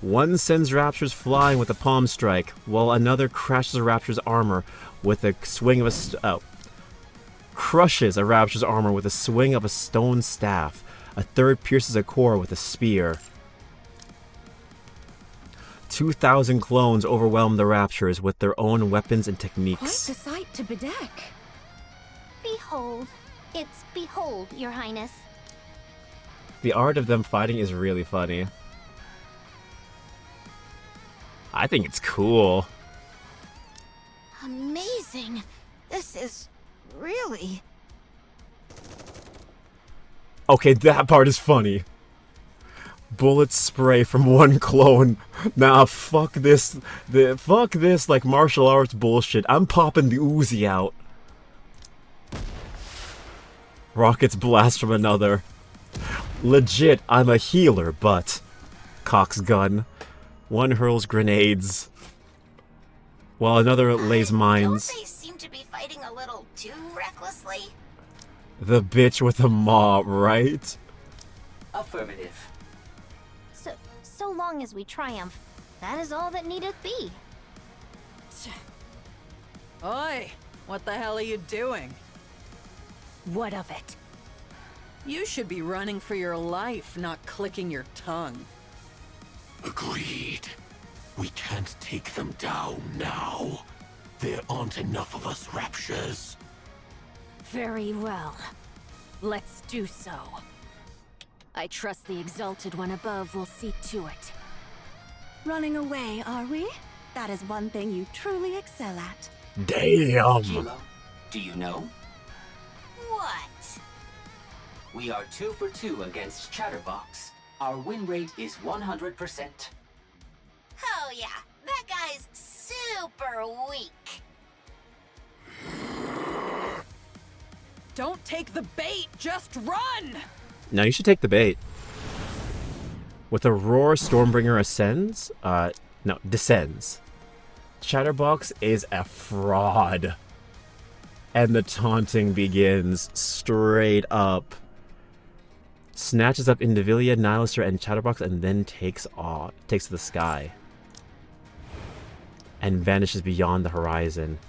One sends Raptures flying with a palm strike, while another crashes a Rapture's armor with a swing of a crushes a Rapture's armor with a swing of a stone staff. A third pierces a core with a spear. 2,000 clones overwhelm the Raptures with their own weapons and techniques. Quite the sight to bedeck. Behold. It's behold, your highness. The art of them fighting is really funny. I think it's cool. Amazing. This is really... Okay, that part is funny. Bullets spray from one clone. Nah, fuck this. Fuck this like martial arts bullshit. I'm popping the Uzi out. Rockets blast from another. Legit, I'm a healer, but... Cock's gun. One hurls grenades, while another lays mines. Don't they seem to be fighting a little too recklessly? The bitch with a maw, right? Affirmative. So long as we triumph, that is all that needeth be. Oi! What the hell are you doing? What of it? You should be running for your life, not clicking your tongue. Agreed. We can't take them down now. There aren't enough of us Raptures. Very well. Let's do so. I trust the Exalted One above will see to it. Running away, are we? That is one thing you truly excel at. Damn! Kilo, do you know? What? We are 2 for 2 against Chatterbox. Our win rate is 100%. Oh yeah, that guy's super weak. Don't take the bait, just run! Now you should take the bait. With a roar, Stormbringer ascends. No, descends. Chatterbox is a fraud. And the taunting begins straight up. Snatches up Indivilia, Nihilister, and Chatterbox, and then takes to the sky. And vanishes beyond the horizon.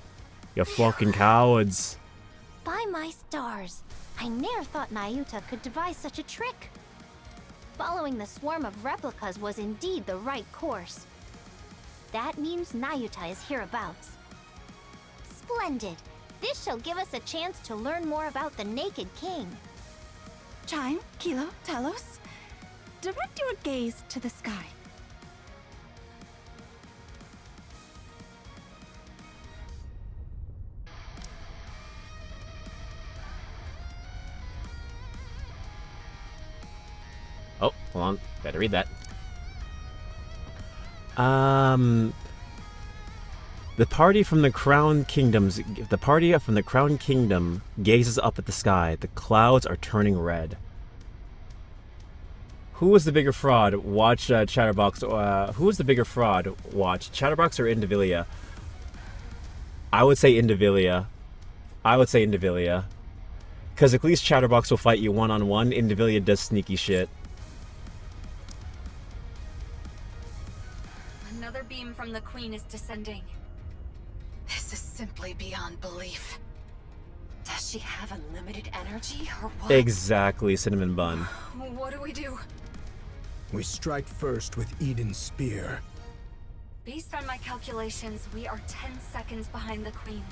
You fucking cowards. By my stars, I ne'er thought Nayuta could devise such a trick. Following the swarm of replicas was indeed the right course. That means Nayuta is hereabouts. Splendid! This shall give us a chance to learn more about the Naked King. Chime, Kilo, Talos, direct your gaze to the sky. Oh, hold on. Better read that. The party from the Crown Kingdom gazes up at the sky. The clouds are turning red. Who was the bigger fraud? Watch Chatterbox. Who was the bigger fraud? Watch Chatterbox or Indivilia? I would say Indivilia. Because at least Chatterbox will fight you one-on-one. Indivilia does sneaky shit. Another beam from the Queen is descending. This is simply beyond belief. Does she have unlimited energy or what? Exactly, Cinnamon Bun. What do we do? We strike first with Eden's spear. Based on my calculations, we are 10 seconds behind the Queen.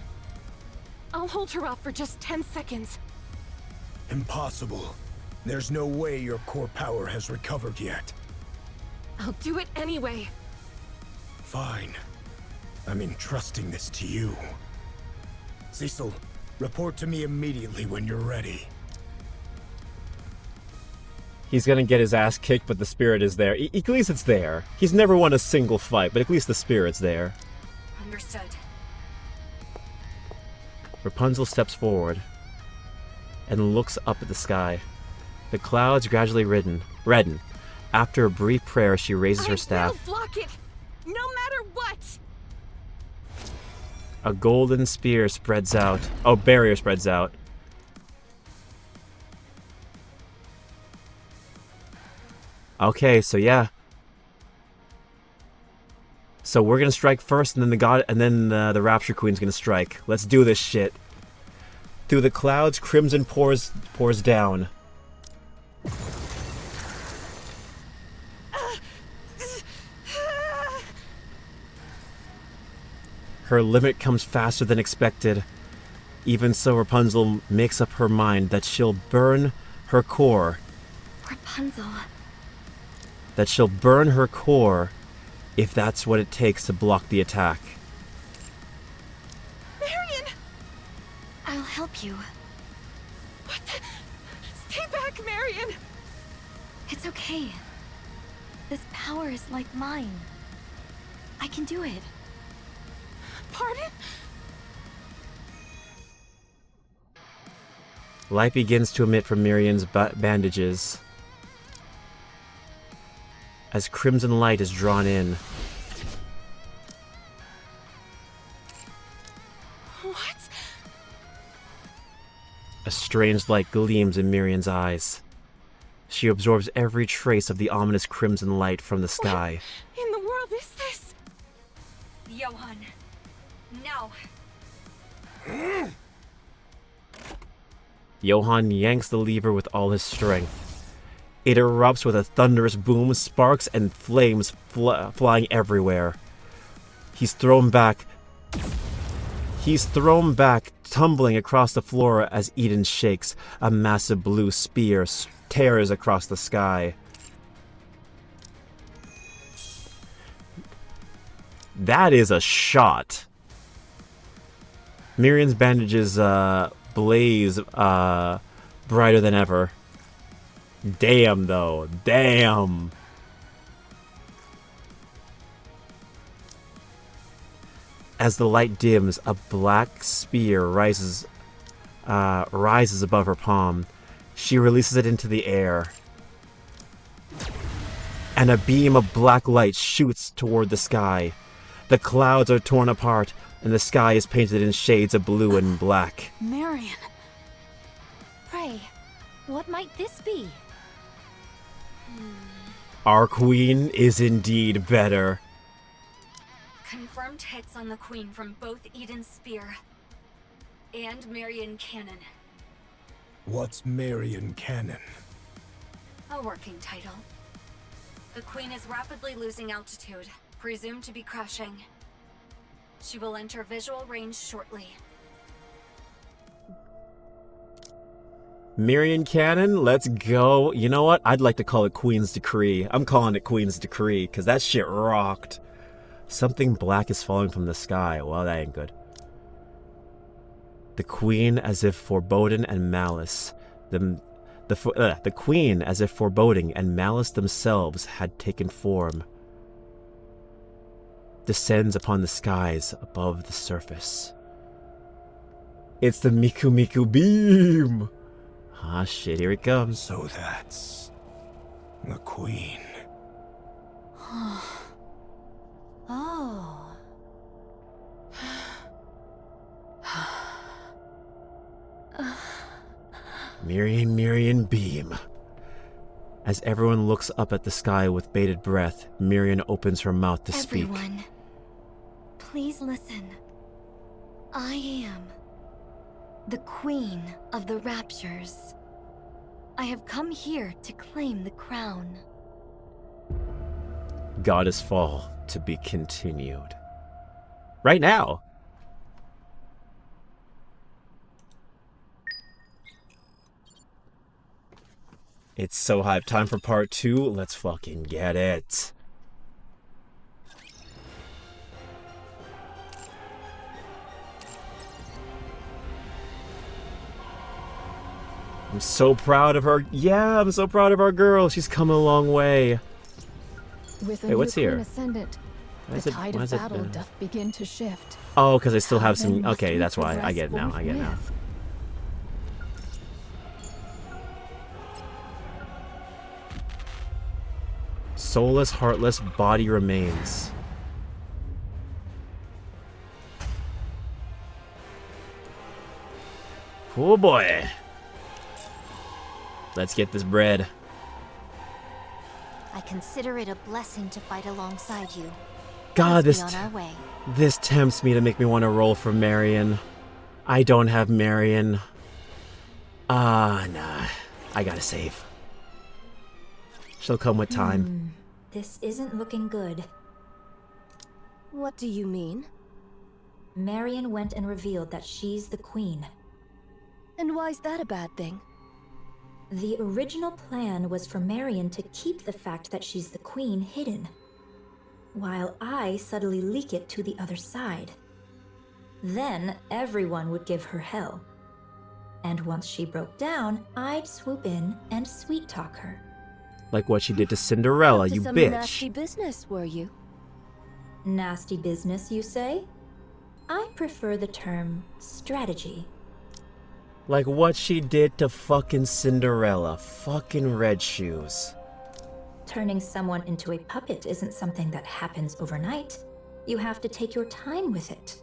I'll hold her off for just 10 seconds. Impossible. There's no way your core power has recovered yet. I'll do it anyway. Fine. I'm entrusting this to you. Cecil, report to me immediately when you're ready. He's gonna get his ass kicked, but the spirit is there. At least it's there. He's never won a single fight, but at least the spirit's there. Understood. Rapunzel steps forward and looks up at the sky. The clouds gradually redden. After a brief prayer, she raises her staff. I will block it, no matter what. A golden spear spreads out. Oh, barrier spreads out. Okay, so yeah. So we're gonna strike first, and then the Rapture Queen's gonna strike. Let's do this shit. Through the clouds, crimson pours down. Her limit comes faster than expected. Even so, Rapunzel makes up her mind that she'll burn her core. Rapunzel. That she'll burn her core if that's what it takes to block the attack. Marion! I'll help you. What the? Stay back, Marion! It's okay. This power is like mine. I can do it. Pardon? Light begins to emit from Marion's bandages as crimson light is drawn in. What? A strange light gleams in Marion's eyes. She absorbs every trace of the ominous crimson light from the sky. What in the world is this? Johann, now. Johann yanks the lever with all his strength. It erupts with a thunderous boom, sparks and flames flying everywhere. He's thrown back, tumbling across the floor as Eden shakes. A massive blue spear tears across the sky. That is a shot. Marion's bandages blaze brighter than ever. Damn, though. Damn. As the light dims, a black spear rises above her palm. She releases it into the air. And a beam of black light shoots toward the sky. The clouds are torn apart, and the sky is painted in shades of blue and black. Marion. Pray, what might this be? Our queen is indeed better. Confirmed hits on the queen from both Eden's spear and Marion Cannon. What's Marion Cannon? A working title. The queen is rapidly losing altitude, presumed to be crashing. She will enter visual range shortly. Marion Cannon, let's go. You know what? I'd like to call it Queen's Decree. I'm calling it Queen's Decree, because that shit rocked. Something black is falling from the sky. Well, that ain't good. The queen, as if foreboding and malice. The queen, as if foreboding and malice themselves had taken form, descends upon the skies above the surface. It's the Miku Miku beam! Ah, shit, here it comes. So that's the queen. Oh. Marion beam. As everyone looks up at the sky with bated breath, Marion opens her mouth to speak. Everyone, please listen. I am the Queen of the Raptures. I have come here to claim the crown. Goddess Fall to be continued. Right now. It's so hype. Time for part 2. Let's fucking get it. I'm so proud of her. Yeah, I'm so proud of our girl. She's come a long way. With a Wait, what's new here? Queen ascendant, the tide of battle doth begin to shift. Oh, because I still have How then some... must Okay, we that's why. I progress get it now. I get it now. forthwith? Soulless, heartless, body remains. Oh boy. Let's get this bread. I consider it a blessing to fight alongside you. God, Let's be on our way. this tempts me to make me want to roll for Marion. I don't have Marion. Nah. I gotta save. She'll come with time. This isn't looking good. What do you mean? Marion went and revealed that she's the queen. And why's that a bad thing? The original plan was for Marion to keep the fact that she's the queen hidden, while I subtly leak it to the other side. Then everyone would give her hell. And once she broke down, I'd swoop in and sweet-talk her. Like what she did to Cinderella, you some bitch. nasty business, were you? Nasty business, you say? I prefer the term strategy. Like what she did to fucking Cinderella. Fucking Red Shoes. Turning someone into a puppet isn't something that happens overnight. You have to take your time with it.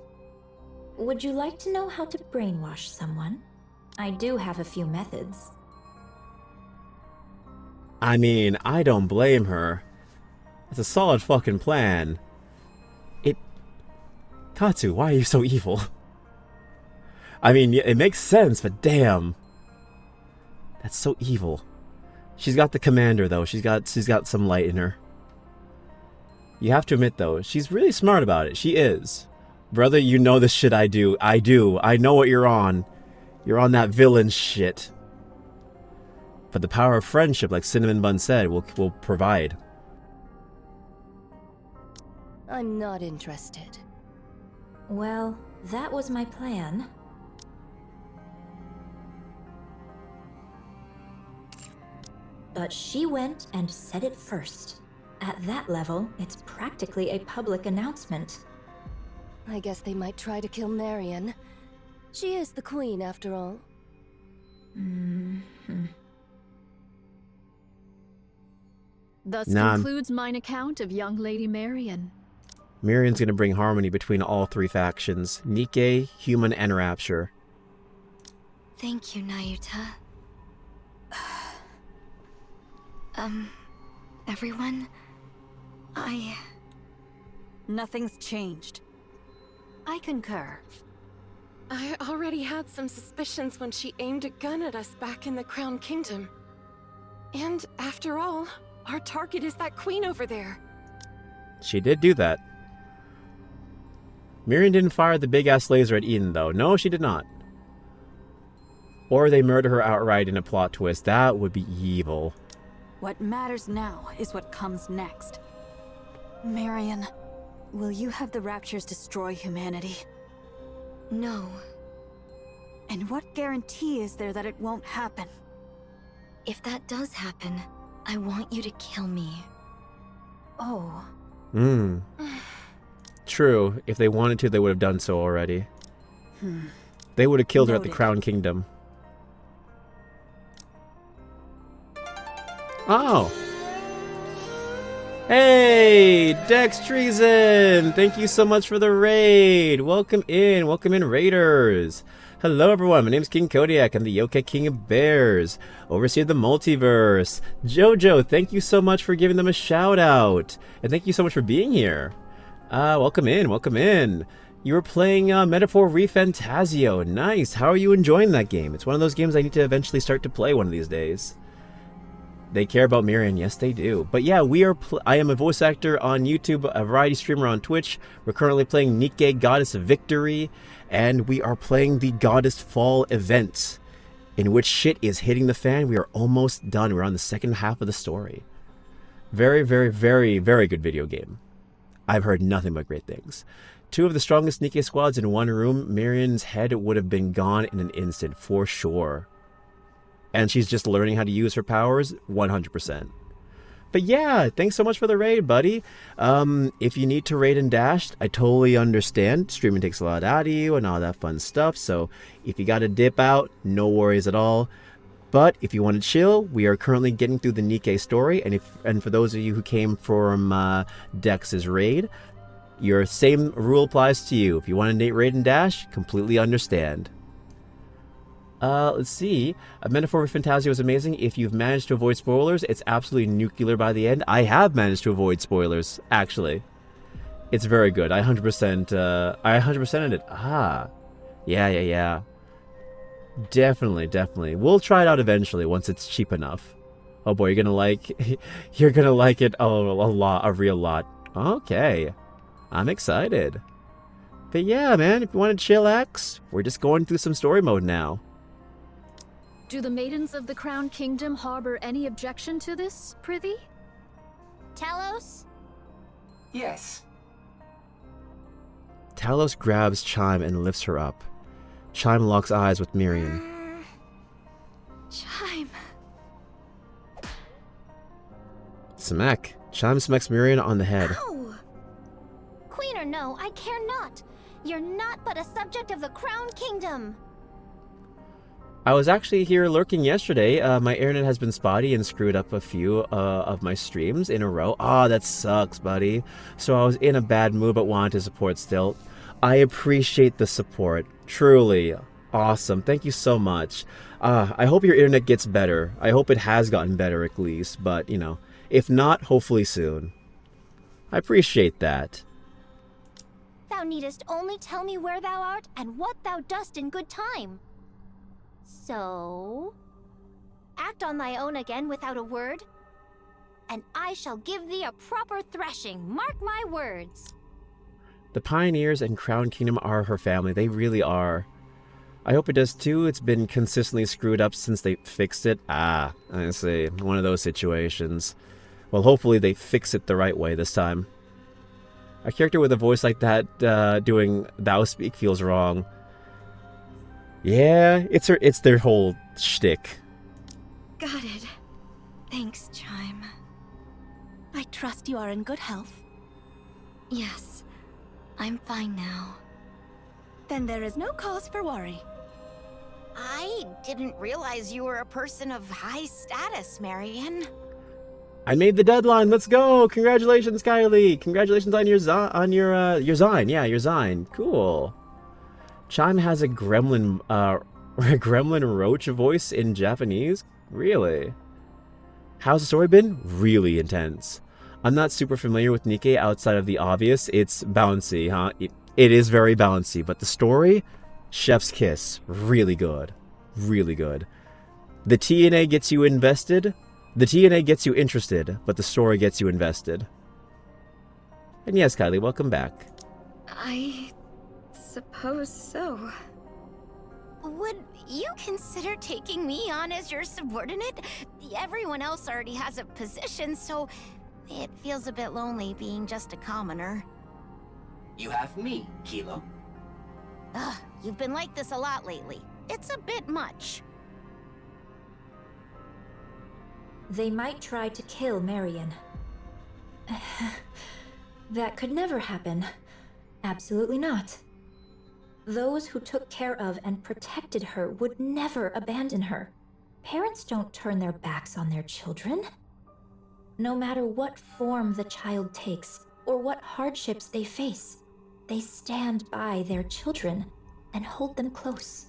Would you like to know how to brainwash someone? I do have a few methods. I mean, I don't blame her. It's a solid fucking plan. Katsu, why are you so evil? I mean, it makes sense, but damn. That's so evil. She's got the commander, though. She's got some light in her. You have to admit, though, she's really smart about it. She is. Brother, you know the shit I do. I do. I know what you're on. You're on that villain shit. But the power of friendship, like Cinnamon Bun said, will provide. I'm not interested. Well, that was my plan. But she went and said it first. At that level, it's practically a public announcement. I guess they might try to kill Marion. She is the queen, after all. Thus concludes mine account of young Lady Marion. Marion's gonna bring harmony between all three factions. Nikke, Human, and Rapture. Thank you, Nayuta. Everyone? Nothing's changed. I concur. I already had some suspicions when she aimed a gun at us back in the Crown Kingdom. And after all, our target is that queen over there. She did do that. Marion didn't fire the big-ass laser at Eden, though. No, she did not. Or they murder her outright in a plot twist. That would be evil. What matters now is what comes next. Marion, will you have the Raptures destroy humanity? No. And what guarantee is there that it won't happen? If that does happen, I want you to kill me. Oh. True. If they wanted to, they would have done so already. They would have killed her at the Crown Kingdom. Oh. Hey, Dex Treason! Thank you so much for the raid. Welcome in, raiders. Hello everyone, my name is King Kodiak. I'm the Yokai King of Bears, overseer of the multiverse. Jojo, thank you so much for giving them a shout out. And thank you so much for being here. Welcome in. You were playing Metaphor ReFantasio. Nice. How are you enjoying that game? It's one of those games I need to eventually start to play one of these days. They care about Marion. Yes, they do. But yeah, I am a voice actor on YouTube, a variety streamer on Twitch. We're currently playing Nikke, Goddess of Victory, and we are playing the Goddess Fall event, in which shit is hitting the fan. We are almost done. We're on the second half of the story. Very, very, very, very good video game. I've heard nothing but great things. 2 of the strongest Nikke squads in one room. Marion's head would have been gone in an instant, for sure. And she's just learning how to use her powers, 100%. But yeah, thanks so much for the raid, buddy. If you need to raid and dash, I totally understand. Streaming takes a lot out of you and all that fun stuff. So if you got to dip out, no worries at all. But if you want to chill, we are currently getting through the Nikke story. And for those of you who came from Dex's raid, your same rule applies to you. If you want to raid and dash, completely understand. Let's see. Metaphor ReFantasio was amazing. If you've managed to avoid spoilers, it's absolutely nuclear by the end. I have managed to avoid spoilers, actually. It's very good. I 100%, I 100%ed it. Ah. Yeah. Definitely. We'll try it out eventually once it's cheap enough. Oh boy, you're gonna like it a lot, a real lot. Okay. I'm excited. But yeah, man, if you want to chillax, we're just going through some story mode now. Do the maidens of the Crown Kingdom harbor any objection to this, Prithee? Talos? Yes. Talos grabs Chime and lifts her up. Chime locks eyes with Mirian. Chime. Smack. Chime smacks Mirian on the head. Ow! Queen or no, I care not. You're not but a subject of the Crown Kingdom. I was actually here lurking yesterday. My internet has been spotty and screwed up a few of my streams in a row. Ah, that sucks, buddy. So I was in a bad mood but wanted to support still. I appreciate the support. Truly. Awesome. Thank you so much. I hope your internet gets better. I hope it has gotten better at least. But, you know, if not, hopefully soon. I appreciate that. Thou needest only tell me where thou art and what thou dost in good time. So, act on thy own again without a word, and I shall give thee a proper threshing, mark my words. The Pioneers and Crown Kingdom are her family. They really are. I hope it does too. It's been consistently screwed up since they fixed it. I say, one of those situations. Well, hopefully they fix it the right way this time. A character with a voice like that doing Thou Speak feels wrong. Yeah, it's their whole shtick. Got it. Thanks, Chime. I trust you are in good health. Yes, I'm fine now. Then there is no cause for worry. I didn't realize you were a person of high status, Marion. I made the deadline. Let's go! Congratulations, Kylie. Congratulations on your Zine. Yeah, your Zine. Cool. Chime has a gremlin roach voice in Japanese? Really? How's the story been? Really intense. I'm not super familiar with Nikke outside of the obvious. It's bouncy, huh? It is very bouncy, but the story? Chef's kiss. Really good. Really good. The TNA gets you invested. The TNA gets you interested, but the story gets you invested. And yes, Kylie, welcome back. I suppose so. Would you consider taking me on as your subordinate? Everyone else already has a position, so it feels a bit lonely being just a commoner. You have me, Kilo. Ugh, you've been like this a lot lately. It's a bit much. They might try to kill Marion. That could never happen. Absolutely not. Those who took care of and protected her would never abandon her. Parents don't turn their backs on their children. No matter what form the child takes or what hardships they face, they stand by their children and hold them close.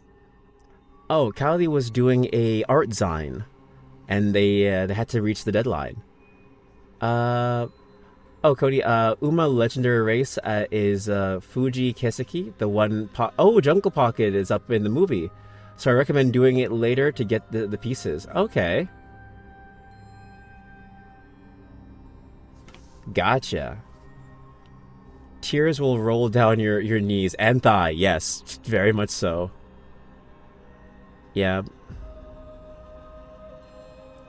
Oh, Kylie was doing a art zine, and they had to reach the deadline. Oh, Cody, Uma Legendary Race is Fuji Keseki, the one... Oh, Jungle Pocket is up in the movie. So I recommend doing it later to get the pieces. Okay. Gotcha. Tears will roll down your knees and thigh. Yes, very much so. Yeah.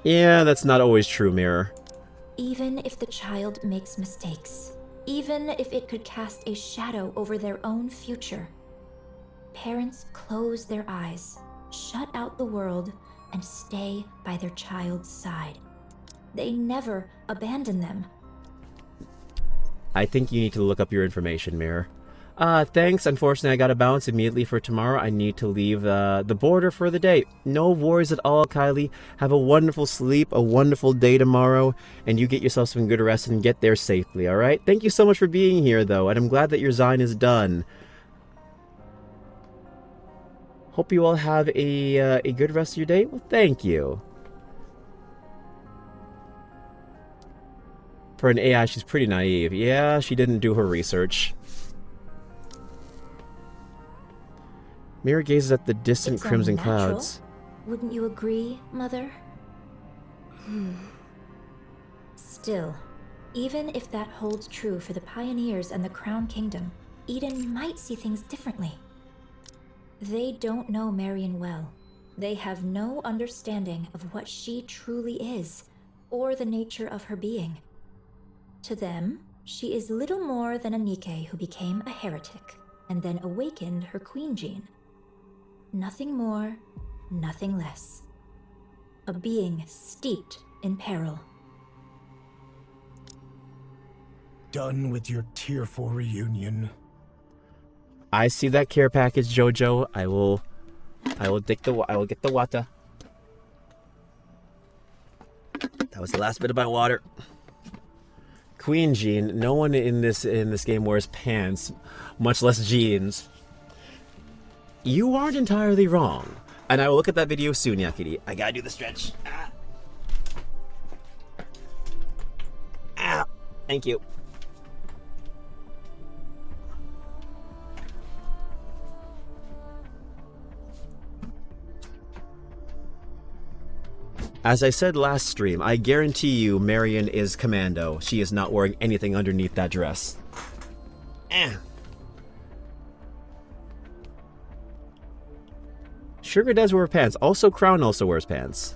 Yeah, that's not always true, Mirror. Even if the child makes mistakes, even if it could cast a shadow over their own future, parents close their eyes, shut out the world, and stay by their child's side. They never abandon them. I think you need to look up your information, Mirror. Thanks. Unfortunately, I gotta bounce immediately for tomorrow. I need to leave the border for the day. No worries at all, Kylie. Have a wonderful sleep, a wonderful day tomorrow, and you get yourself some good rest and get there safely, alright? Thank you so much for being here, though, and I'm glad that your Zine is done. Hope you all have a good rest of your day. Well, thank you. For an AI, she's pretty naive. Yeah, she didn't do her research. Mira gazes at the distant It's crimson unnatural. clouds. Wouldn't you agree, Mother? Still, even if that holds true for the pioneers and the Crown Kingdom, Eden might see things differently. They don't know Marion well. They have no understanding of what she truly is, or the nature of her being. To them, she is little more than a Nikke who became a heretic, and then awakened her queen gene. Nothing more, nothing less. A being steeped in peril. Done with your tearful reunion. I see that care package, Jojo. I will get the water. That was the last bit of my water. Queen Jean. No one in this game wears pants, much less jeans. You aren't entirely wrong. And I will look at that video soon, Yakiri. I gotta do the stretch. Ah. Thank you. As I said last stream, I guarantee you Marion is commando. She is not wearing anything underneath that dress. Sugar does wear pants. Also, Crown also wears pants.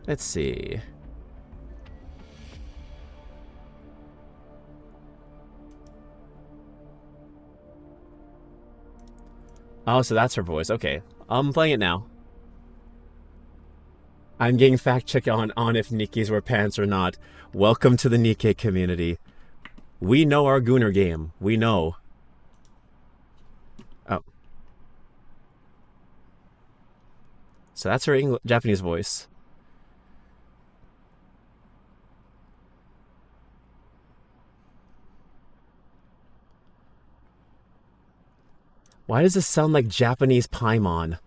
Let's see. Oh, so that's her voice. Okay. I'm playing it now. I'm getting fact check on if Nikke's wear pants or not. Welcome to the Nikke community. We know our Gunnar game. We know. Oh. So that's her Japanese voice. Why does this sound like Japanese Paimon?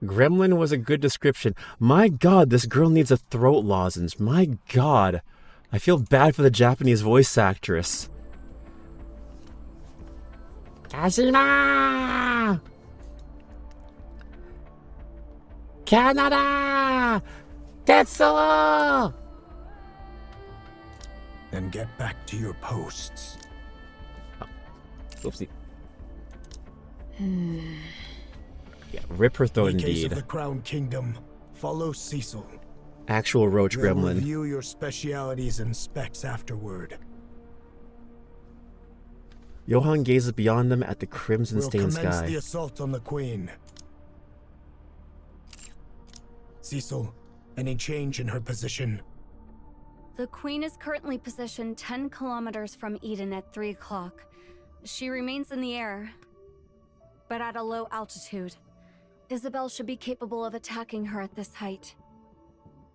Gremlin was a good description. My god, this girl needs a throat lozenge. My god. I feel bad for the Japanese voice actress. Kashima! Canada! Tetsuo! Then get back to your posts. Oh. Oopsie. Yeah, rip her throat In case indeed. of the Crown Kingdom, follow Cecil. Actual roach We'll gremlin. review your specialities and specs afterward. Johan gazes beyond them at the crimson We'll stained commence sky. the assault on the Queen. Cecil, any change in her position? The Queen is currently positioned 10 kilometers from Eden at 3 o'clock. She remains in the air, but at a low altitude. Isabel should be capable of attacking her at this height.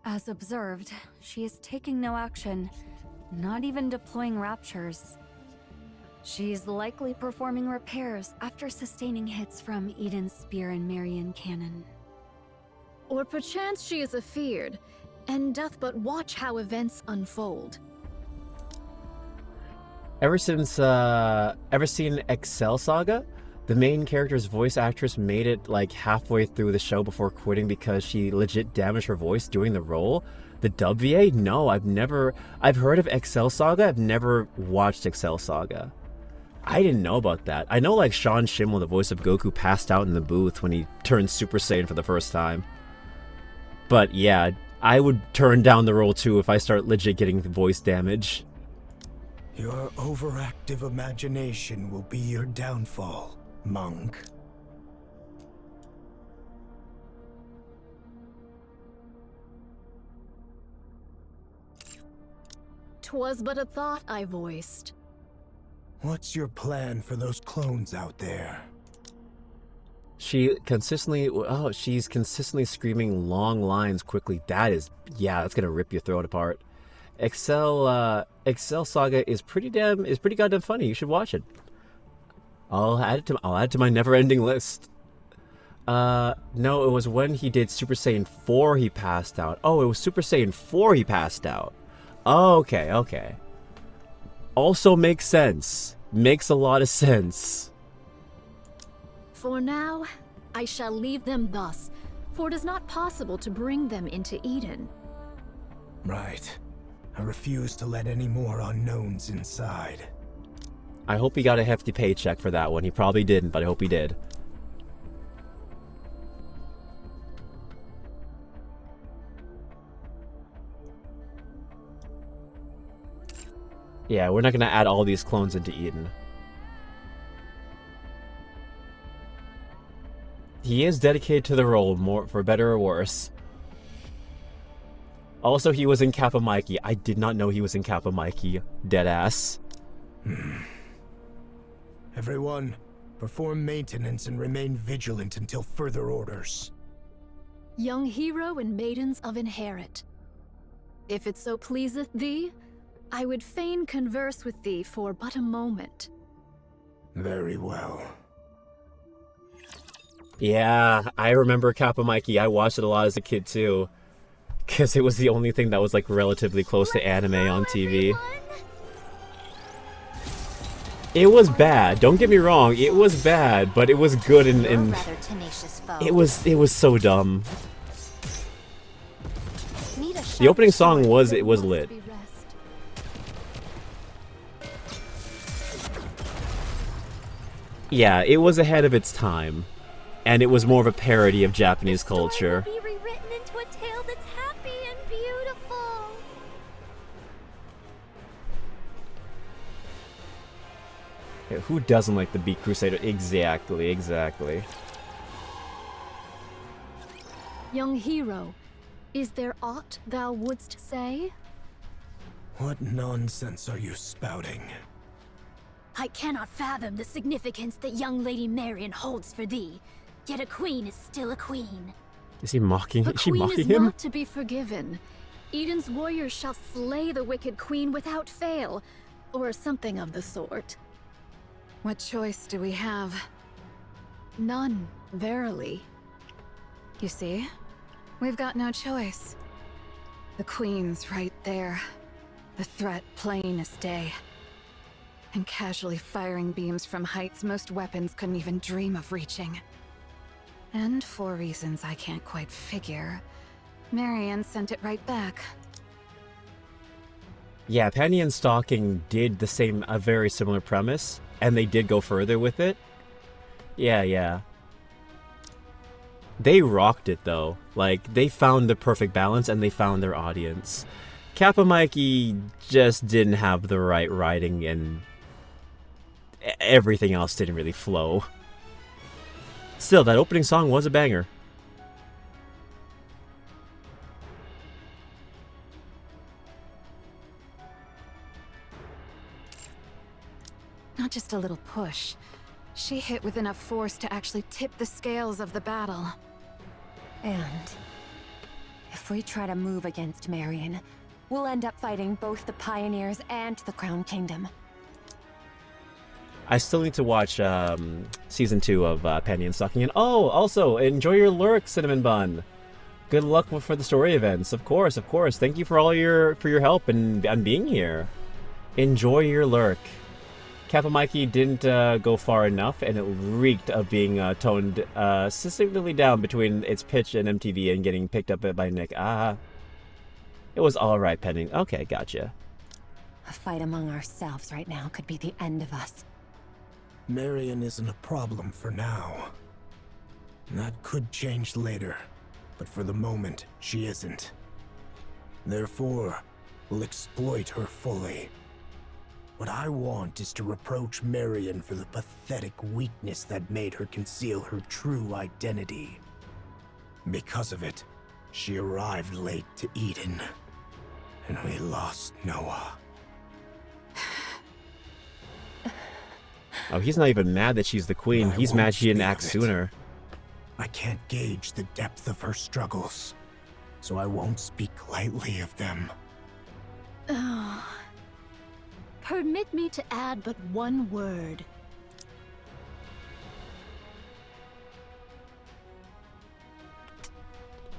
As observed, she is taking no action, not even deploying raptures. She's likely performing repairs after sustaining hits from Eden's spear and Marion cannon. Or perchance she is afeared, and doth but watch how events unfold. Ever seen Excel Saga? The main character's voice actress made it like halfway through the show before quitting because she legit damaged her voice doing the role. The dub VA? No, I've heard of Excel Saga, I've never watched Excel Saga. I didn't know about that. I know like Sean Schemmel, the voice of Goku, passed out in the booth when he turned Super Saiyan for the first time. But yeah, I would turn down the role too if I start legit getting the voice damage. Your overactive imagination will be your downfall, monk. 'Twas but a thought I voiced. What's your plan for those clones out there? she's consistently screaming long lines quickly. That is, yeah, that's gonna rip your throat apart. Excel Saga is pretty goddamn funny. You should watch it. I'll add it to my never-ending list. No, it was when he did Super Saiyan 4 he passed out. Oh, it was Super Saiyan 4 he passed out. Oh, okay. Also makes sense. Makes a lot of sense. For now, I shall leave them thus, for it is not possible to bring them into Eden. Right. I refuse to let any more unknowns inside. I hope he got a hefty paycheck for that one. He probably didn't, but I hope he did. Yeah, we're not gonna add all these clones into Eden. He is dedicated to the role, more for better or worse. Also, he was in Kappa Mikey. I did not know he was in Kappa Mikey. Deadass. Everyone, perform maintenance and remain vigilant until further orders. Young hero and maidens of Inherit. If it so pleaseth thee, I would fain converse with thee for but a moment. Very well. Yeah, I remember Kappa Mikey. I watched it a lot as a kid too. Because it was the only thing that was like relatively close to anime on TV. It was bad, don't get me wrong, it was bad, but it was good and it was so dumb. The opening song was lit. Yeah, it was ahead of its time, and it was more of a parody of Japanese culture. Yeah, who doesn't like the Beat Crusader? Exactly. Young hero, is there aught thou wouldst say? What nonsense are you spouting? I cannot fathom the significance that young Lady Marion holds for thee. Yet a queen is still a queen. Is he mocking? Is she mocking is him? Not to be forgiven. Eden's warriors shall slay the wicked queen without fail, or something of the sort. What choice do we have? None, verily. You see? We've got no choice. The Queen's right there. The threat plain as day. And casually firing beams from heights most weapons couldn't even dream of reaching. And for reasons I can't quite figure, Marion sent it right back. Yeah, Penny and Stalking did a very similar premise, and they did go further with it. Yeah. They rocked it though. Like, they found the perfect balance and they found their audience. Kappa Mikey just didn't have the right writing and everything else didn't really flow. Still, that opening song was a banger. Not just a little push. She hit with enough force to actually tip the scales of the battle. And if we try to move against Marion, we'll end up fighting both the Pioneers and the Crown Kingdom. I still need to watch season 2 of Penny and Stocking. And oh, also enjoy your lurk, Cinnamon Bun. Good luck for the story events, of course. Thank you for all your help and being here. Enjoy your lurk. Kappa Mikey didn't go far enough, and it reeked of being toned significantly down between its pitch and MTV and getting picked up by Nick. It was alright, Penny. Okay, gotcha. A fight among ourselves right now could be the end of us. Marion isn't a problem for now. That could change later, but for the moment, she isn't. Therefore, we'll exploit her fully. What I want is to reproach Marion for the pathetic weakness that made her conceal her true identity. Because of it, she arrived late to Eden, and we lost Noah. Oh, he's not even mad that she's the queen. He's mad she didn't act sooner. I can't gauge the depth of her struggles, so I won't speak lightly of them. Permit me to add but one word.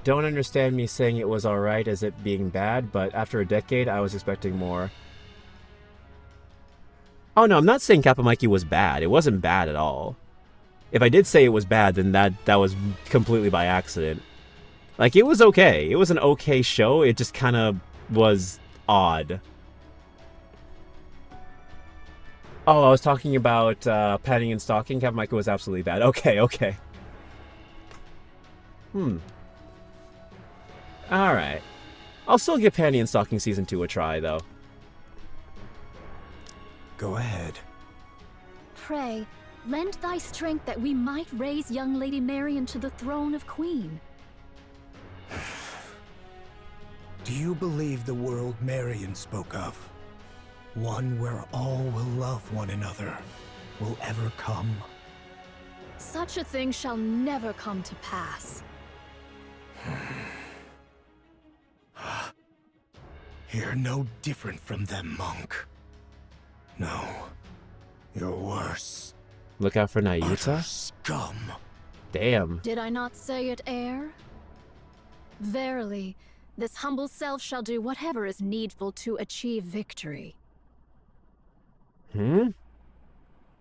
Don't understand me saying it was alright as it being bad, but after a decade, I was expecting more. Oh no, I'm not saying Kappa Mikey was bad. It wasn't bad at all. If I did say it was bad, then that was completely by accident. Like, it was okay. It was an okay show. It just kind of was odd. Oh, I was talking about panning and stalking. Kappa Mikey was absolutely bad. Okay, okay. Alright. I'll still give Panty and Stalking Season 2 a try, though. Go ahead. Pray, lend thy strength that we might raise young Lady Marian to the throne of Queen. Do you believe the world Marian spoke of? One where all will love one another will ever come? Such a thing shall never come to pass. You're no different from them, monk. No, you're worse. Look out for Nayuta? Scum. Damn. Did I not say it, heir? Verily, this humble self shall do whatever is needful to achieve victory.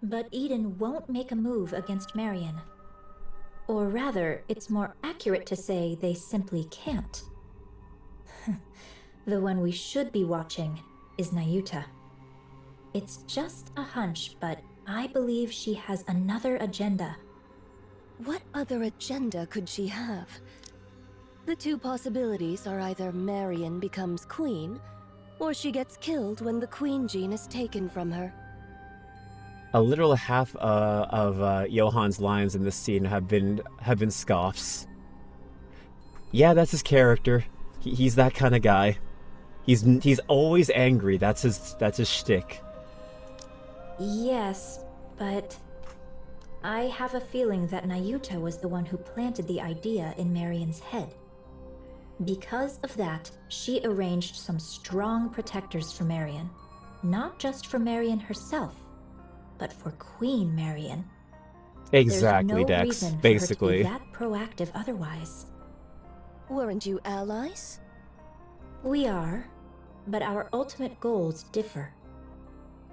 But Eden won't make a move against Marian. Or rather, it's more accurate to say they simply can't. The one we should be watching is Nayuta. It's just a hunch, but I believe she has another agenda. What other agenda could she have? The two possibilities are either Marian becomes queen, or she gets killed when the queen gene is taken from her. A literal half of Johan's lines in this scene have been scoffs. Yeah, that's his character. He's that kind of guy. He's always angry. That's his shtick. Yes, but I have a feeling that Nayuta was the one who planted the idea in Marian's head. Because of that, she arranged some strong protectors for Marian. Not just for Marian herself, but for Queen Marian. Exactly, There's no Dex. reason Basically. for her to be that proactive otherwise. Weren't you allies? We are, but our ultimate goals differ.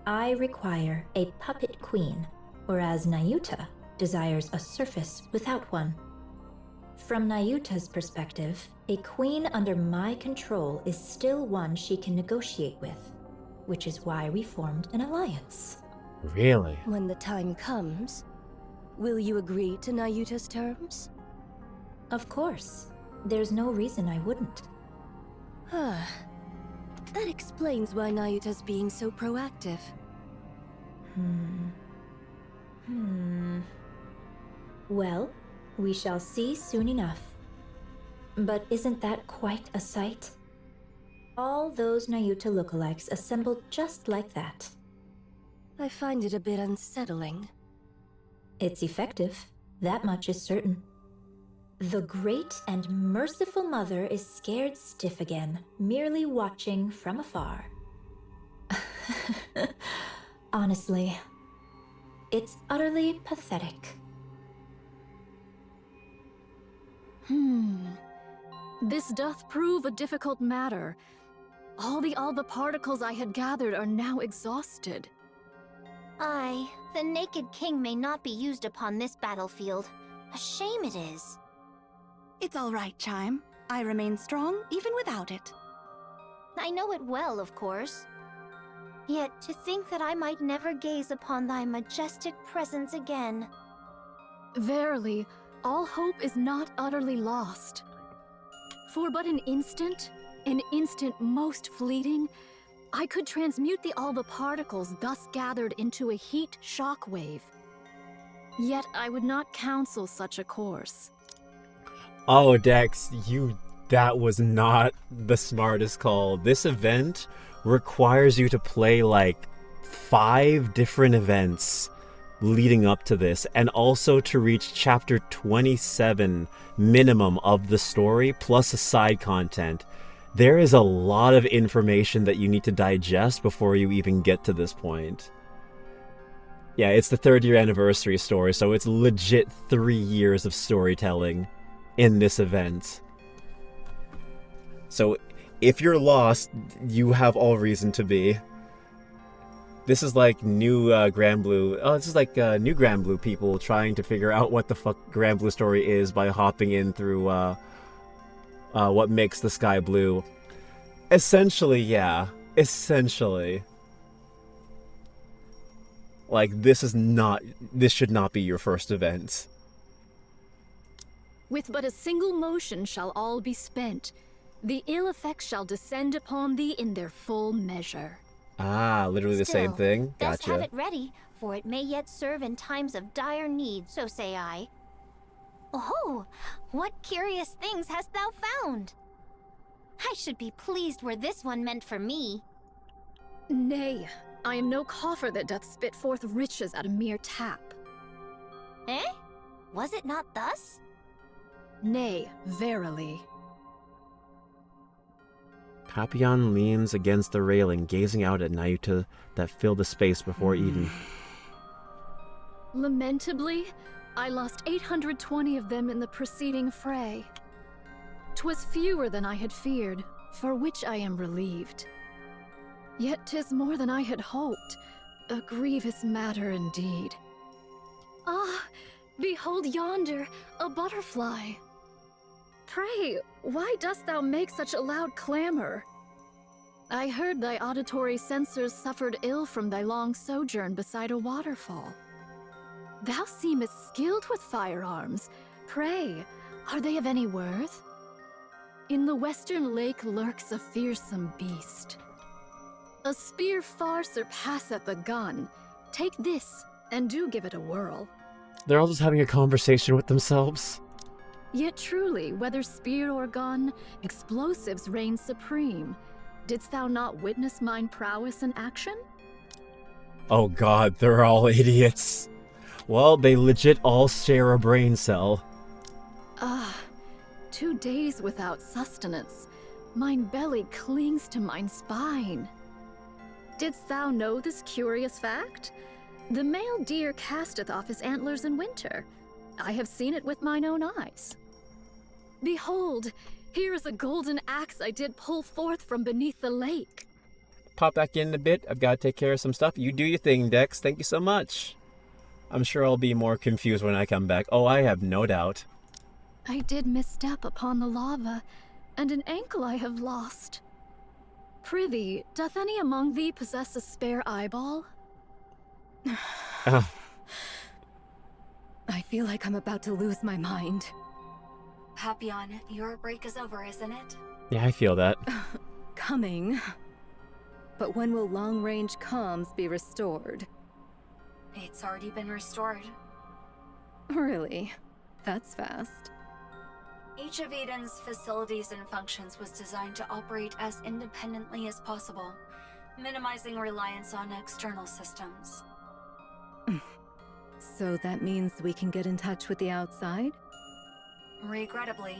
I require a puppet queen, whereas Nayuta desires a surface without one. From Nayuta's perspective, a queen under my control is still one she can negotiate with, which is why we formed an alliance. Really? When the time comes, will you agree to Nayuta's terms? Of course. There's no reason I wouldn't. That explains why Nayuta's being so proactive. Well, we shall see soon enough. But isn't that quite a sight? All those Nayuta lookalikes assembled just like that. I find it a bit unsettling. It's effective, that much is certain. The great and merciful mother is scared stiff again, merely watching from afar. Honestly, it's utterly pathetic. This doth prove a difficult matter. All the Alba particles I had gathered are now exhausted. Aye, the Naked King may not be used upon this battlefield. A shame it is. It's all right, Chime. I remain strong even without it. I know it well, of course. Yet to think that I might never gaze upon thy majestic presence again. Verily, all hope is not utterly lost. For but an instant most fleeting, I could transmute the Alba particles thus gathered into a heat shockwave. Yet I would not counsel such a course. Oh, Dex, that was not the smartest call. This event requires you to play like 5 different events leading up to this, and also to reach chapter 27 minimum of the story, plus a side content. There is a lot of information that you need to digest before you even get to this point. Yeah, it's the 3rd year anniversary story, so it's legit 3 years of storytelling in this event. So if you're lost, you have all reason to be. This is like new Grand Blue. Oh, this is like new Grand Blue people trying to figure out what the fuck Grand Blue story is by hopping in through what makes the sky blue. Essentially, yeah. Essentially. Like, this should not be your first event. With but a single motion shall all be spent. The ill effects shall descend upon thee in their full measure. Ah, literally the same thing? Best have Gotcha. it ready, for it may yet serve in times of dire need, so say I. Oh, what curious things hast thou found? I should be pleased were this one meant for me. Nay, I am no coffer that doth spit forth riches at a mere tap. Eh? Was it not thus? Nay, verily. Papillon leans against the railing, gazing out at Nahyuta that filled the space before Eden. Lamentably, I lost 820 of them in the preceding fray. 'Twas fewer than I had feared, for which I am relieved. Yet 'tis more than I had hoped, a grievous matter indeed. Ah, behold yonder, a butterfly. Pray, why dost thou make such a loud clamor? I heard thy auditory sensors suffered ill from thy long sojourn beside a waterfall. Thou seemest skilled with firearms. Pray, are they of any worth? In the western lake lurks a fearsome beast. A spear far surpasseth a gun. Take this, and do give it a whirl. They're all just having a conversation with themselves. Yet truly, whether spear or gun, explosives reign supreme. Didst thou not witness mine prowess in action? Oh god, they're all idiots. Well, they legit all share a brain cell. Ah, 2 days without sustenance. Mine belly clings to mine spine. Didst thou know this curious fact? The male deer casteth off his antlers in winter. I have seen it with mine own eyes. Behold, here is a golden axe I did pull forth from beneath the lake. Pop back in a bit. I've got to take care of some stuff. You do your thing, Dex. Thank you so much. I'm sure I'll be more confused when I come back. Oh, I have no doubt. I did misstep upon the lava, and an ankle I have lost. Prithee, doth any among thee possess a spare eyeball? Oh. I feel like I'm about to lose my mind. Papillon, your break is over, isn't it? Yeah, I feel that. Coming. But when will long-range comms be restored? It's already been restored. Really? That's fast. Each of Eden's facilities and functions was designed to operate as independently as possible, minimizing reliance on external systems. So that means we can get in touch with the outside? Regrettably,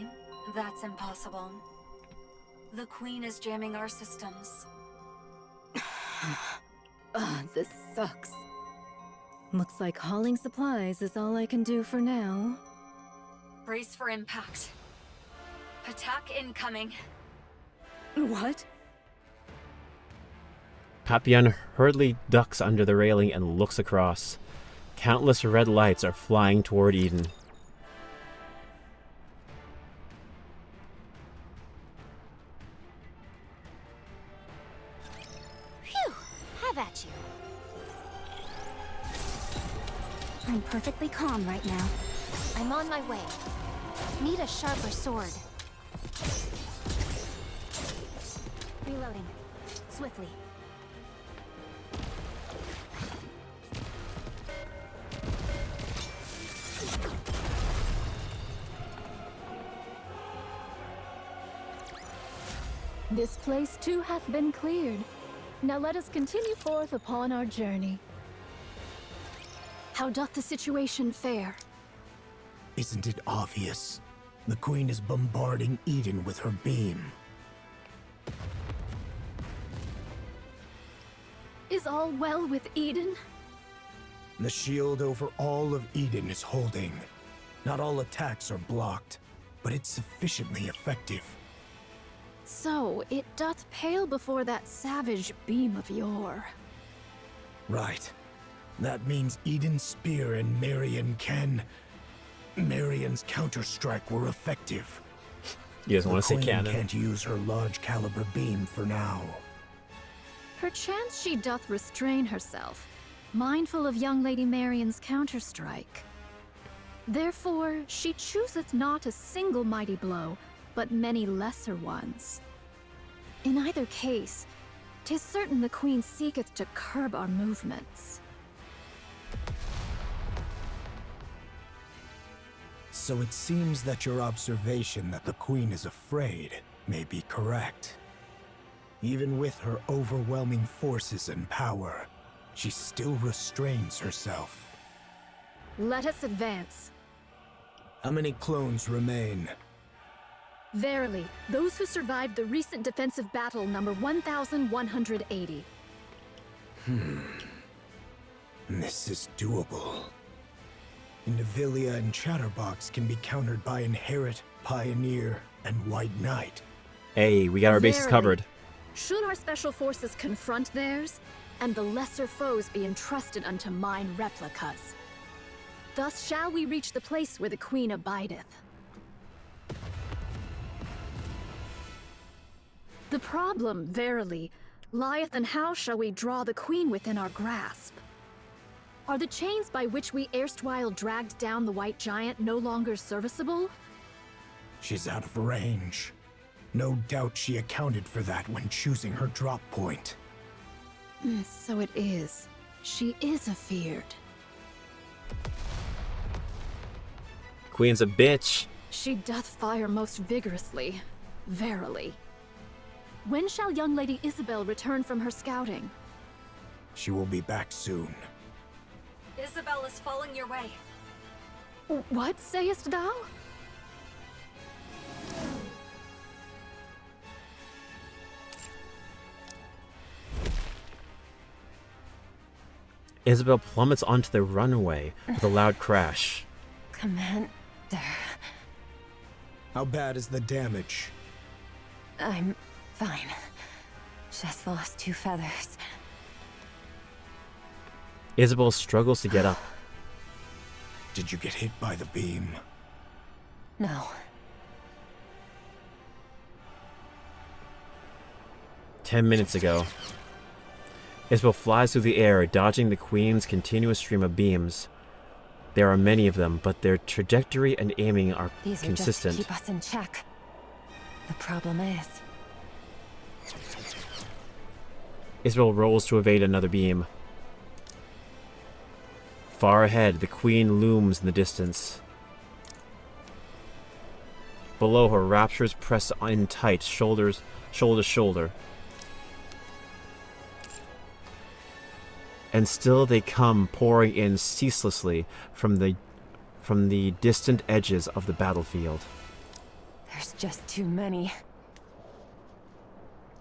that's impossible. The Queen is jamming our systems. This sucks. Looks like hauling supplies is all I can do for now. Brace for impact. Attack incoming. What? Papillon hurriedly ducks under the railing and looks across. Countless red lights are flying toward Eden. Phew! Have at you. I'm perfectly calm right now. I'm on my way. Need a sharper sword. Reloading. Swiftly. This place too hath been cleared. Now let us continue forth upon our journey. How doth the situation fare? Isn't it obvious? The Queen is bombarding Eden with her beam. Is all well with Eden? The shield over all of Eden is holding. Not all attacks are blocked, but it's sufficiently effective. So, it doth pale before that savage beam of yore. Right. That means Eden's spear and Marion can... Marion's counter-strike were effective. You guys want to say Queen cannon? can't use her large-caliber beam for now. Perchance she doth restrain herself, mindful of young Lady Marion's counter-strike. Therefore, she chooseth not a single mighty blow, but many lesser ones. In either case, 'tis certain the Queen seeketh to curb our movements. So it seems that your observation that the Queen is afraid may be correct. Even with her overwhelming forces and power, she still restrains herself. Let us advance. How many clones remain? Verily, those who survived the recent defensive battle number 1,180. This is doable. Indivilia and Chatterbox can be countered by Inherit, Pioneer, and White Knight. Hey, we got our bases Verily, covered. Should our special forces confront theirs, and the lesser foes be entrusted unto mine replicas. Thus shall we reach the place where the Queen abideth. The problem, verily, lieth in how shall we draw the Queen within our grasp. Are the chains by which we erstwhile dragged down the White Giant no longer serviceable? She's out of range. No doubt she accounted for that when choosing her drop point. So it is. She is afeared. Queen's a bitch. She doth fire most vigorously, verily. When shall young Lady Isabel return from her scouting? She will be back soon. Isabel is falling your way. What sayest thou? Isabel plummets onto the runway with a loud crash. Commander... How bad is the damage? I'm fine. Just lost 2 feathers. Isabel struggles to get up. Did you get hit by the beam? No. 10 minutes ago. Isabel flies through the air, dodging the Queen's continuous stream of beams. There are many of them, but their trajectory and aiming are These consistent. are just to keep us in check. The problem is... Isabel rolls to evade another beam. Far ahead, the Queen looms in the distance. Below her, raptures press in tight, shoulder to shoulder. And still they come pouring in ceaselessly from the distant edges of the battlefield. There's just too many.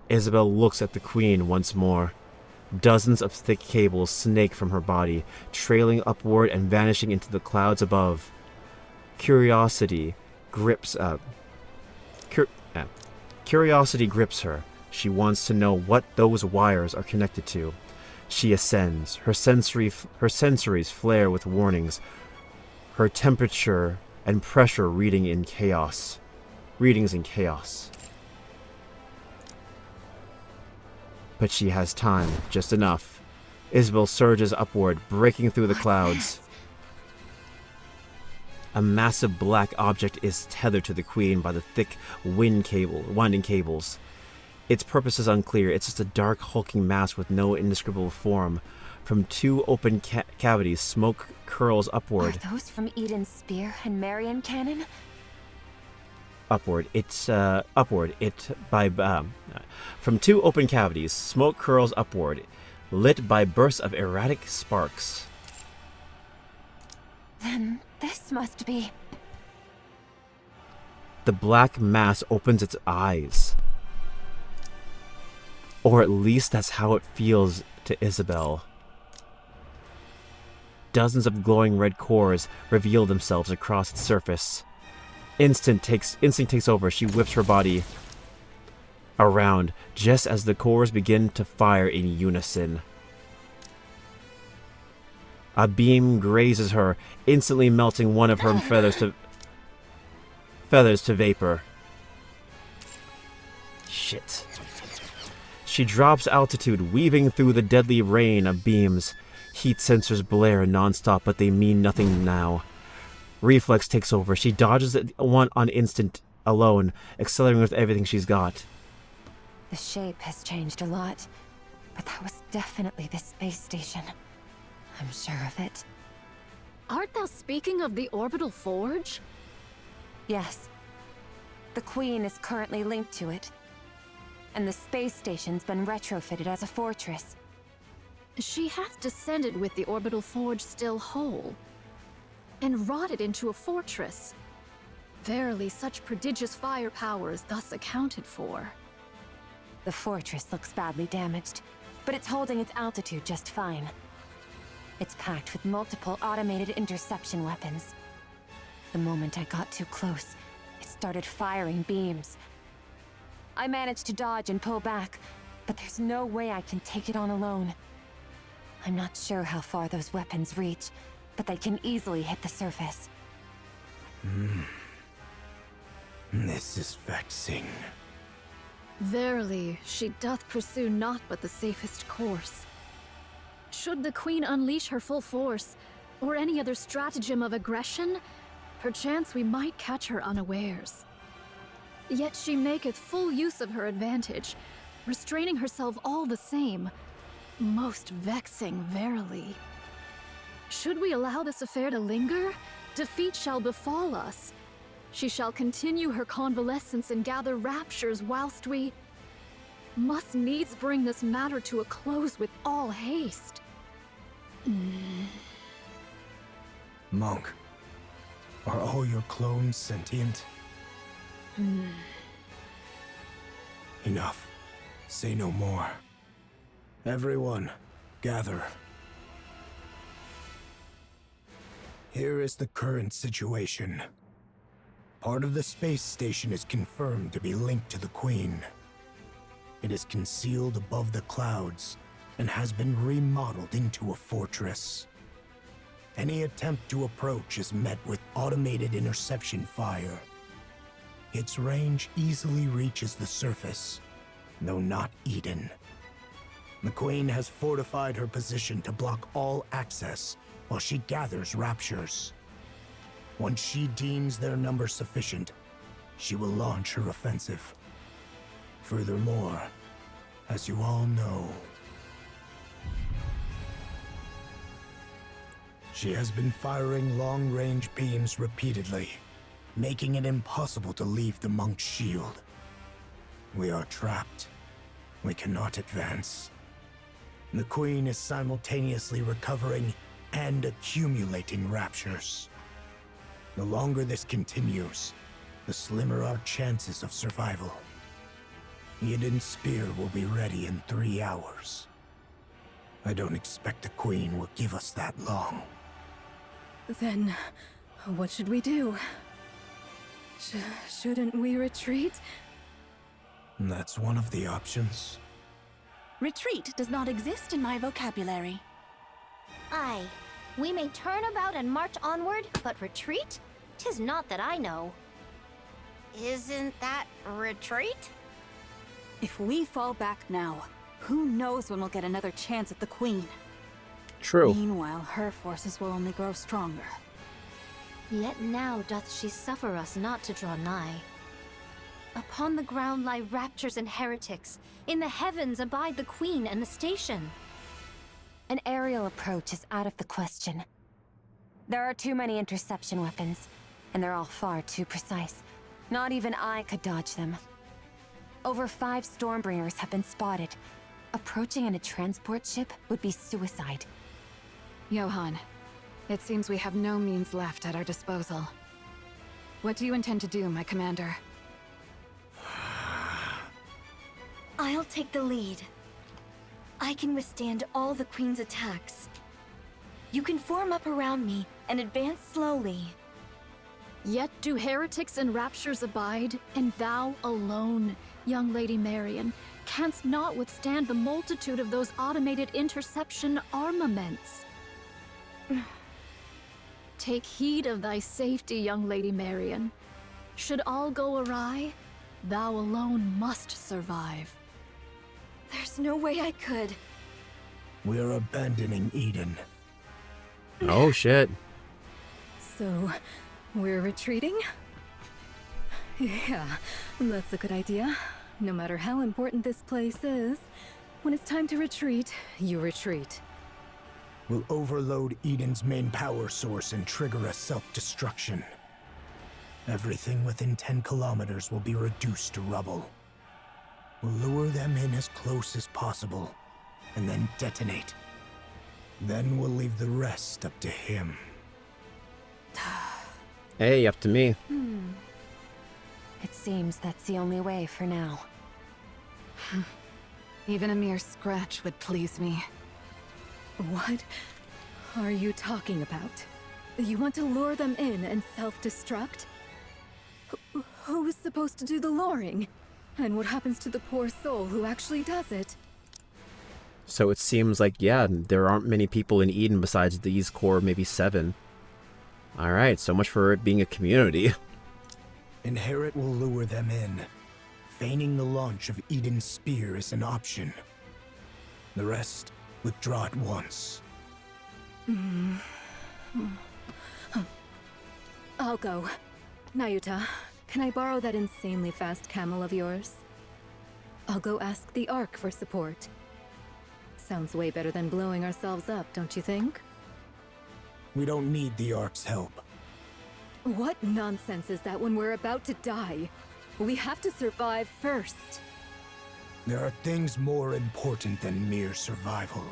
Isabel looks at the Queen once more. Dozens of thick cables snake from her body, trailing upward and vanishing into the clouds above. Curiosity grips her. She wants to know what those wires are connected to. She ascends. Her sensories flare with warnings. Her temperature and pressure readings in chaos. But she has time, just enough. Isabel surges upward, breaking through the clouds. A massive black object is tethered to the Queen by the thick winding cables. Its purpose is unclear. It's just a dark, hulking mass with no indescribable form. From 2 open cavities, smoke curls upward. Are those from Eden's spear and Marion cannon? Upward. From 2 open cavities, smoke curls upward, lit by bursts of erratic sparks. Then this must be... The black mass opens its eyes. Or at least that's how it feels to Isabel. Dozens of glowing red cores reveal themselves across its surface. Instinct takes over. She whips her body around just as the cores begin to fire in unison. A beam grazes her, instantly melting one of her feathers to vapor. Shit. She drops altitude, weaving through the deadly rain of beams. Heat sensors blare non-stop, but they mean nothing now. Reflex takes over. She dodges one on instant alone, accelerating with everything she's got. The shape has changed a lot, but that was definitely the space station. I'm sure of it. Art thou speaking of the orbital forge? Yes. The Queen is currently linked to it. And the space station's been retrofitted as a fortress. She hath descended with the orbital forge still whole, and wrought it into a fortress. Verily, such prodigious firepower is thus accounted for. The fortress looks badly damaged, but it's holding its altitude just fine. It's packed with multiple automated interception weapons. The moment I got too close, it started firing beams. I managed to dodge and pull back, but there's no way I can take it on alone. I'm not sure how far those weapons reach, but they can easily hit the surface. This is vexing. Verily, she doth pursue naught but the safest course. Should the Queen unleash her full force, or any other stratagem of aggression, perchance we might catch her unawares. Yet she maketh full use of her advantage, restraining herself all the same. Most vexing, verily. Should we allow this affair to linger, defeat shall befall us. She shall continue her convalescence and gather raptures whilst we must needs bring this matter to a close with all haste. Monk, are all your clones sentient? Enough. Say no more. Everyone, gather. Here is the current situation. Part of the space station is confirmed to be linked to the Queen. It is concealed above the clouds and has been remodeled into a fortress. Any attempt to approach is met with automated interception fire. Its range easily reaches the surface, though not Eden. The Queen has fortified her position to block all access while she gathers raptures. Once she deems their number sufficient, she will launch her offensive. Furthermore, as you all know, she has been firing long-range beams repeatedly, making it impossible to leave the monk's shield. We are trapped. We cannot advance. The Queen is simultaneously recovering and accumulating raptures. The longer this continues, the slimmer our chances of survival. Eden's spear will be ready in 3 hours. I don't expect the Queen will give us that long. Then, what should we do? Shouldn't we retreat? That's one of the options. Retreat does not exist in my vocabulary. Aye. We may turn about and march onward, but retreat? 'Tis not that I know. Isn't that retreat? If we fall back now, who knows when we'll get another chance at the Queen? True. Meanwhile, her forces will only grow stronger. Yet now doth she suffer us not to draw nigh. Upon the ground lie raptures and heretics. In the heavens abide the Queen and the station. An aerial approach is out of the question. There are too many interception weapons, and they're all far too precise. Not even I could dodge them. Over 5 Stormbringers have been spotted. Approaching in a transport ship would be suicide. Johan, It seems we have no means left at our disposal. What do you intend to do, my commander? I'll take the lead. I can withstand all the Queen's attacks. You can form up around me and advance slowly. Yet do heretics and raptures abide, and thou alone, young Lady Marion, canst not withstand the multitude of those automated interception armaments. Take heed of thy safety, young Lady Marion. Should all go awry, thou alone must survive. There's no way I could. We're abandoning Eden. Oh, shit. So, we're retreating? Yeah, that's a good idea. No matter how important this place is, when it's time to retreat, you retreat. We'll overload Eden's main power source and trigger a self-destruction. Everything within 10 kilometers will be reduced to rubble. We'll lure them in as close as possible, and then detonate. Then we'll leave the rest up to him. Hey, up to me. It seems that's the only way for now. Even a mere scratch would please me. What are you talking about? You want to lure them in and self-destruct? Who's supposed to do the luring? And what happens to the poor soul who actually does it? So it seems like, yeah, there aren't many people in Eden besides these core, maybe 7. Alright, so much for it being a community. Inherit will lure them in. Feigning the launch of Eden's spear is an option. The rest, withdraw at once. I'll go. Nayuta, can I borrow that insanely fast camel of yours? I'll go ask the Ark for support. Sounds way better than blowing ourselves up, don't you think? We don't need the Ark's help. What nonsense is that when we're about to die? We have to survive first. There are things more important than mere survival.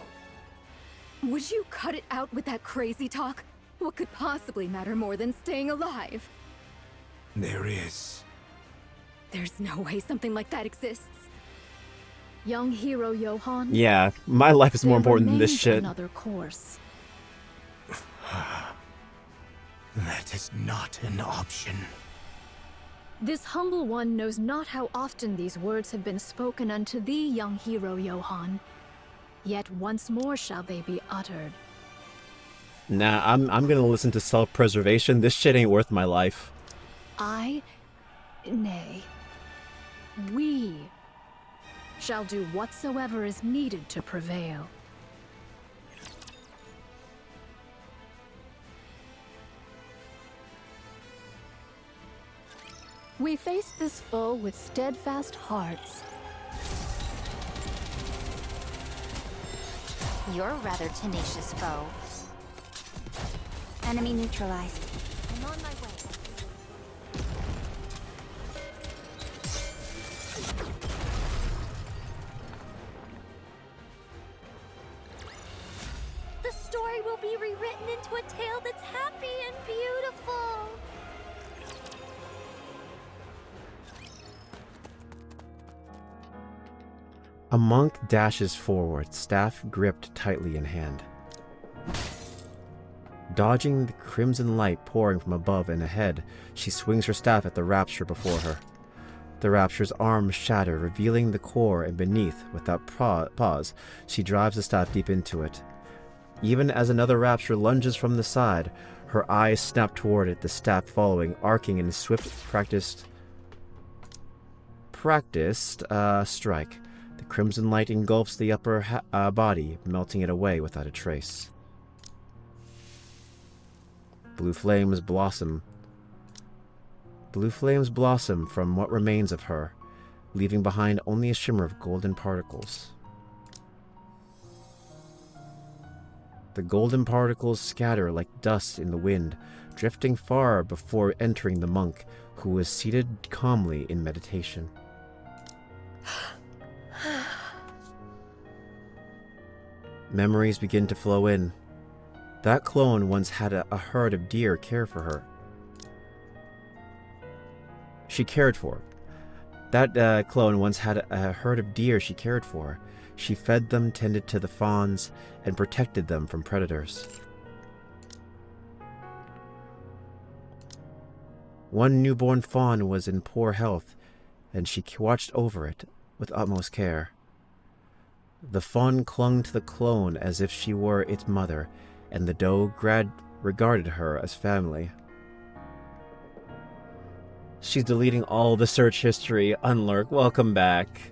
Would you cut it out with that crazy talk? What could possibly matter more than staying alive? There is. There's no way something like that exists. Young hero Johann. Yeah, my life is more important than this remains shit. Another course. That is not an option. This humble one knows not how often these words have been spoken unto thee, young hero Johann. Yet once more shall they be uttered. Nah, I'm gonna listen to self-preservation. This shit ain't worth my life. Nay, we shall do whatsoever is needed to prevail. We face this foe with steadfast hearts. You're a rather tenacious foe. Enemy neutralized. I'm on my way. The story will be rewritten into a tale that's happy and beautiful. A monk dashes forward, staff gripped tightly in hand. Dodging the crimson light pouring from above and ahead, she swings her staff at the rapture before her. The rapture's arms shatter, revealing the core, and beneath, without pause, she drives the staff deep into it. Even as another rapture lunges from the side, her eyes snap toward it, the staff following, arcing in a swift, practiced strike. The crimson light engulfs the upper body, melting it away without a trace. Blue flames blossom from what remains of her, leaving behind only a shimmer of golden particles. The golden particles scatter like dust in the wind, drifting far before entering the monk, who is seated calmly in meditation. Memories begin to flow in. That clone once had a herd of deer care for her. She cared for. That clone once had a herd of deer she cared for. She fed them, tended to the fawns, and protected them from predators. One newborn fawn was in poor health, and she watched over it with utmost care. The fawn clung to the clone as if she were its mother, and the doe regarded her as family. She's deleting all the search history. Unlurk, welcome back.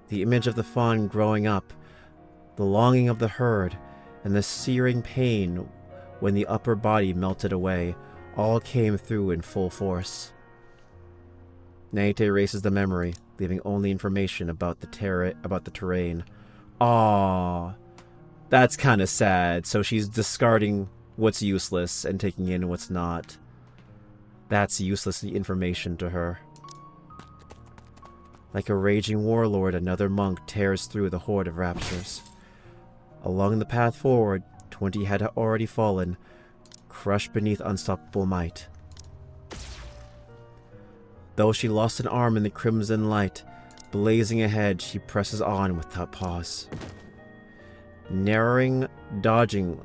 The image of the fawn growing up, the longing of the herd, and the searing pain when the upper body melted away, all came through in full force. Nikke erases the memory, leaving only information about the terrain. Aww. That's kind of sad. So she's discarding what's useless and taking in what's not. That's useless information to her. Like a raging warlord, another monk tears through the horde of raptures. Along the path forward, 20 had already fallen, crushed beneath unstoppable might. Though she lost an arm in the crimson light, blazing ahead, she presses on without pause. Narrowly dodging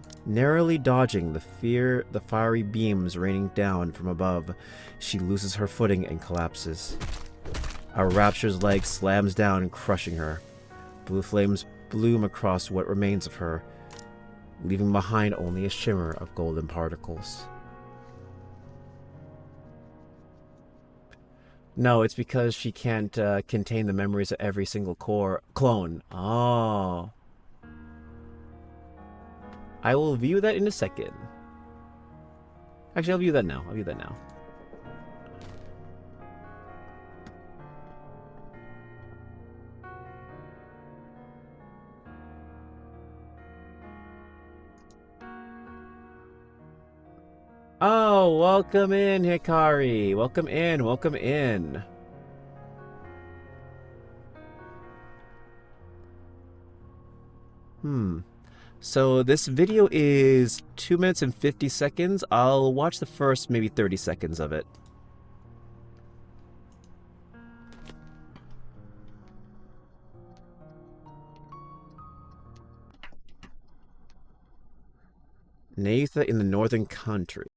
the fiery beams raining down from above, she loses her footing and collapses. A rapture's leg slams down, crushing her. Blue flames bloom across what remains of her, leaving behind only a shimmer of golden particles. No, it's because she can't contain the memories of every single clone. Oh. I will view that in a second. Actually, I'll view that now. Oh, welcome in, Hikari. Welcome in. So this video is 2 minutes and 50 seconds. I'll watch the first maybe 30 seconds of it. Naitha in the Northern Country.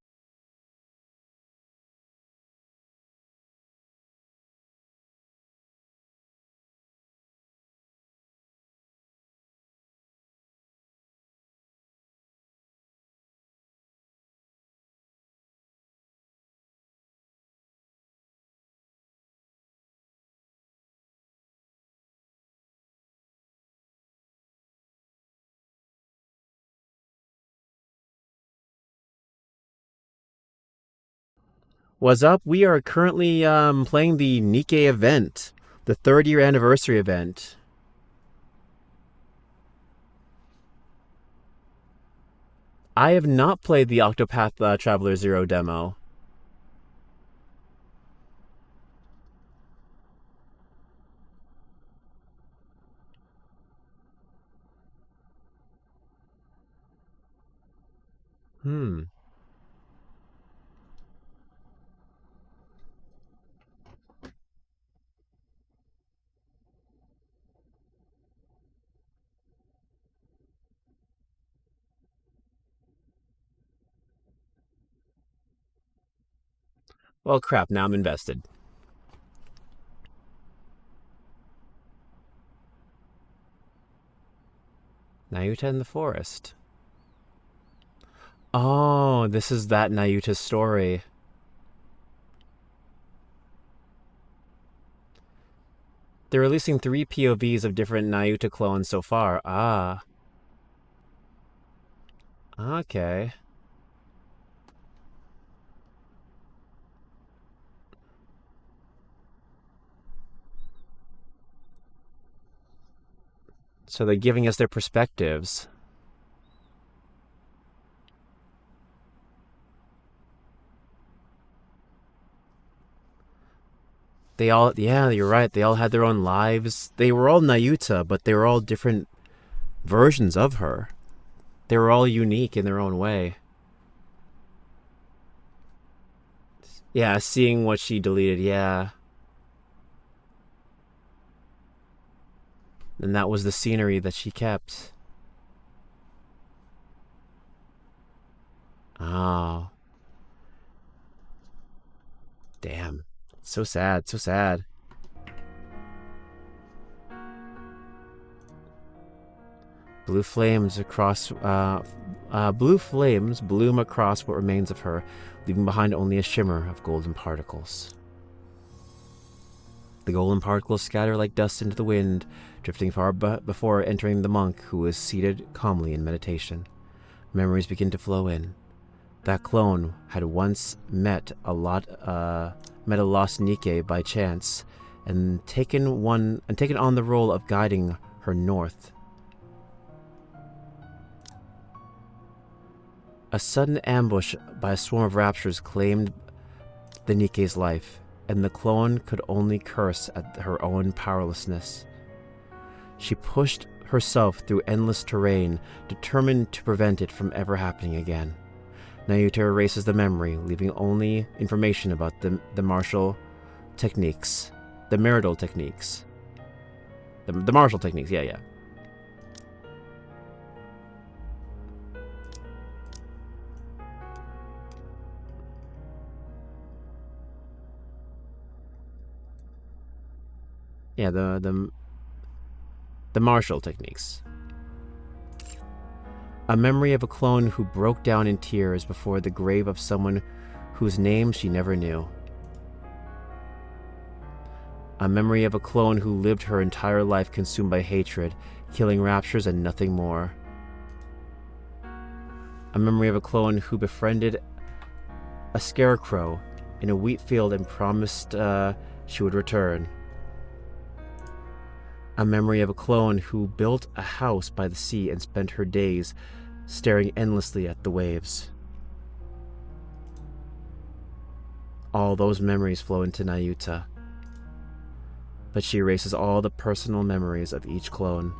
What's up? We are currently playing the Nikke event, the 3rd-year anniversary event. I have not played the Octopath Traveler 0 demo. Well, crap, now I'm invested. Nayuta in the forest. Oh, this is that Nayuta's story. They're releasing 3 POVs of different Nayuta clones so far. Ah. Okay. So they're giving us their perspectives. They all, yeah, you're right. They all had their own lives. They were all Nayuta, but they were all different versions of her. They were all unique in their own way. Yeah, seeing what she deleted, yeah. And that was the scenery that she kept. Oh. Damn. So sad, so sad. Blue flames bloom across what remains of her, leaving behind only a shimmer of golden particles. The golden particles scatter like dust into the wind, drifting far before entering the monk who was seated calmly in meditation. Memories begin to flow in. That clone had once met a lost Nikke by chance, and taken on the role of guiding her north. A sudden ambush by a swarm of raptures claimed the Nikke's life, and the clone could only curse at her own powerlessness. She pushed herself through endless terrain, determined to prevent it from ever happening again. Nayuta erases the memory, leaving only information about the martial techniques. The marital techniques. The martial techniques, yeah. Yeah, the martial techniques. A memory of a clone who broke down in tears before the grave of someone whose name she never knew. A memory of a clone who lived her entire life consumed by hatred, killing raptures and nothing more. A memory of a clone who befriended a scarecrow in a wheat field and promised she would return. A memory of a clone who built a house by the sea and spent her days staring endlessly at the waves. All those memories flow into Nayuta, but she erases all the personal memories of each clone.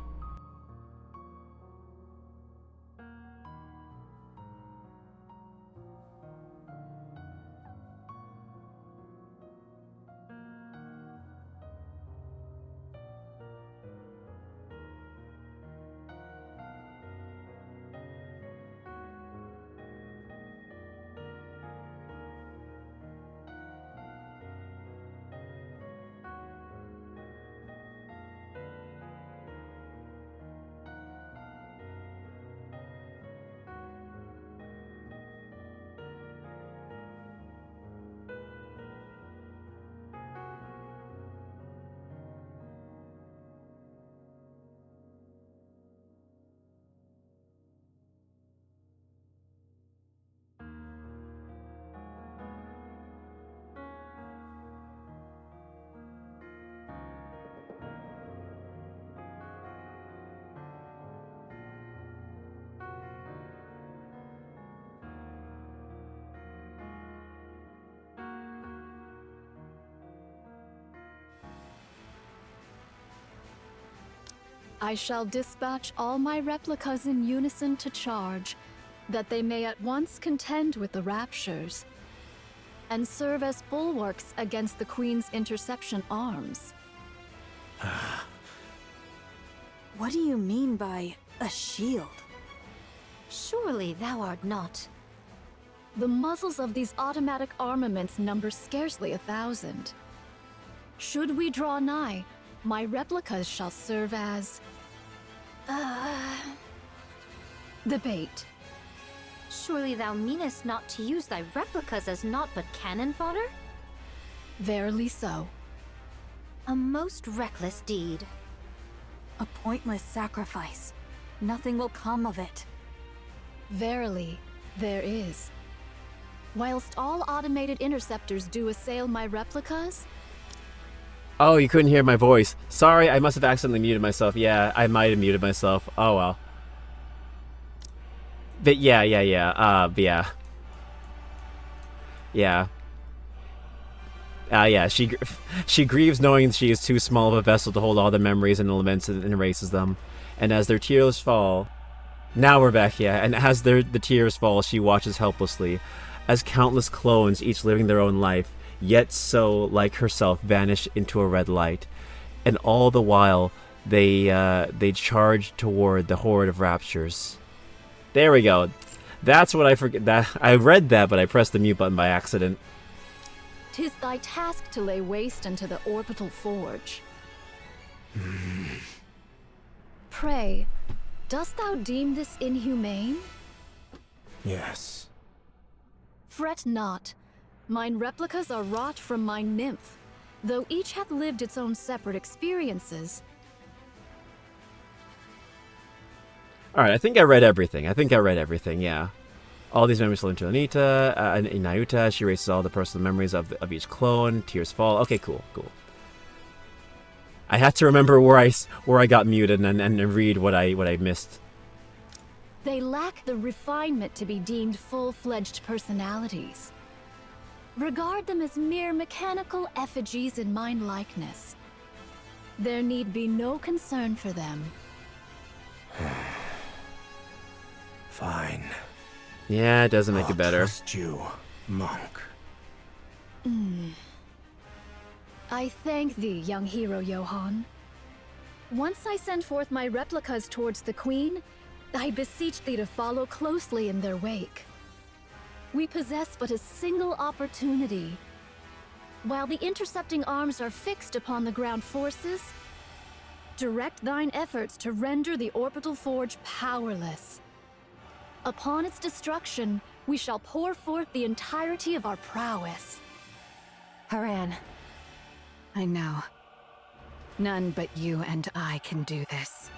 I shall dispatch all my replicas in unison to charge, that they may at once contend with the raptures, and serve as bulwarks against the Queen's interception arms. What do you mean by a shield? Surely thou art not. The muzzles of these automatic armaments number scarcely 1,000. Should we draw nigh, my replicas shall serve as... the bait. Surely thou meanest not to use thy replicas as naught but cannon fodder? Verily so. A most reckless deed. A pointless sacrifice. Nothing will come of it. Verily, there is. Whilst all automated interceptors do assail my replicas... Oh, you couldn't hear my voice. Sorry, I must have accidentally muted myself. Yeah, I might have muted myself. Oh well. But yeah. Yeah. Yeah, she grieves knowing she is too small of a vessel to hold all the memories and elements and erases them. And as their tears fall, now we're back, yeah. And as the tears fall, she watches helplessly, as countless clones, each living their own life, yet so like herself, vanish into a red light. And all the while, they charge toward the horde of raptures. There we go. That's what I forget. That I read that, but I pressed the mute button by accident. 'Tis thy task to lay waste unto the orbital forge. Pray, dost thou deem this inhumane? Yes. Fret not. Mine replicas are wrought from my nymph, though each hath lived its own separate experiences. Alright, I think I read everything. Yeah. All these memories flow into Anita, in Nayuta. She erases all the personal memories of each clone. Tears fall. Okay, cool. I had to remember where I got muted and read what I missed. They lack the refinement to be deemed full-fledged personalities. Regard them as mere mechanical effigies in mine likeness. There need be no concern for them. Fine. Yeah, it doesn't make it better. I'll trust you, monk. I thank thee, young hero Johann. Once I send forth my replicas towards the Queen, I beseech thee to follow closely in their wake. We possess but a single opportunity. While the intercepting arms are fixed upon the ground forces, direct thine efforts to render the orbital forge powerless. Upon its destruction, we shall pour forth the entirety of our prowess. Haran. I know. None but you and I can do this.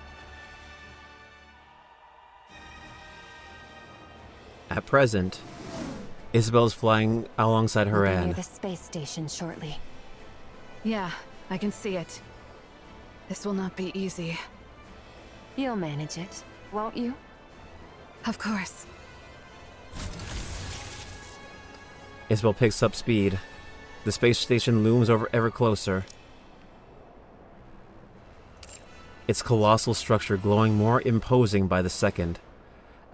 At present, Isabel's flying alongside We'll be Haran. near the space station shortly. Yeah, I can see it. This will not be easy. You'll manage it, won't you? Of course. Isabel picks up speed. The space station looms ever closer. Its colossal structure glowing more imposing by the second.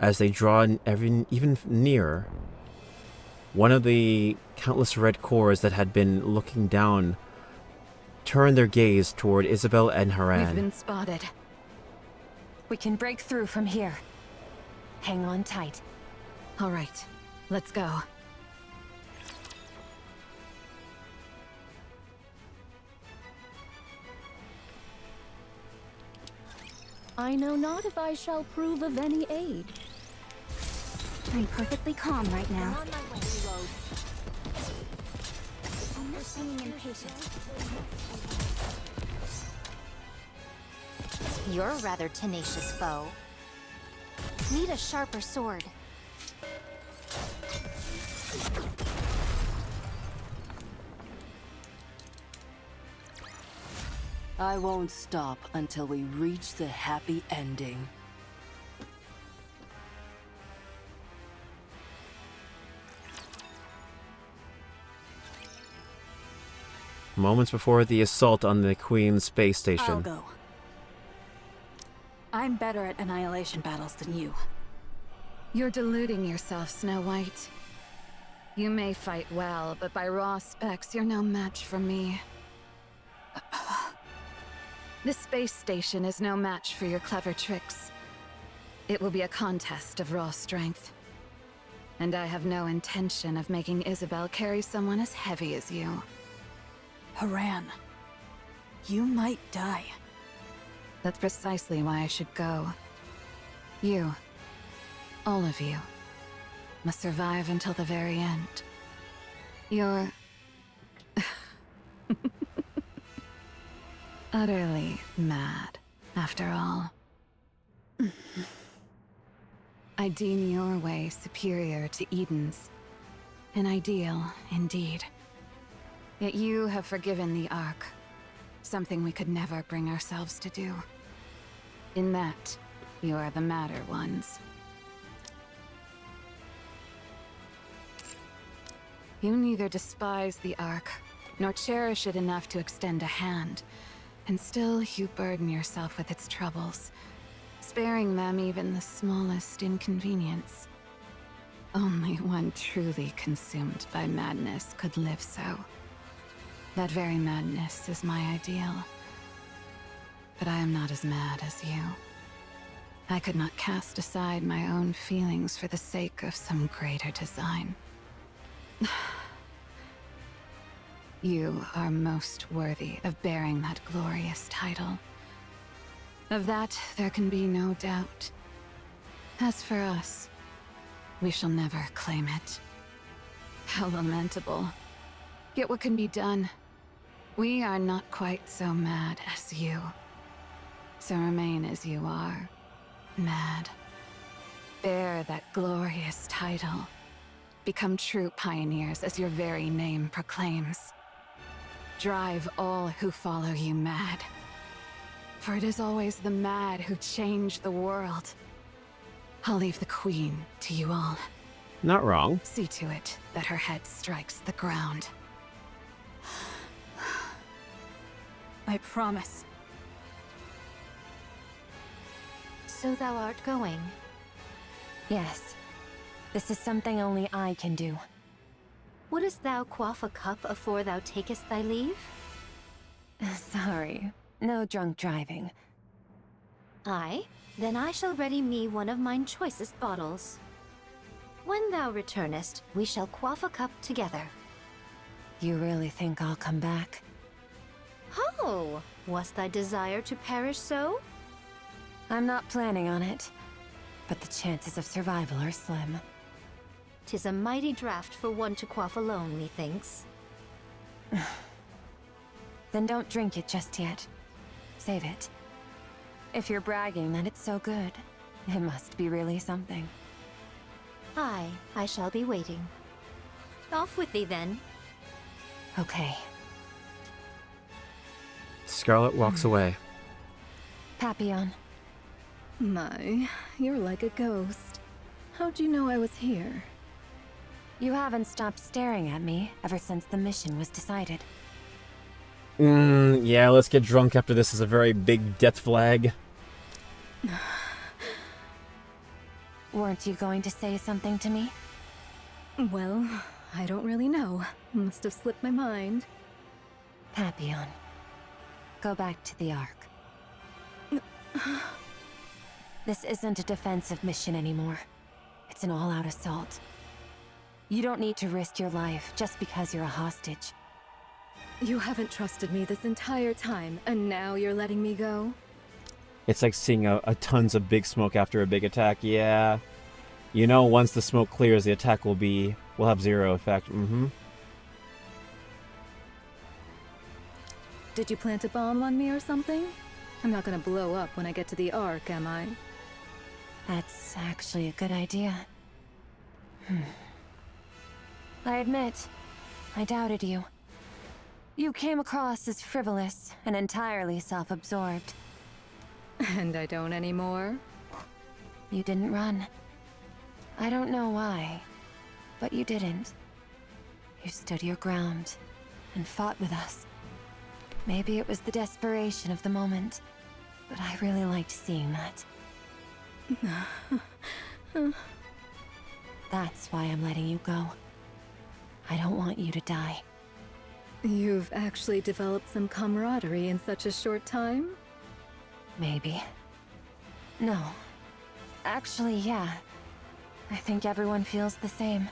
As they draw even nearer, one of the countless red cores that had been looking down turn their gaze toward Isabel and Haran. We've been spotted. We can break through from here. Hang on tight. All right, let's go. I know not if I shall prove of any aid. I'm perfectly calm right now. On my way. I'm not being impatient. You're a rather tenacious foe. Need a sharper sword. I won't stop until we reach the happy ending. Moments before the assault on the Queen's space station. I'll go. I'm better at annihilation battles than you. You're deluding yourself, Snow White. You may fight well, but by raw specs, you're no match for me. This space station is no match for your clever tricks. It will be a contest of raw strength. And I have no intention of making Isabel carry someone as heavy as you. Haran, you might die. That's precisely why I should go. You, all of you, must survive until the very end. You're utterly mad, after all. I deem your way superior to Eden's. An ideal, indeed. Yet you have forgiven the Ark. Something we could never bring ourselves to do. In that, you are the madder ones. You neither despise the Ark nor cherish it enough to extend a hand. And still you burden yourself with its troubles, sparing them even the smallest inconvenience. Only one truly consumed by madness could live so. That very madness is my ideal. But I am not as mad as you. I could not cast aside my own feelings for the sake of some greater design. You are most worthy of bearing that glorious title. Of that, there can be no doubt. As for us, we shall never claim it. How lamentable. Yet what can be done? We are not quite so mad as you. So remain as you are, mad. Bear that glorious title. Become true pioneers as your very name proclaims. Drive all who follow you mad. For it is always the mad who change the world. I'll leave the Queen to you all. Not wrong. See to it that her head strikes the ground. I promise. So thou art going? Yes. This is something only I can do. Wouldst thou quaff a cup afore thou takest thy leave? Sorry. No drunk driving. Aye, then I shall ready me one of mine choicest bottles. When thou returnest, we shall quaff a cup together. You really think I'll come back? Ho! Was thy desire to perish so? I'm not planning on it, but the chances of survival are slim. 'Tis a mighty draught for one to quaff alone, methinks. Then don't drink it just yet. Save it. If you're bragging that it's so good, it must be really something. Aye, I shall be waiting. Off with thee then. Okay. Scarlet walks away. Papillon. My, you're like a ghost. How'd you know I was here? You haven't stopped staring at me ever since the mission was decided. Yeah, let's get drunk after this is a very big death flag. Weren't you going to say something to me? Well, I don't really know. Must have slipped my mind. Papillon. Go back to the Ark. This isn't a defensive mission anymore. It's an all-out assault. You don't need to risk your life just because you're a hostage. You haven't trusted me this entire time, and now you're letting me go? It's like seeing a tons of big smoke after a big attack. Yeah. You know, once the smoke clears, the attack will have zero effect. Did you plant a bomb on me or something? I'm not gonna blow up when I get to the Ark, am I? That's actually a good idea. I admit, I doubted you. You came across as frivolous and entirely self-absorbed. And I don't anymore? You didn't run. I don't know why, but you didn't. You stood your ground and fought with us. Maybe it was the desperation of the moment, but I really liked seeing that. That's why I'm letting you go. I don't want you to die. You've actually developed some camaraderie in such a short time? Maybe. No. Actually, yeah. I think everyone feels the same.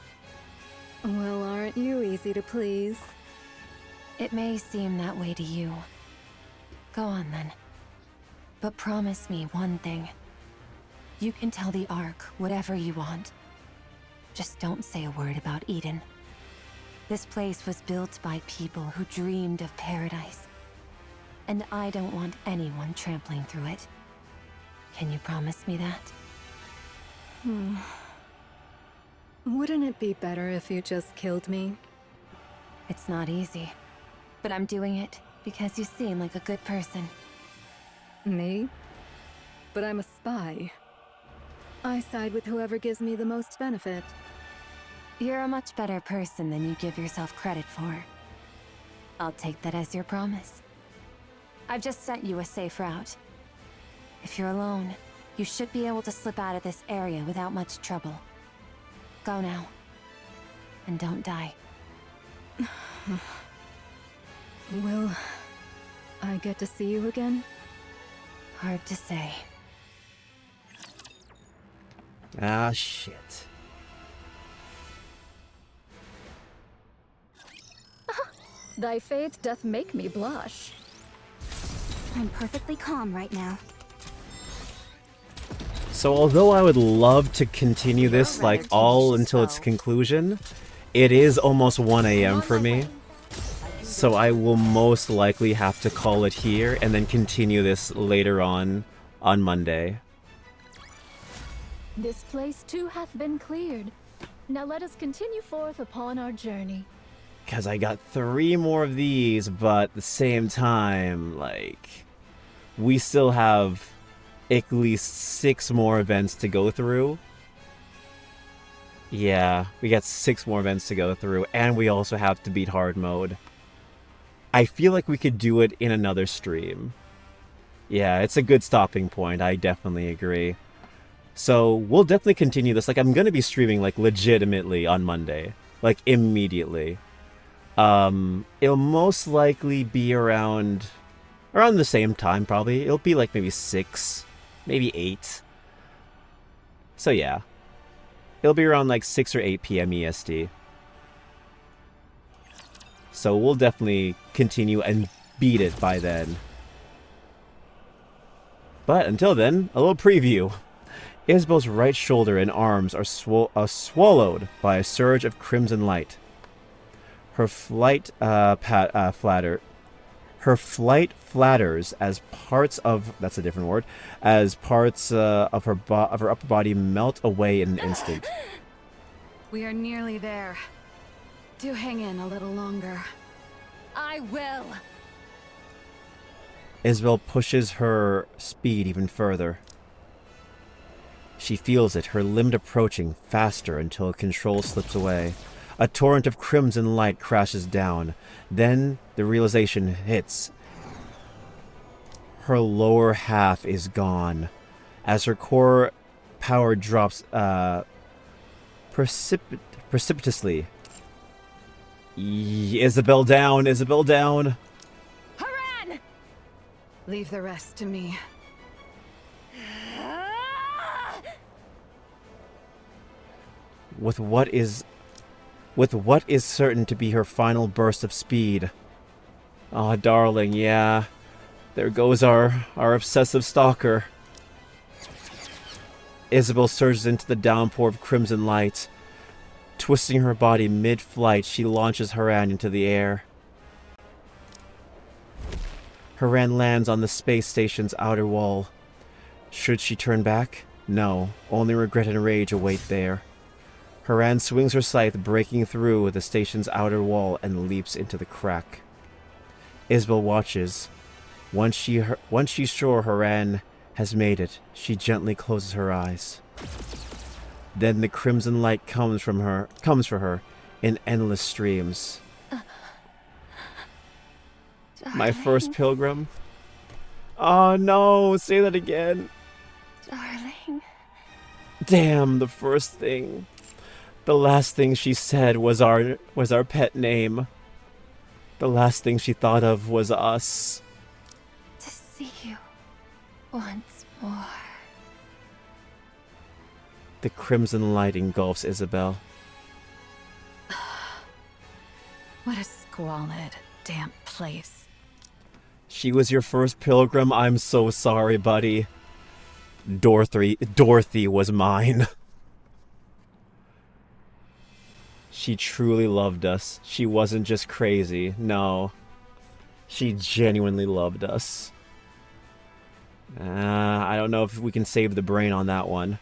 Well, aren't you easy to please? It may seem that way to you. Go on then. But promise me one thing. You can tell the Ark whatever you want. Just don't say a word about Eden. This place was built by people who dreamed of paradise. And I don't want anyone trampling through it. Can you promise me that? Wouldn't it be better if you just killed me? It's not easy. But I'm doing it because you seem like a good person. Me? But I'm a spy. I side with whoever gives me the most benefit. You're a much better person than you give yourself credit for. I'll take that as your promise. I've just sent you a safe route. If you're alone, you should be able to slip out of this area without much trouble. Go now. And don't die. Will I get to see you again? Hard to say. Ah, shit. Thy faith doth make me blush. I'm perfectly calm right now. So although I would love to continue this like all until its conclusion, it is almost 1 AM for me. So I will most likely have to call it here and then continue this later on Monday. This place too hath been cleared. Now let us continue forth upon our journey. Because I got 3 more of these, but at the same time, like, we still have at least 6 more events to go through. Yeah, we got 6 more events to go through, and we also have to beat hard mode. I feel like we could do it in another stream. Yeah, it's a good stopping point, I definitely agree. So, we'll definitely continue this. Like, I'm gonna be streaming, like, legitimately on Monday. Like, immediately. It'll most likely be around the same time, probably. It'll be, like, maybe 6, maybe 8. So, yeah. It'll be around, like, 6 or 8 p.m. EST. So, we'll definitely continue and beat it by then. But, until then, a little preview. Isabel's right shoulder and arms are swallowed by a surge of crimson light. Her flight flatters as parts of of her upper body melt away in an instant. We are nearly there. Do hang in a little longer. I will. Isabel pushes her speed even further. She feels it, her limb approaching faster until control slips away. A torrent of crimson light crashes down. Then the realization hits. Her lower half is gone. As her core power drops precipitously. Isabel down! Isabel down! Haran! Leave the rest to me. With what is certain to be her final burst of speed. Ah, darling, yeah. There goes our obsessive stalker. Isabel surges into the downpour of crimson light. Twisting her body mid-flight, she launches Haran into the air. Haran lands on the space station's outer wall. Should she turn back? No, only regret and rage await there. Haran swings her scythe, breaking through the station's outer wall, and leaps into the crack. Isabel watches. Once she's sure Haran has made it, she gently closes her eyes. Then the crimson light comes for her in endless streams. My first pilgrim. Oh no, say that again. Darling. Damn, the first thing. The last thing she said was our pet name. The last thing she thought of was us. To see you once more. The crimson light engulfs Isabel. What a squalid, damp place. She was your first pilgrim. I'm so sorry, buddy. Dorothy was mine. She truly loved us. She wasn't just crazy. No. She genuinely loved us. I don't know if we can save the brain on that one.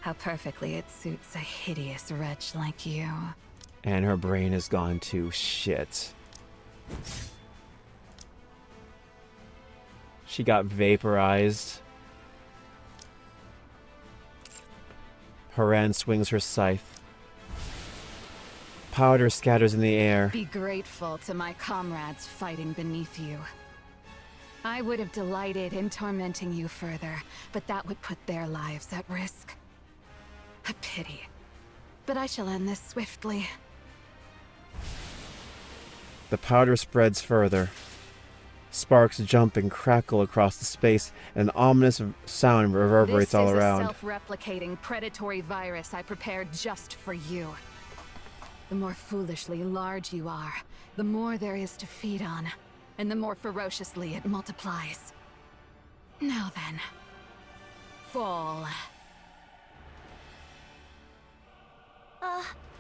How perfectly it suits a hideous wretch like you. And her brain has gone to shit. She got vaporized. Haran swings her scythe. Powder scatters in the air. Be grateful to my comrades fighting beneath you. I would have delighted in tormenting you further, but that would put their lives at risk. A pity. But I shall end this swiftly. The powder spreads further. Sparks jump and crackle across the space, and an ominous sound reverberates all around. This is a self-replicating predatory virus I prepared just for you. The more foolishly large you are, the more there is to feed on, and the more ferociously it multiplies. Now then, fall.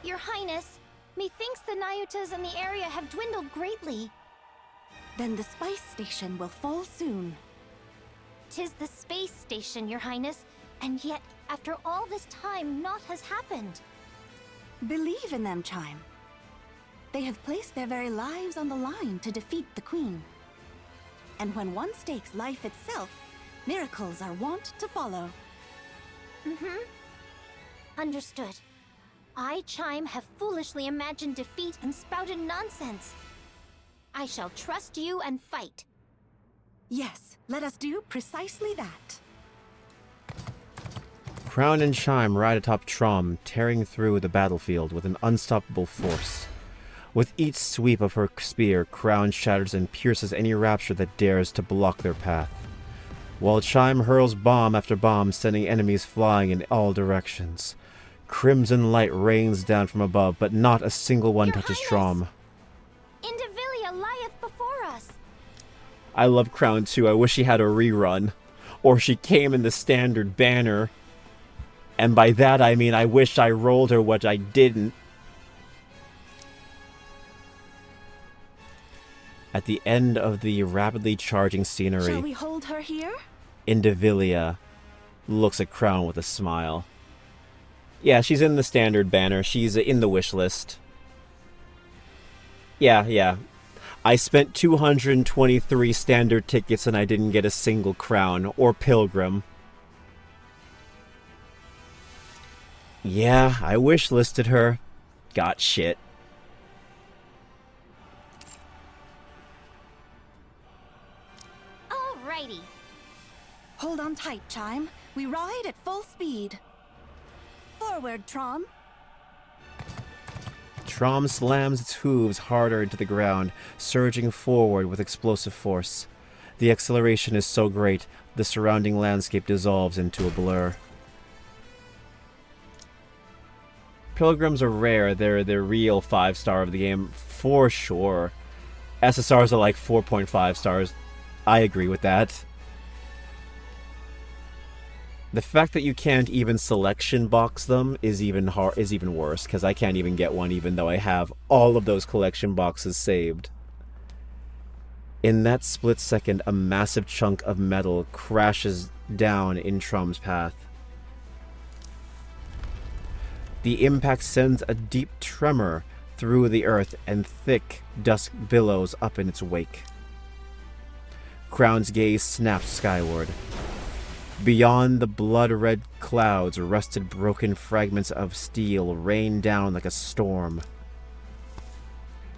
Your Highness, methinks the Nayutas in the area have dwindled greatly. Then the spice station will fall soon. 'Tis the space station, Your Highness, and yet, after all this time, naught has happened. Believe in them, Chime. They have placed their very lives on the line to defeat the Queen. And when one stakes life itself, miracles are wont to follow. Understood. I, Chime, have foolishly imagined defeat and spouted nonsense. I shall trust you and fight. Yes, let us do precisely that. Crown and Chime ride atop Trom, tearing through the battlefield with an unstoppable force. With each sweep of her spear, Crown shatters and pierces any rapture that dares to block their path, while Chime hurls bomb after bomb, sending enemies flying in all directions. Crimson light rains down from above, but not a single one touches Trom. Indivilia lieth before us. I love Crown too. I wish she had a rerun, or she came in the standard banner. And by that I mean I wish I rolled her, what I didn't. At the end of the rapidly charging scenery, Shall we hold her here? Indivilia looks at Crown with a smile. Yeah, she's in the standard banner. She's in the wish list. Yeah. I spent 223 standard tickets and I didn't get a single crown or pilgrim. Yeah, I wish listed her. Got shit. Alrighty. Hold on tight, Chime. We ride at full speed. Forward, Trom. Trom slams its hooves harder into the ground, surging forward with explosive force. The acceleration is so great, the surrounding landscape dissolves into a blur. Pilgrims are rare. They're the real 5-star of the game, for sure. SSRs are like 4.5 stars. I agree with that. The fact that you can't even selection box them is even worse, because I can't even get one even though I have all of those collection boxes saved. In that split second, a massive chunk of metal crashes down in Trom's path. The impact sends a deep tremor through the earth, and thick dust billows up in its wake. Crown's gaze snaps skyward. Beyond the blood-red clouds, rusted broken fragments of steel rain down like a storm.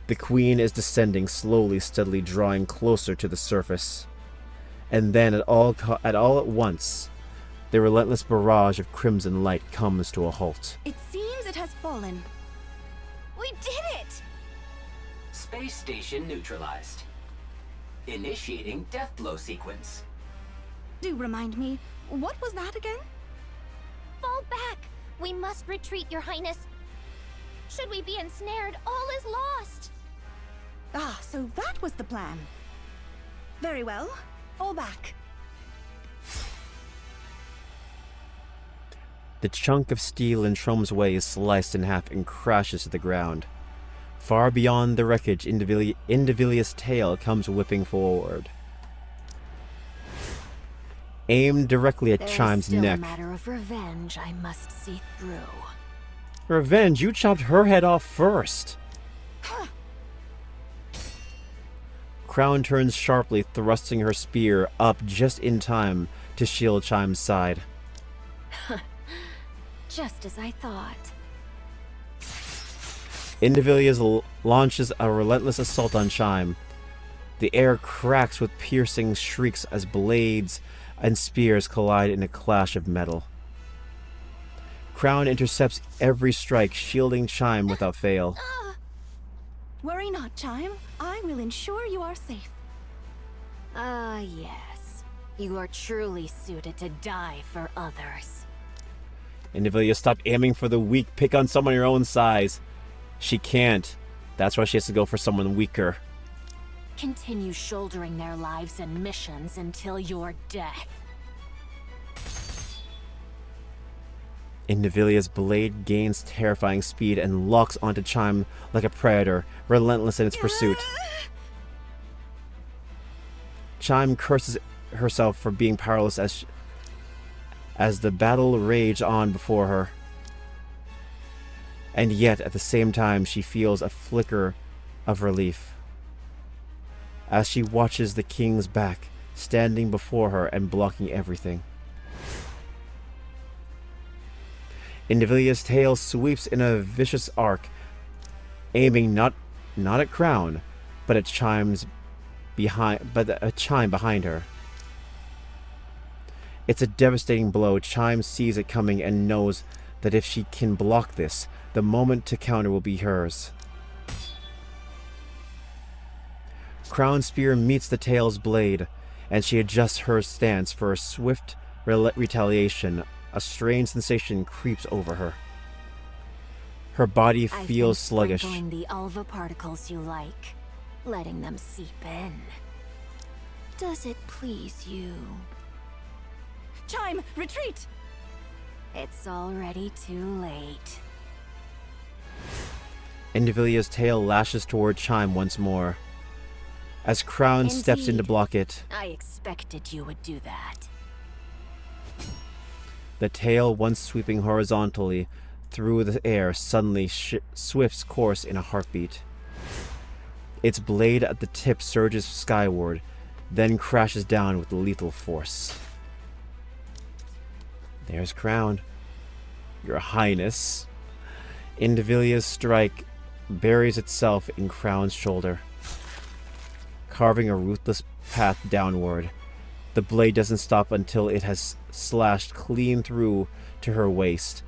The Queen is descending slowly, steadily, drawing closer to the surface. And then, at all at once, the relentless barrage of crimson light comes to a halt. It seems it has fallen. We did it! Space station neutralized. Initiating death blow sequence. Do remind me, what was that again? Fall back! We must retreat, Your Highness. Should we be ensnared, all is lost. Ah, so that was the plan. Very well. Fall back. The chunk of steel in Trom's way is sliced in half and crashes to the ground. Far beyond the wreckage, Indivilia's tail comes whipping forward. Aimed directly at Chime's neck. There's still a matter of revenge I must see through. Revenge? You chopped her head off first. Crown turns sharply, thrusting her spear up just in time to shield Chime's side. Just as I thought. Indivilia launches a relentless assault on Chime. The air cracks with piercing shrieks as blades and spears collide in a clash of metal. Crown intercepts every strike, shielding Chime without fail. Worry not, Chime. I will ensure you are safe. Ah, yes. You are truly suited to die for others. Indivilia, stop aiming for the weak. Pick on someone your own size. She can't. That's why she has to go for someone weaker. Continue shouldering their lives and missions until your death. Indivilia's blade gains terrifying speed and locks onto Chime like a predator, relentless in its pursuit. Chime curses herself for being powerless as the battle raged on before her. And yet, at the same time, she feels a flicker of relief as she watches the king's back, standing before her and blocking everything. Indivilia's tail sweeps in a vicious arc, aiming not at Crown, but at Chime behind her. It's a devastating blow. Chime sees it coming and knows that if she can block this, the moment to counter will be hers. Crown's spear meets the tail's blade, and she adjusts her stance for a swift retaliation. A strange sensation creeps over her. Her body feels sluggish. Sprinkling the alva particles you like, letting them seep in. Does it please you? Chime, retreat! It's already too late. Indivilia's tail lashes toward Chime once more. As Crown steps in to block it, I expected you would do that. the tail, once sweeping horizontally through the air, suddenly swifts course in a heartbeat. Its blade at the tip surges skyward, then crashes down with lethal force. There's Crown. Your Highness. Indivilia's strike buries itself in Crown's shoulder, carving a ruthless path downward. The blade doesn't stop until it has slashed clean through to her waist.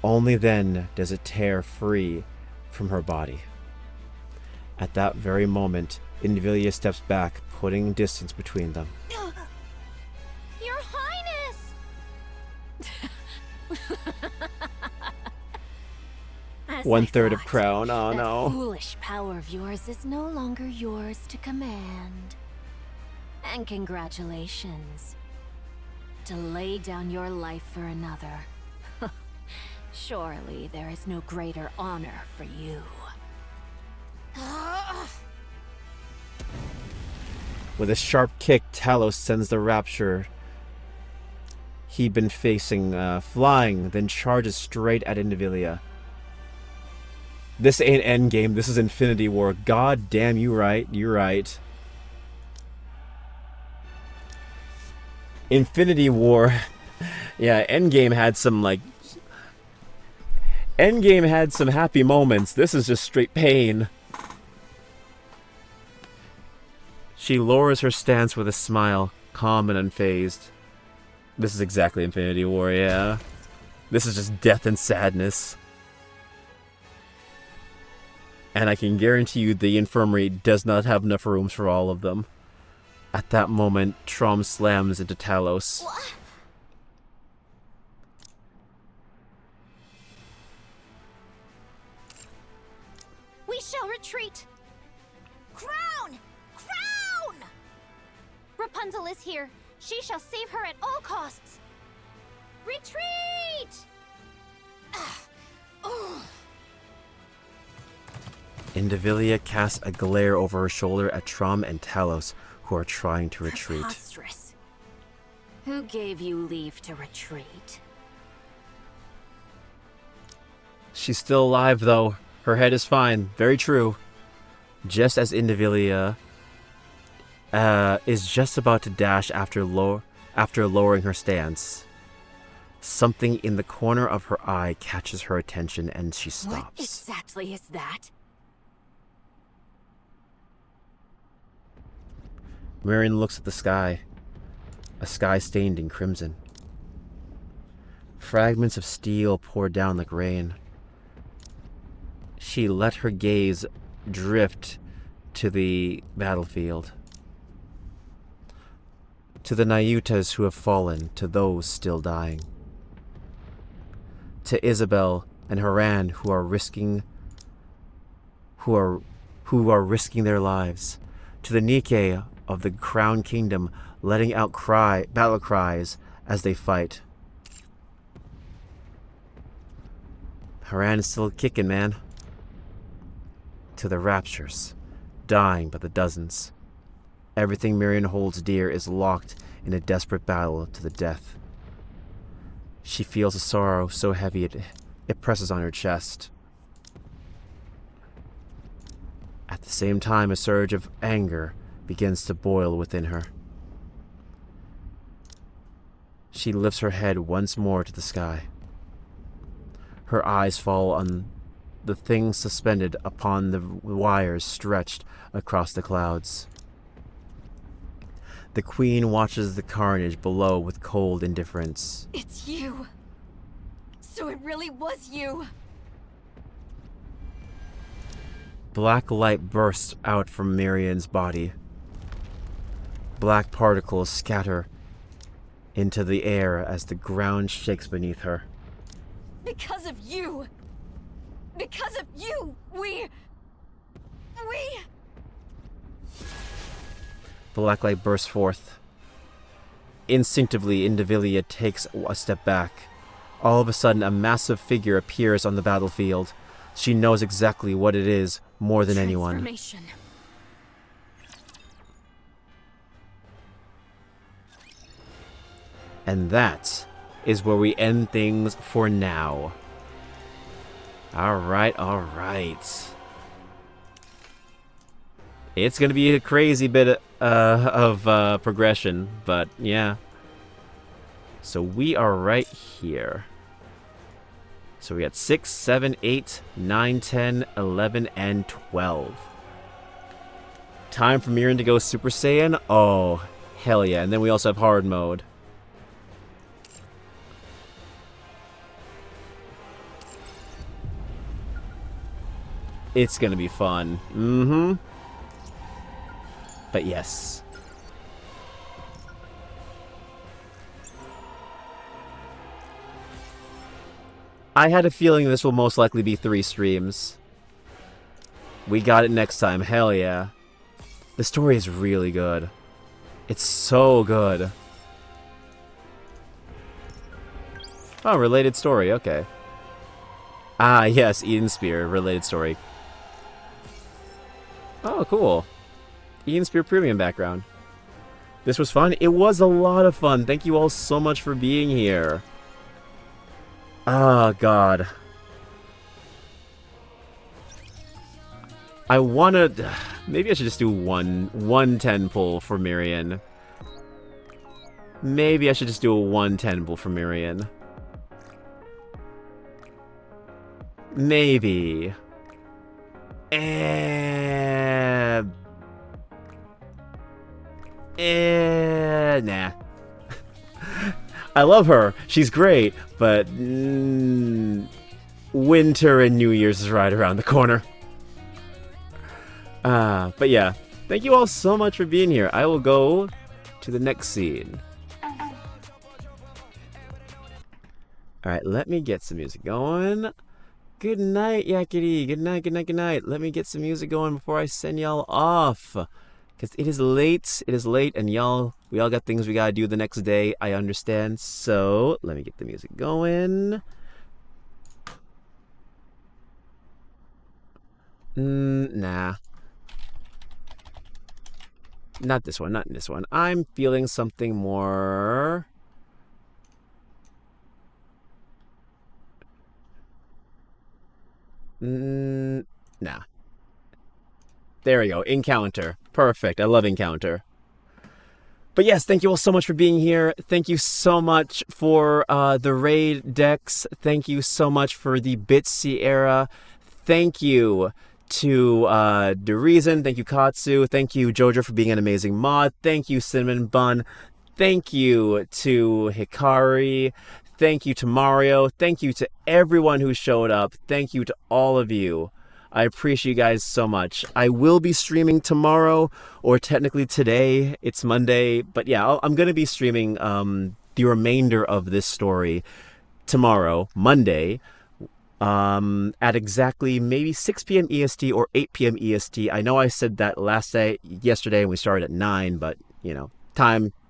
Only then does it tear free from her body. At that very moment, Indivilia steps back, putting distance between them. Your Highness! One-third of Crown, oh that no. Foolish power of yours is no longer yours to command. And congratulations. To lay down your life for another. Surely there is no greater honor for you. With a sharp kick, Talos sends the Rapture he'd been facing flying, then charges straight at Indivilia. This ain't Endgame, this is Infinity War. God damn, you're right. Infinity War. Yeah, Endgame had some happy moments. This is just straight pain. She lowers her stance with a smile, calm and unfazed. This is exactly Infinity War, yeah. This is just death and sadness. And I can guarantee you the infirmary does not have enough rooms for all of them. At that moment, Trom slams into Talos. We shall retreat! Crown! Crown! Rapunzel is here. She shall save her at all costs. Retreat! Indivilia casts a glare over her shoulder at Trom and Talos, who are trying to retreat. Preposterous. Who gave you leave to retreat? She's still alive, though. Her head is fine. Very true. Just as Indivilia is just about to dash after lowering her stance, Something in the corner of her eye catches her attention and she stops. What exactly is that? Marion looks at the sky. A sky stained in crimson. Fragments of steel pour down like rain. She let her gaze drift to the battlefield. To the Nayutas who have fallen, to those still dying. To Isabel and Haran who are risking their lives. To the Nikke of the Crown Kingdom letting out battle cries as they fight. Haran is still kicking, man. To the Raptures, dying by the dozens. Everything Marion holds dear is locked in a desperate battle to the death. She feels a sorrow so heavy it presses on her chest. At the same time, a surge of anger begins to boil within her. She lifts her head once more to the sky. Her eyes fall on the things suspended upon the wires stretched across the clouds. The Queen watches the carnage below with cold indifference. It's you. So it really was you. Black light bursts out from Marion's body. Black particles scatter into the air as the ground shakes beneath her. Because of you. Because of you, we... Black light bursts forth. Instinctively, Indivilia takes a step back. All of a sudden, a massive figure appears on the battlefield. She knows exactly what it is more than anyone. Transformation. And that is where we end things for now. Alright. It's going to be a crazy bit of progression, but yeah. So we are right here. So we got 6, 7, 8, 9, 10, 11, and 12. Time for Mirren to go Super Saiyan? Oh, hell yeah. And then we also have hard mode. It's gonna be fun. But yes. I had a feeling this will most likely be 3 streams. We got it next time. Hell yeah. The story is really good. It's so good. Oh, related story. Okay. Ah, yes. Eden Spear. Related story. Oh, cool. Eden Spear Premium background. This was fun. It was a lot of fun. Thank you all so much for being here. Oh, God. I wanna... Maybe I should just do one 10 pull for Marion. Maybe I should just do a 110 pull for Marion. Maybe. Nah. I love her. She's great, but winter and New Year's is right around the corner. But yeah, thank you all so much for being here. I will go to the next scene. Alright, let me get some music going. Good night, Yakety. Good night, good night, good night. Let me get some music going before I send y'all off. Because it is late, and we all got things we gotta do the next day, I understand. So, let me get the music going. Nah. Not this one, not this one. I'm feeling something more... nah. There we go. Encounter. Perfect. I love Encounter. But yes, thank you all so much for being here. Thank you so much for the raid decks. Thank you so much for the Bit Sierra. Thank you to The Reason. Thank you, Katsu. Thank you, Jojo, for being an amazing mod. Thank you, Cinnamon Bun. Thank you to Hikari. Thank you to Mario. Thank you to everyone who showed up. Thank you to all of you. I appreciate you guys so much. I will be streaming tomorrow, or technically today. It's Monday. But yeah, I'm going to be streaming the remainder of this story tomorrow, Monday, at exactly maybe 6 p.m. EST or 8 p.m. EST. I know I said that yesterday, and we started at 9, but, you know,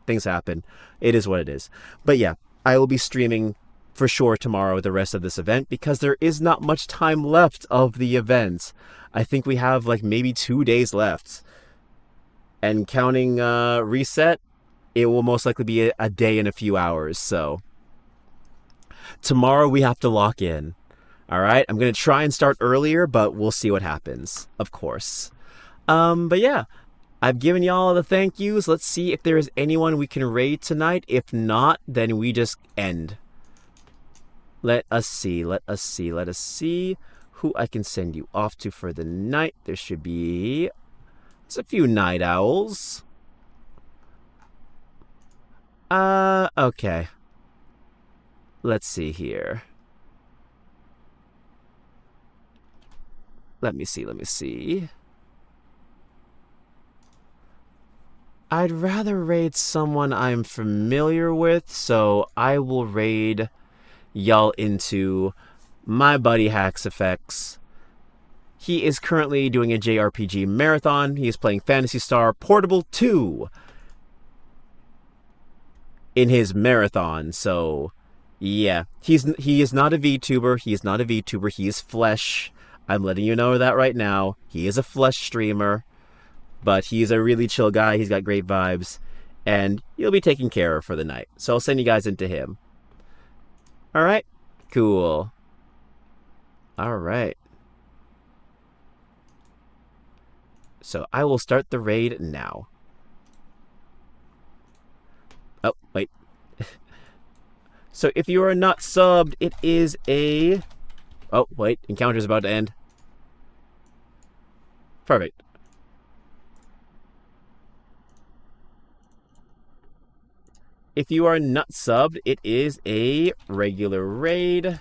things happen. It is what it is. But yeah, I will be streaming for sure tomorrow the rest of this event, because there is not much time left of the event. I think we have like maybe 2 days left. And counting reset, it will most likely be a day and a few hours. So tomorrow we have to lock in. All right, I'm going to try and start earlier, but we'll see what happens, of course. But yeah, I've given y'all the thank yous. Let's see if there is anyone we can raid tonight. If not, then we just end. Let us see who I can send you off to for the night. There's a few night owls. Okay. Let's see here. Let me see. I'd rather raid someone I'm familiar with, so I will raid y'all into my buddy Hacks Effects. He is currently doing a JRPG marathon. He is playing Phantasy Star Portable 2 in his marathon. So yeah, he is not a VTuber. He is Flesh. I'm letting you know that right now. He is a Flesh streamer, but he's a really chill guy. He's got great vibes, and you'll be taken care of for the night. So I'll send you guys into him. All right, cool. All right. So I will start the raid now. Oh, wait. So if you are not subbed, it is a... Oh, wait. Encounter's about to end. Perfect. If you are not subbed, it is a regular raid.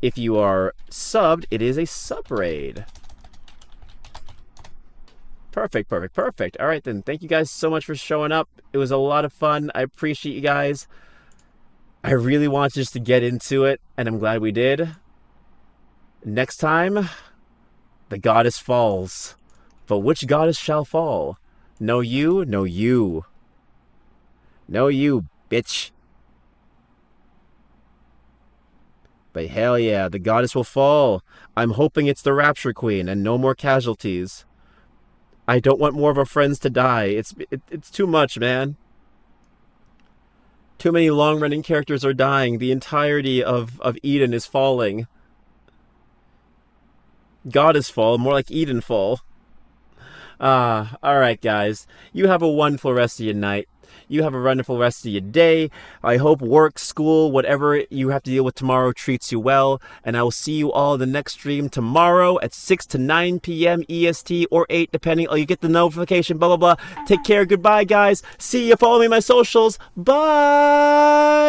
If you are subbed, it is a sub raid. Perfect. All right, then. Thank you guys so much for showing up. It was a lot of fun. I appreciate you guys. I really wanted just to get into it, and I'm glad we did. Next time, the goddess falls. But which goddess shall fall? No you, no you. No you, bitch. But hell yeah, the goddess will fall. I'm hoping it's the Rapture Queen and no more casualties. I don't want more of our friends to die. It's too much, man. Too many long-running characters are dying. The entirety of Eden is falling. Goddess fall, more like Eden fall. Alright guys. You have a wonderful rest of your night. You have a wonderful rest of your day. I hope work, school, whatever you have to deal with tomorrow treats you well. And I will see you all in the next stream tomorrow at 6 to 9 p.m. EST or 8, depending. Oh, you get the notification, blah, blah, blah. Take care. Goodbye, guys. See you. Follow me on my socials. Bye.